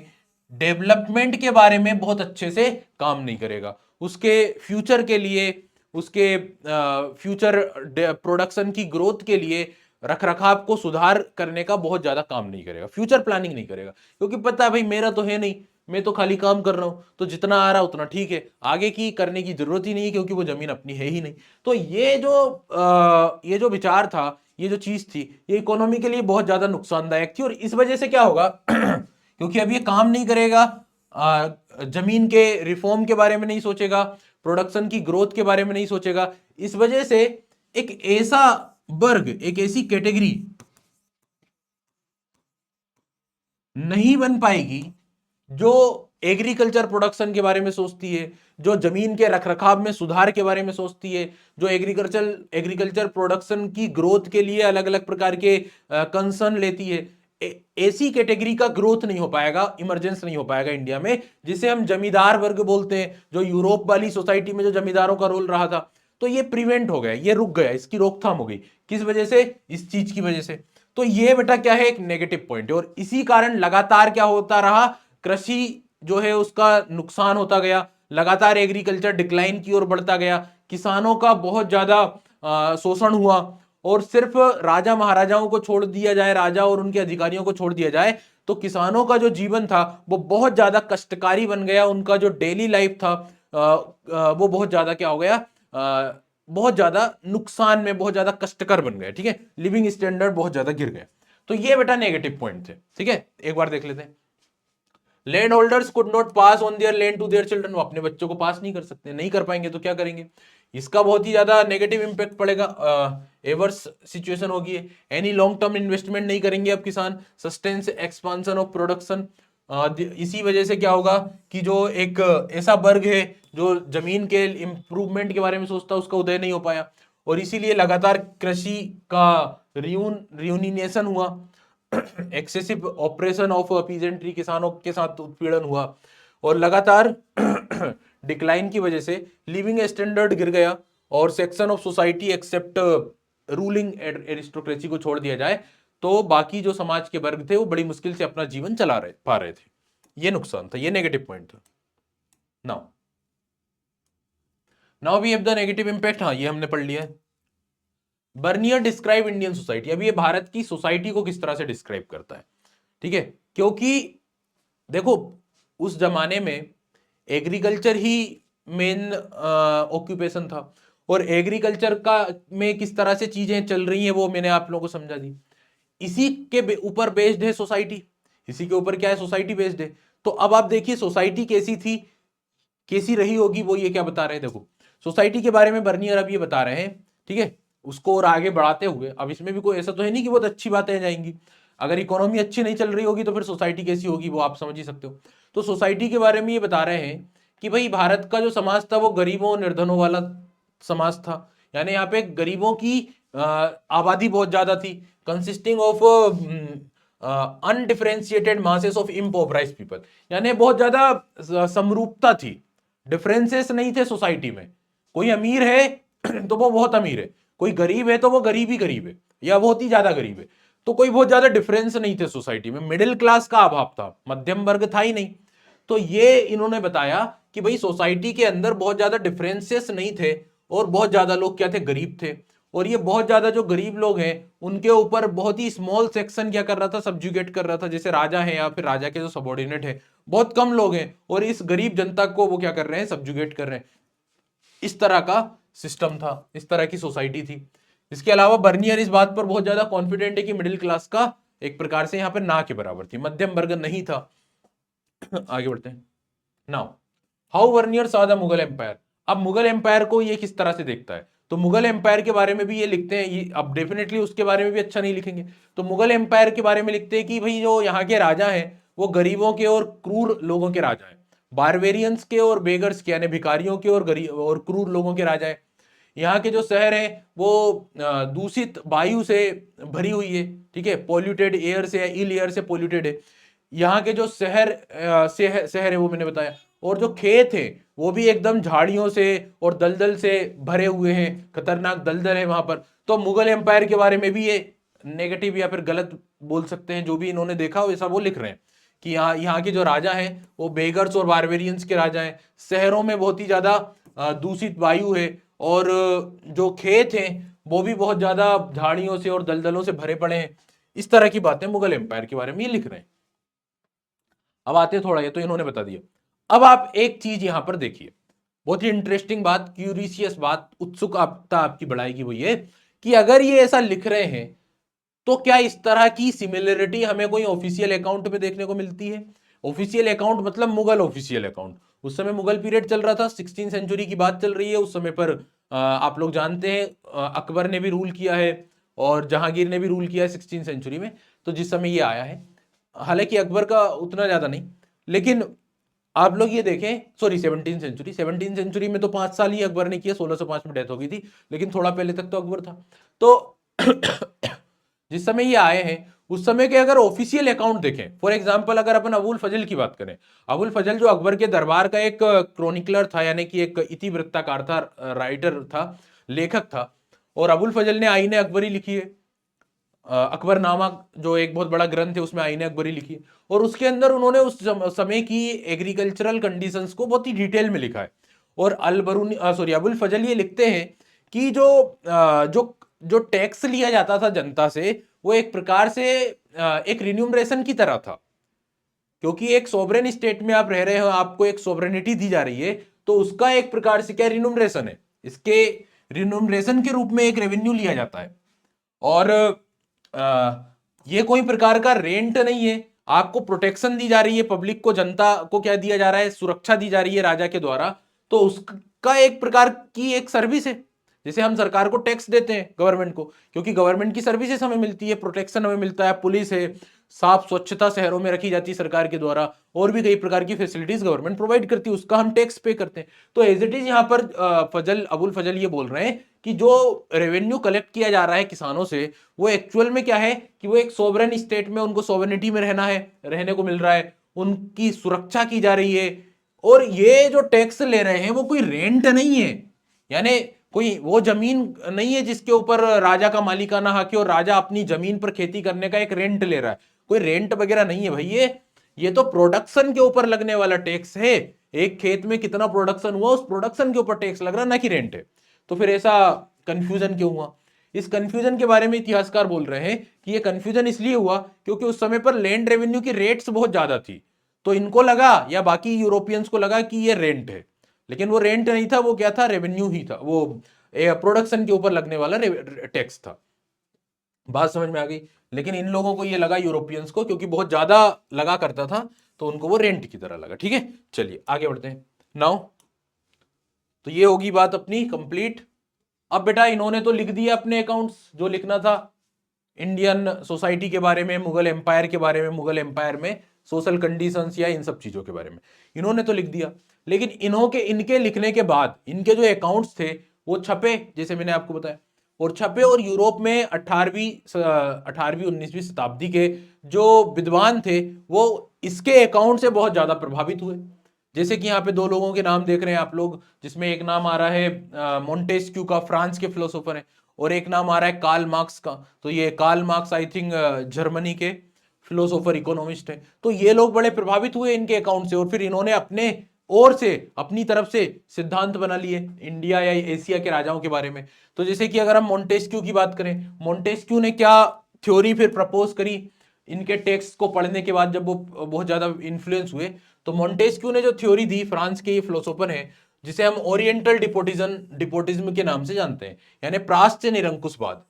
डेवलपमेंट के बारे में बहुत अच्छे से काम नहीं करेगा, उसके फ्यूचर के लिए, उसके फ्यूचर प्रोडक्शन की ग्रोथ के लिए रखरखाव को सुधार करने का बहुत ज्यादा काम नहीं करेगा, फ्यूचर प्लानिंग नहीं करेगा, क्योंकि पता है भाई मेरा तो है नहीं, मैं तो खाली काम कर रहा हूं, तो जितना आ रहा उतना ठीक है, आगे की करने की जरूरत ही नहीं है, क्योंकि वो जमीन अपनी है ही नहीं। तो ये जो विचार था, ये जो चीज थी, ये इकोनॉमी के लिए बहुत ज्यादा नुकसानदायक थी, और इस वजह से क्या होगा क्योंकि अब ये काम नहीं करेगा, जमीन के रिफॉर्म के बारे में नहीं सोचेगा, प्रोडक्शन की ग्रोथ के बारे में नहीं सोचेगा, इस वजह से एक ऐसा वर्ग, एक ऐसी कैटेगरी नहीं बन पाएगी जो एग्रीकल्चर प्रोडक्शन के बारे में सोचती है, जो जमीन के रखरखाव में सुधार के बारे में सोचती है, जो एग्रीकल्चर प्रोडक्शन की ग्रोथ के लिए अलग अलग प्रकार के कंसर्न लेती है। ऐसी कैटेगरी का ग्रोथ नहीं हो पाएगा, इमरजेंस नहीं हो पाएगा इंडिया में, जिसे हम जमींदार वर्ग बोलते हैं, जो यूरोप वाली सोसाइटी में जो जमींदारों का रोल रहा था, तो ये प्रिवेंट हो गया, ये रुक गया, इसकी रोकथाम हो गई। किस वजह से? इस चीज की वजह से। तो ये बेटा क्या है? एक नेगेटिव पॉइंट है, और इसी कारण लगातार क्या होता रहा? कृषि जो है उसका नुकसान होता गया, लगातार एग्रीकल्चर डिक्लाइन की ओर बढ़ता गया, किसानों का बहुत ज्यादा शोषण हुआ, और सिर्फ राजा महाराजाओं को छोड़ दिया जाए, राजा और उनके अधिकारियों को छोड़ दिया जाए, तो किसानों का जो जीवन था वो बहुत ज्यादा कष्टकारी बन गया, उनका जो डेली लाइफ था वो बहुत ज्यादा क्या हो गया? बहुत ज्यादा नुकसान में, बहुत ज्यादा कष्टकर बन गया, ठीक है, लिविंग स्टैंडर्ड बहुत ज्यादा गिर गया। तो ये बेटा नेगेटिव पॉइंट थे, ठीक है। एक बार देख लेते हैं। Land holders could not pass on their land to their children, वो अपने बच्चों को पास नहीं कर सकते, नहीं कर पाएंगे तो क्या करेंगे? इसका बहुत ही ज्यादा नेगेटिव इंपैक्ट पड़ेगा, एवर्स सिचुएशन होगी। एनी लॉन्ग टर्म इन्वेस्टमेंट नहीं करेंगे अब किसान, सस्टेंस एक्सपांशन ऑफ प्रोडक्शन, इसी वजह से क्या होगा कि जो एक ऐसा वर्ग है जो जमीन के इंप्रूवमेंट के बारे में सोचता है, उसका उदय नहीं हो पाया, और इसीलिए लगातार कृषि का रियूनिनेशन हुआ, एक्सेसिव ऑपरेशन ऑफ पीजेंट्री, किसानों के साथ उत्पीड़न हुआ, और लगातार डिक्लाइन की वजह से लिविंग स्टैंडर्ड गिर गया, और section of society except ruling aristocracy को छोड़ दिया जाए तो बाकी जो समाज के वर्ग थे वो बड़ी मुश्किल से अपना जीवन चला पा रहे थे। ये नुकसान था, ये नेगेटिव पॉइंट था। Now now we have the negative impact. हाँ, ये हमने पढ़ लिया है। Bernier describe Indian society. अब ये भारत की सोसाइटी को किस तरह से डिस्क्राइब करता है, ठीक है, क्योंकि देखो उस जमाने में एग्रीकल्चर ही मेन ऑक्यूपेशन था, और एग्रीकल्चर का में किस तरह से चीजें चल रही हैं वो मैंने आप लोगों को समझा दी। इसी के ऊपर बेस्ड है सोसाइटी, इसी के ऊपर क्या है, सोसाइटी बेस्ड है। तो अब आप देखिए सोसाइटी कैसी थी, कैसी रही होगी, वो ये क्या बता रहे हैं। देखो सोसाइटी के बारे में बर्नियर अब ये बता रहे हैं, ठीक है, उसको और आगे बढ़ाते हुए। अब इसमें भी कोई ऐसा तो है नहीं कि बहुत अच्छी बातें जाएंगी, अगर इकोनॉमी अच्छी नहीं चल रही होगी तो फिर सोसाइटी कैसी होगी वो आप समझ ही सकते हो। तो सोसाइटी के बारे में ये बता रहे हैं कि भाई भारत का जो समाज था वो गरीबों निर्धनों वाला समाज था, यानी यहाँ पे गरीबों की आबादी बहुत ज्यादा थी, consisting of undifferentiated masses of impoverished people, यानी बहुत ज्यादा समरूपता थी, डिफरेंसेस नहीं थे सोसाइटी में। कोई अमीर है तो वो बहुत अमीर है, कोई गरीब है तो वो गरीब ही गरीब है, या बहुत ही ज्यादा गरीब है, तो कोई बहुत ज्यादा डिफरेंस नहीं थे सोसाइटी में। मिडिल क्लास का अभाव था, मध्यम वर्ग था ही नहीं। तो ये इन्होंने बताया कि भाई सोसाइटी के अंदर बहुत ज्यादा डिफरेंसेस नहीं थे, और बहुत ज्यादा लोग क्या थे, गरीब थे, और ये बहुत ज्यादा जो गरीब लोग हैं उनके ऊपर बहुत ही स्मॉल सेक्शन क्या कर रहा था, सब्जुगेट कर रहा था, जैसे राजा है या फिर राजा के जो सबॉर्डिनेट है, बहुत कम लोग हैं, और इस गरीब जनता को वो क्या कर रहे हैं, सब्जुगेट कर रहे हैं। इस तरह का सिस्टम था, इस तरह की सोसाइटी थी। इसके अलावा बर्नियर इस बात पर बहुत ज्यादा कॉन्फिडेंट है कि मिडिल क्लास का एक प्रकार से यहाँ पर ना के बराबर थी, मध्यम वर्ग नहीं था। आगे बढ़ते हैं। Now how Bernier saw the Mughal empire. अब मुगल एम्पायर को ये किस तरह से देखता है, तो मुगल एम्पायर के बारे में भी ये लिखते हैं, ये अब डेफिनेटली उसके बारे में भी अच्छा नहीं लिखेंगे। तो मुगल एम्पायर के बारे में लिखते हैं कि भाई जो यहाँ के राजा हैं वो गरीबों के और क्रूर लोगों के राजा हैं, बारबेरियंस के और बेगर्स के, यानी भिखारियों के और गरीब और क्रूर लोगों के राजा हैं। यहाँ के जो शहर है वो दूषित वायु से भरी हुई है, ठीक है, पॉल्यूटेड एयर से, इल एयर से पॉल्यूटेड है। यहाँ के जो शहर है वो मैंने बताया, और जो खेत है वो भी एकदम झाड़ियों से और दलदल से भरे हुए हैं, खतरनाक दलदल है वहां पर। तो मुगल एम्पायर के बारे में भी ये नेगेटिव या फिर गलत बोल सकते हैं, जो भी इन्होंने देखा वैसा वो लिख रहे हैं कि यहाँ के जो राजा हैं वो बेगर्स और बारबेरियंस के राजा हैं, शहरों में बहुत ही ज्यादा दूषित वायु है, और जो खेत हैं वो भी बहुत ज्यादा झाड़ियों से और दलदलों से भरे पड़े हैं। इस तरह की बातें मुगल एम्पायर के बारे में ये लिख रहे हैं। अब आते थोड़ा, ये तो इन्होंने बता दिया। अब आप एक चीज यहां पर देखिए, बहुत ही इंटरेस्टिंग बात, क्यूरियस बात, उत्सुकता आपकी बढ़ाएगी, वो ये कि अगर ये ऐसा लिख रहे हैं तो क्या इस तरह की सिमिलरिटी हमें कोई ऑफिशियल अकाउंट में देखने को मिलती है। ऑफिशियल अकाउंट मतलब मुगल ऑफिशियल अकाउंट, उस समय मुगल पीरियड चल रहा था, 16 सेंचुरी की बात चल रही है। उस समय पर आप लोग जानते हैं अकबर ने भी रूल किया है और जहांगीर ने भी रूल किया है 16 सेंचुरी में, तो जिस समय ये आया है, हालांकि अकबर का उतना ज्यादा नहीं, लेकिन आप लोग ये देखें, सॉरी 17 सेंचुरी में तो 5 साल ही अकबर ने किया, 1605 में डेथ हो गई थी, लेकिन थोड़ा पहले तक तो अकबर था। तो जिस समय ये आए हैं उस समय के अगर ऑफिशियल अकाउंट देखें, फॉर एग्जांपल अगर अपन अबुल फजल की बात करें, अबुल फजल जो अकबर के दरबार का एक क्रोनिकलर था, यानी कि एक इतिवृत्ताकार था, राइटर था, लेखक था, और अबुल फजल ने आईने अकबरी लिखी है, अकबरनामा जो एक बहुत बड़ा ग्रंथ है उसमें आईने अकबरी लिखी है, और उसके अंदर उन्होंने उस समय की एग्रीकल्चरल कंडीशंस को बहुत ही डिटेल में लिखा है। और अबुल फजल ये लिखते हैं कि जो जो टैक्स लिया जाता था जनता से वो एक प्रकार से एक रिन्यूमरेशन की तरह था, क्योंकि एक सोवरेन स्टेट में आप रह रहे हो, आपको एक सोवरेनिटी दी जा रही है, तो उसका एक प्रकार से क्या रिन्यूमरेशन है, इसके रिन्यूमरेशन के रूप में एक रेवेन्यू लिया जाता है। और ये कोई प्रकार का रेंट नहीं है, आपको प्रोटेक्शन दी जा रही है, पब्लिक को, जनता को क्या दिया जा रहा है, सुरक्षा दी जा रही है राजा के द्वारा, तो उसका एक प्रकार की एक सर्विस है। जैसे हम सरकार को टैक्स देते हैं गवर्नमेंट को, क्योंकि गवर्नमेंट की सर्विसेज हमें मिलती है, प्रोटेक्शन हमें मिलता है, पुलिस है, साफ स्वच्छता शहरों में रखी जाती है सरकार के द्वारा, और भी कई प्रकार की फैसिलिटीज गवर्नमेंट प्रोवाइड करती है, उसका हम टैक्स पे करते हैं। तो एज इट इज यहाँ पर अबुल फजल ये बोल रहे हैं कि जो रेवेन्यू कलेक्ट किया जा रहा है किसानों से, वो एक्चुअल में क्या है कि वो एक सोवरेन स्टेट में, उनको सोवरेनिटी में रहना है, रहने को मिल रहा है, उनकी सुरक्षा की जा रही है। और ये जो टैक्स ले रहे हैं वो कोई रेंट नहीं है, यानी कोई वो जमीन नहीं है जिसके ऊपर राजा का मालिकाना हक है और राजा अपनी जमीन पर खेती करने का एक रेंट ले रहा है। कोई रेंट वगैरह नहीं है भाई, ये तो प्रोडक्शन के ऊपर लगने वाला टैक्स है। एक खेत में कितना प्रोडक्शन हुआ, उस प्रोडक्शन के ऊपर टैक्स लग रहा, ना कि रेंट है। तो फिर ऐसा कंफ्यूजन क्यों हुआ? इस कंफ्यूजन के बारे में इतिहासकार बोल रहे हैं कि ये कंफ्यूजन इसलिए हुआ क्योंकि उस समय पर लैंड रेवेन्यू की रेट्स बहुत ज्यादा थी, तो इनको लगा या बाकी यूरोपियंस को लगा कि ये रेंट है, लेकिन वो रेंट नहीं था, वो क्या था, रेवेन्यू ही था, वो प्रोडक्शन के ऊपर लगने वाला टैक्स था। बात समझ में आ गई? लेकिन इन लोगों को ये लगा, यूरोपियंस को, क्योंकि बहुत ज्यादा लगा करता था, तो उनको वो रेंट की तरह लगा। ठीक है, चलिए आगे बढ़ते हैं नाउ। तो ये होगी बात अपनी कंप्लीट। अब बेटा इन्होंने तो लिख दिया अपने अकाउंट्स, जो लिखना था इंडियन सोसाइटी के बारे में, मुगल एम्पायर के बारे में, मुगल एम्पायर में सोशल कंडीशंस या इन सब चीजों के बारे में इन्होंने तो लिख दिया। लेकिन इनके लिखने के बाद इनके जो अकाउंट्स थे वो छपे, जैसे मैंने आपको बताया, और छपे, और यूरोप में 18वीं 19वीं शताब्दी के जो विद्वान थे वो इसके अकाउंट से बहुत ज्यादा प्रभावित हुए। जैसे कि यहाँ पे दो लोगों के नाम देख रहे हैं आप लोग, जिसमें एक नाम आ रहा है मोंटेस्क्यू का, फ्रांस के फिलोसोफर है, और एक नाम आ रहा है कार्ल मार्क्स का। तो ये Karl Marx I think Germany के फिलोसोफर इकोनॉमिस्ट है। तो ये लोग बड़े प्रभावित हुए इनके अकाउंट से, और फिर इन्होंने अपने और से अपनी तरफ से सिद्धांत बना लिए इंडिया या एशिया के राजाओं के बारे में। तो जैसे कि अगर हम मोंटेस्क्यू की बात करें, मोंटेस्क्यू ने क्या थ्योरी फिर प्रपोज करी इनके टेक्स्ट को पढ़ने के बाद, जब वो बहुत ज्यादा इन्फ्लुएंस हुए, तो मोंटेस्क्यू ने जो थ्योरी दी, फ्रांस के ये फिलोसोफर है, जिसे हम ओरिएंटल डिपोटिज्म के नाम से जानते हैं, यानी प्राच्य निरंकुशवाद।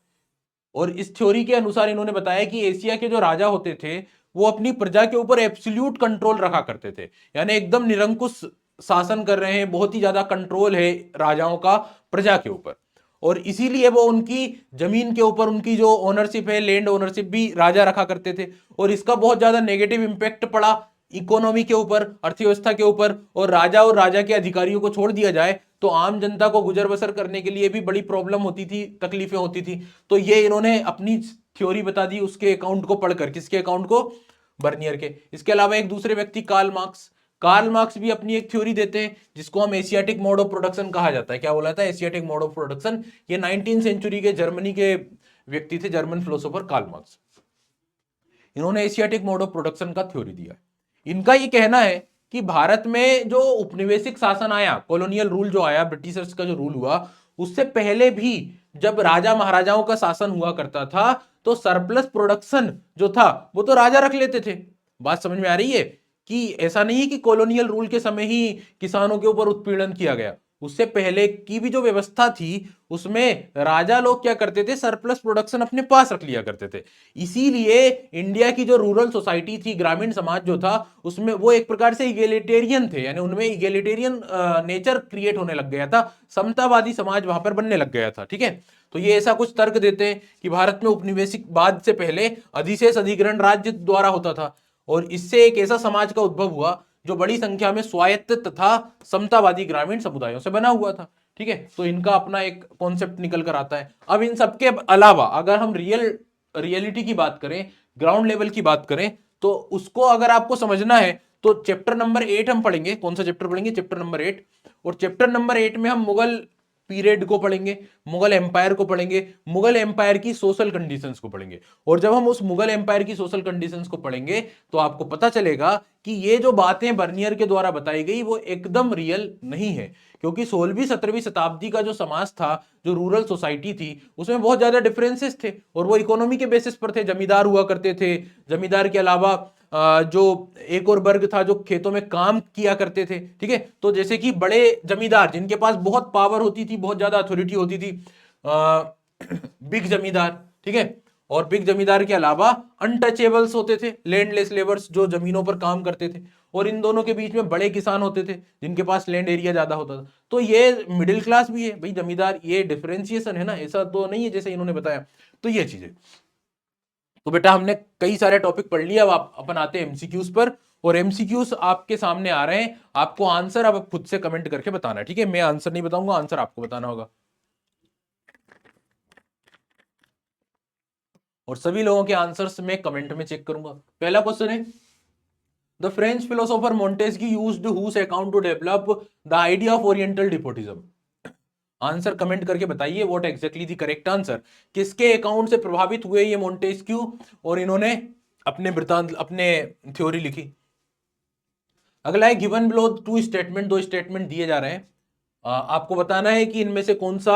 और इस थ्योरी के अनुसार इन्होंने बताया कि एशिया के जो राजा होते थे वो अपनी प्रजा के ऊपर एब्सोल्यूट कंट्रोल रखा करते थे, यानी एकदम निरंकुश शासन कर रहे हैं, बहुत ही ज्यादा कंट्रोल है राजाओं का प्रजा के ऊपर, और इसीलिए वो उनकी जमीन के ऊपर उनकी जो ओनरशिप है, लैंड ओनरशिप भी राजा रखा करते थे। और इसका बहुत ज्यादा नेगेटिव इंपैक्ट पड़ा इकोनॉमी के ऊपर, अर्थव्यवस्था के ऊपर, और राजा के अधिकारियों को छोड़ दिया जाए तो आम जनता को गुजर बसर करने के लिए भी बड़ी प्रॉब्लम होती थी, तकलीफें होती थी। तो ये इन्होंने अपनी थ्योरी बता दी उसके अकाउंट को पढ़कर। किसके अकाउंट को? बर्नियर के। इसके अलावा एक दूसरे व्यक्ति कार्ल मार्क्स भी अपनी एक थ्योरी देते हैं, जिसको हम एशियाटिक मोड ऑफ प्रोडक्शन कहा जाता है। क्या बोला था? Asiatic mode of production. ये 19th सेंचुरी के जर्मनी के व्यक्ति थे, जर्मन फिलोसोफर कार्ल मार्क्स। इन्होंने एशियाटिक मोड ऑफ प्रोडक्शन का थ्योरी दिया। इनका ये कहना है कि भारत में जो उपनिवेशिक शासन आया, कॉलोनियल रूल जो आया, ब्रिटिशर्स का जो रूल हुआ, उससे पहले भी जब राजा महाराजाओं का शासन हुआ करता था तो सरप्लस प्रोडक्शन जो था वो तो राजा रख लेते थे। बात समझ में आ रही है? कि ऐसा नहीं है कि कॉलोनियल रूल के समय ही किसानों के ऊपर उत्पीड़न किया गया, उससे पहले की भी जो व्यवस्था थी उसमें राजा लोग क्या करते थे, सरप्लस प्रोडक्शन अपने पास रख लिया करते थे। इसीलिए इंडिया की जो रूरल सोसाइटी थी, ग्रामीण समाज जो था, उसमें वो एक प्रकार से इगेलिटेरियन थे, यानी उनमें इगेलिटेरियन नेचर क्रिएट होने लग गया था, समतावादी समाज वहां पर बनने लग गया था। ठीक है, तो ये ऐसा कुछ तर्क देते हैं कि भारत में उपनिवेशिकवाद से पहले अधिशेष अधिग्रहण राज्य द्वारा होता था, और इससे एक ऐसा समाज का उद्भव हुआ जो बड़ी संख्या में स्वायत्त तथा समतावादी ग्रामीण समुदायों से बना हुआ था। ठीक है, तो इनका अपना एक कॉन्सेप्ट निकल कर आता है। अब इन सबके अलावा अगर हम रियलिटी की बात करें, ग्राउंड लेवल की बात करें, तो उसको अगर आपको समझना है तो चैप्टर नंबर 8 हम पढ़ेंगे। कौन सा चैप्टर पढ़ेंगे? Chapter number 8। और चैप्टर नंबर 8 में हम मुगल पीरियड को पढ़ेंगे, मुगल एम्पायर को पढ़ेंगे, मुगल एम्पायर की सोशल कंडीशंस को पढ़ेंगे। और जब हम उस मुगल एम्पायर की सोशल कंडीशंस को पढ़ेंगे तो आपको पता चलेगा कि ये जो बातें बर्नियर के द्वारा बताई गई वो एकदम रियल नहीं है, क्योंकि 16वीं 17वीं शताब्दी का जो समाज था, जो रूरल सोसाइटी थी, उसमें बहुत ज्यादा डिफरेंसेस थे, और वो इकोनॉमी के बेसिस पर थे। जमींदार हुआ करते थे, जमींदार के अलावा जो एक और वर्ग था जो खेतों में काम किया करते थे। ठीक है, तो जैसे कि बड़े जमींदार जिनके पास बहुत पावर होती थी, बहुत ज्यादा अथॉरिटी होती थी, बिग जमींदार। ठीक है, और बिग जमींदार के अलावा अनटचेबल्स होते थे, लैंडलेस लेबर्स जो जमीनों पर काम करते थे, और इन दोनों के बीच में बड़े किसान होते थे जिनके पास लैंड एरिया ज्यादा होता था। तो ये मिडिल क्लास भी है भाई जमींदार, ये डिफरेंशिएशन है ना, ऐसा तो नहीं है जैसे इन्होंने बताया। तो ये चीजें, तो बेटा हमने कई सारे टॉपिक पढ़ लिए, अब आप अपन आते हैं एमसीक्यूज पर, और एमसीक्यूज आपके सामने आ रहे हैं, आपको आंसर अब खुद से कमेंट करके बताना है, ठीक है? मैं आंसर नहीं बताऊंगा, आंसर आपको बताना होगा। और सभी लोगों के आंसर्स मैं कमेंट में चेक करूंगा। पहला क्वेश्चन है, the French philosopher Montesquieu used whose account to develop the idea of oriental despotism. Answer comment करके बताइए what exactly the correct answer. किसके अकाउंट से प्रभावित हुए ये मोंटेस्क्यू और इन्होंने अपने वृतांत, अपने थ्योरी लिखी। अगला है, गिवन बिलो टू स्टेटमेंट, दो स्टेटमेंट दिए जा रहे हैं, आपको बताना है कि इनमें से कौन सा,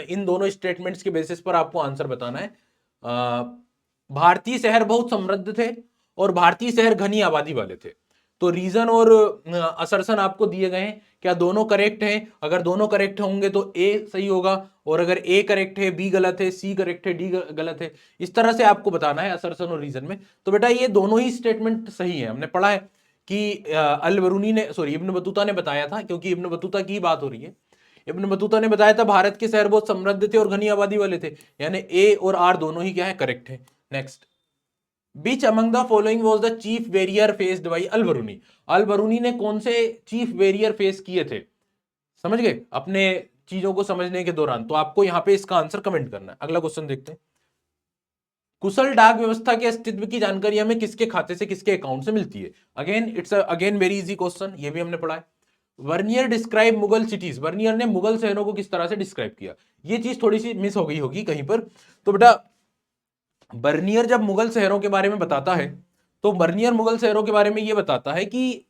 इन दोनों स्टेटमेंट्स के बेसिस पर आपको आंसर बताना है। भारतीय शहर बहुत समृद्ध थे और भारतीय शहर घनी आबादी वाले थे। तो रीजन और असर्शन आपको दिए गए हैं, क्या दोनों करेक्ट हैं? अगर दोनों करेक्ट होंगे तो ए सही होगा, और अगर ए करेक्ट है बी गलत है, सी करेक्ट है डी गलत है। इस तरह से आपको बताना है असर्शन और रीजन में। तो बेटा ये दोनों ही स्टेटमेंट सही है। हमने पढ़ा है कि अल बरूनी ने, सॉरी इब्न बतूता ने बताया था, क्योंकि इब्न बतूता की बात हो रही है, इब्न बतूता ने बताया था भारत के शहर बहुत समृद्ध थे और घनी आबादी वाले थे, यानी ए और आर दोनों ही क्या है, करेक्ट है। Next, which among the following was the chief barrier faced by Al Biruni. Al Biruni ने कौन से चीफ वेरियर फेस किए थे, समझ गए, अपने चीजों को समझने के दौरान? तो आपको यहां पे इसका आंसर कमेंट करना है। अगला क्वेश्चन देखते हैं, कुशल डाक व्यवस्था के अस्तित्व की जानकारी हमें किसके खाते से, किसके अकाउंट से मिलती है? Again it's again very easy question, ये भी हमने पढ़ा है। Vernier describe Mughal cities, vernier ने मुगल शहरों को किस तरह से डिस्क्राइब किया? ये चीज थोड़ी सी मिस हो गई होगी कहीं पर। तो बेटा बर्नियर जब मुगल शहरों के बारे में बताता है, तो बर्नियर मुगल शहरों के बारे में यह बताता है कि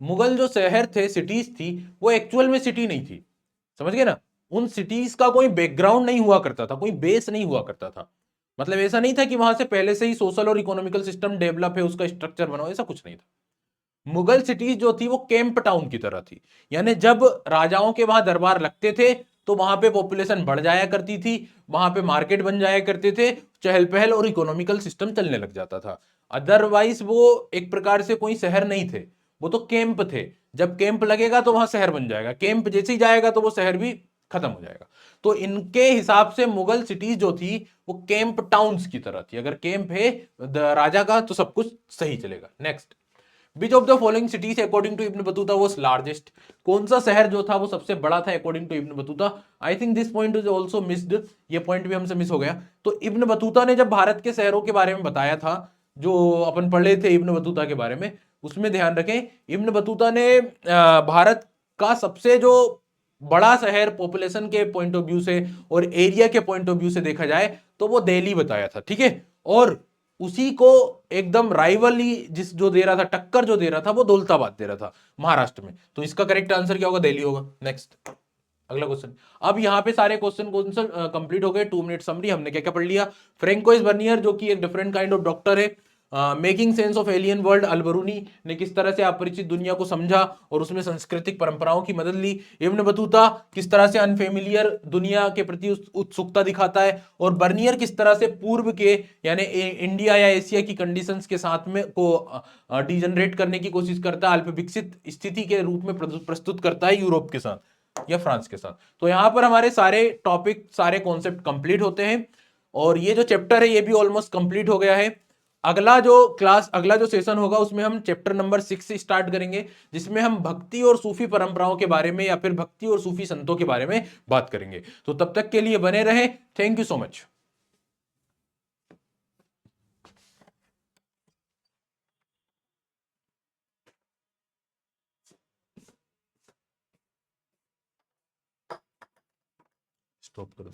मुगल जो शहर थे, सिटीज थी, वो एक्चुअल में सिटी नहीं थी, समझ गए ना? उन सिटीज का कोई बैकग्राउंड नहीं हुआ करता था, कोई बेस नहीं हुआ करता था। मतलब ऐसा नहीं था कि वहां से पहले से ही सोशल और इकोनॉमिकल सिस्टम डेवलप है, उसका स्ट्रक्चर बना, ऐसा कुछ नहीं था। मुगल सिटीज जो थी वो कैंप टाउन की तरह थी, यानी जब राजाओं के वहां दरबार लगते थे तो वहां पे पॉपुलेशन बढ़ जाया करती थी, वहां पे मार्केट बन जाया करते थे, चहल पहल और इकोनॉमिकल सिस्टम चलने लग जाता था। अदरवाइज वो एक प्रकार से कोई शहर नहीं थे, वो तो कैंप थे। जब कैंप लगेगा तो वहां शहर बन जाएगा, कैंप जैसे ही जाएगा तो वो शहर भी खत्म हो जाएगा। तो इनके हिसाब से मुगल सिटीज जो थी वो कैंप टाउन्स की तरह थी, अगर कैंप है राजा का तो सब कुछ सही चलेगा। Next, which of the following cities according to Ibn Battuta was largest, कौन सा शहर जो था वो सबसे बड़ा था according to Ibn Battuta? I think this point is also missed, ये पॉइंट भी हमसे मिस हो गया। तो इब्न बतूता ने जब भारत के शहरों के बारे में बताया था, जो अपन पढ़े थे इब्न बतूता के बारे में, उसमें ध्यान रखें इब्न बतूता ने भारत का सबसे जो बड़ा शहर पॉपुलेशन के पॉइंट ऑफ व्यू से और एरिया के पॉइंट ऑफ व्यू से देखा जाए तो वो दिल्ली बताया था, ठीक है? और उसी को एकदम राइवली जिस जो दे रहा था, टक्कर जो दे रहा था, वो दौलताबाद दे रहा था महाराष्ट्र में। तो इसका करेक्ट आंसर क्या होगा? दिल्ली होगा। नेक्स्ट, अगला क्वेश्चन। अब यहाँ पे सारे क्वेश्चन कंप्लीट हो गए। 2 मिनट समरी, हमने क्या क्या पढ़ लिया? फ्रेंकोइस बर्नियर जो कि एक डिफरेंट काइंड ऑफ डॉक्टर है। Making sense of alien world, Al-Biruni ने किस तरह से अपरिचित दुनिया को समझा और उसमें सांस्कृतिक परंपराओं की मदद ली। इब्न बतूता किस तरह से अनफेमिलियर दुनिया के प्रति उत्सुकता दिखाता है, और बर्नियर किस तरह से पूर्व के यानी इंडिया या एशिया की कंडीशंस के साथ में को डिजनरेट करने की कोशिश करता है, अल्प विकसित स्थिति के रूप में प्रस्तुत करता है यूरोप के साथ या फ्रांस के साथ। तो यहां पर हमारे सारे टॉपिक, सारे कॉन्सेप्ट कंप्लीट होते हैं, और ये जो चैप्टर है ये भी ऑलमोस्ट कंप्लीट हो गया है। अगला जो क्लास, अगला जो सेशन होगा उसमें हम चैप्टर नंबर 6 से स्टार्ट करेंगे, जिसमें हम भक्ति और सूफी परंपराओं के बारे में या फिर भक्ति और सूफी संतों के बारे में बात करेंगे। तो तब तक के लिए बने रहें। Thank you so much. Stop कर दो।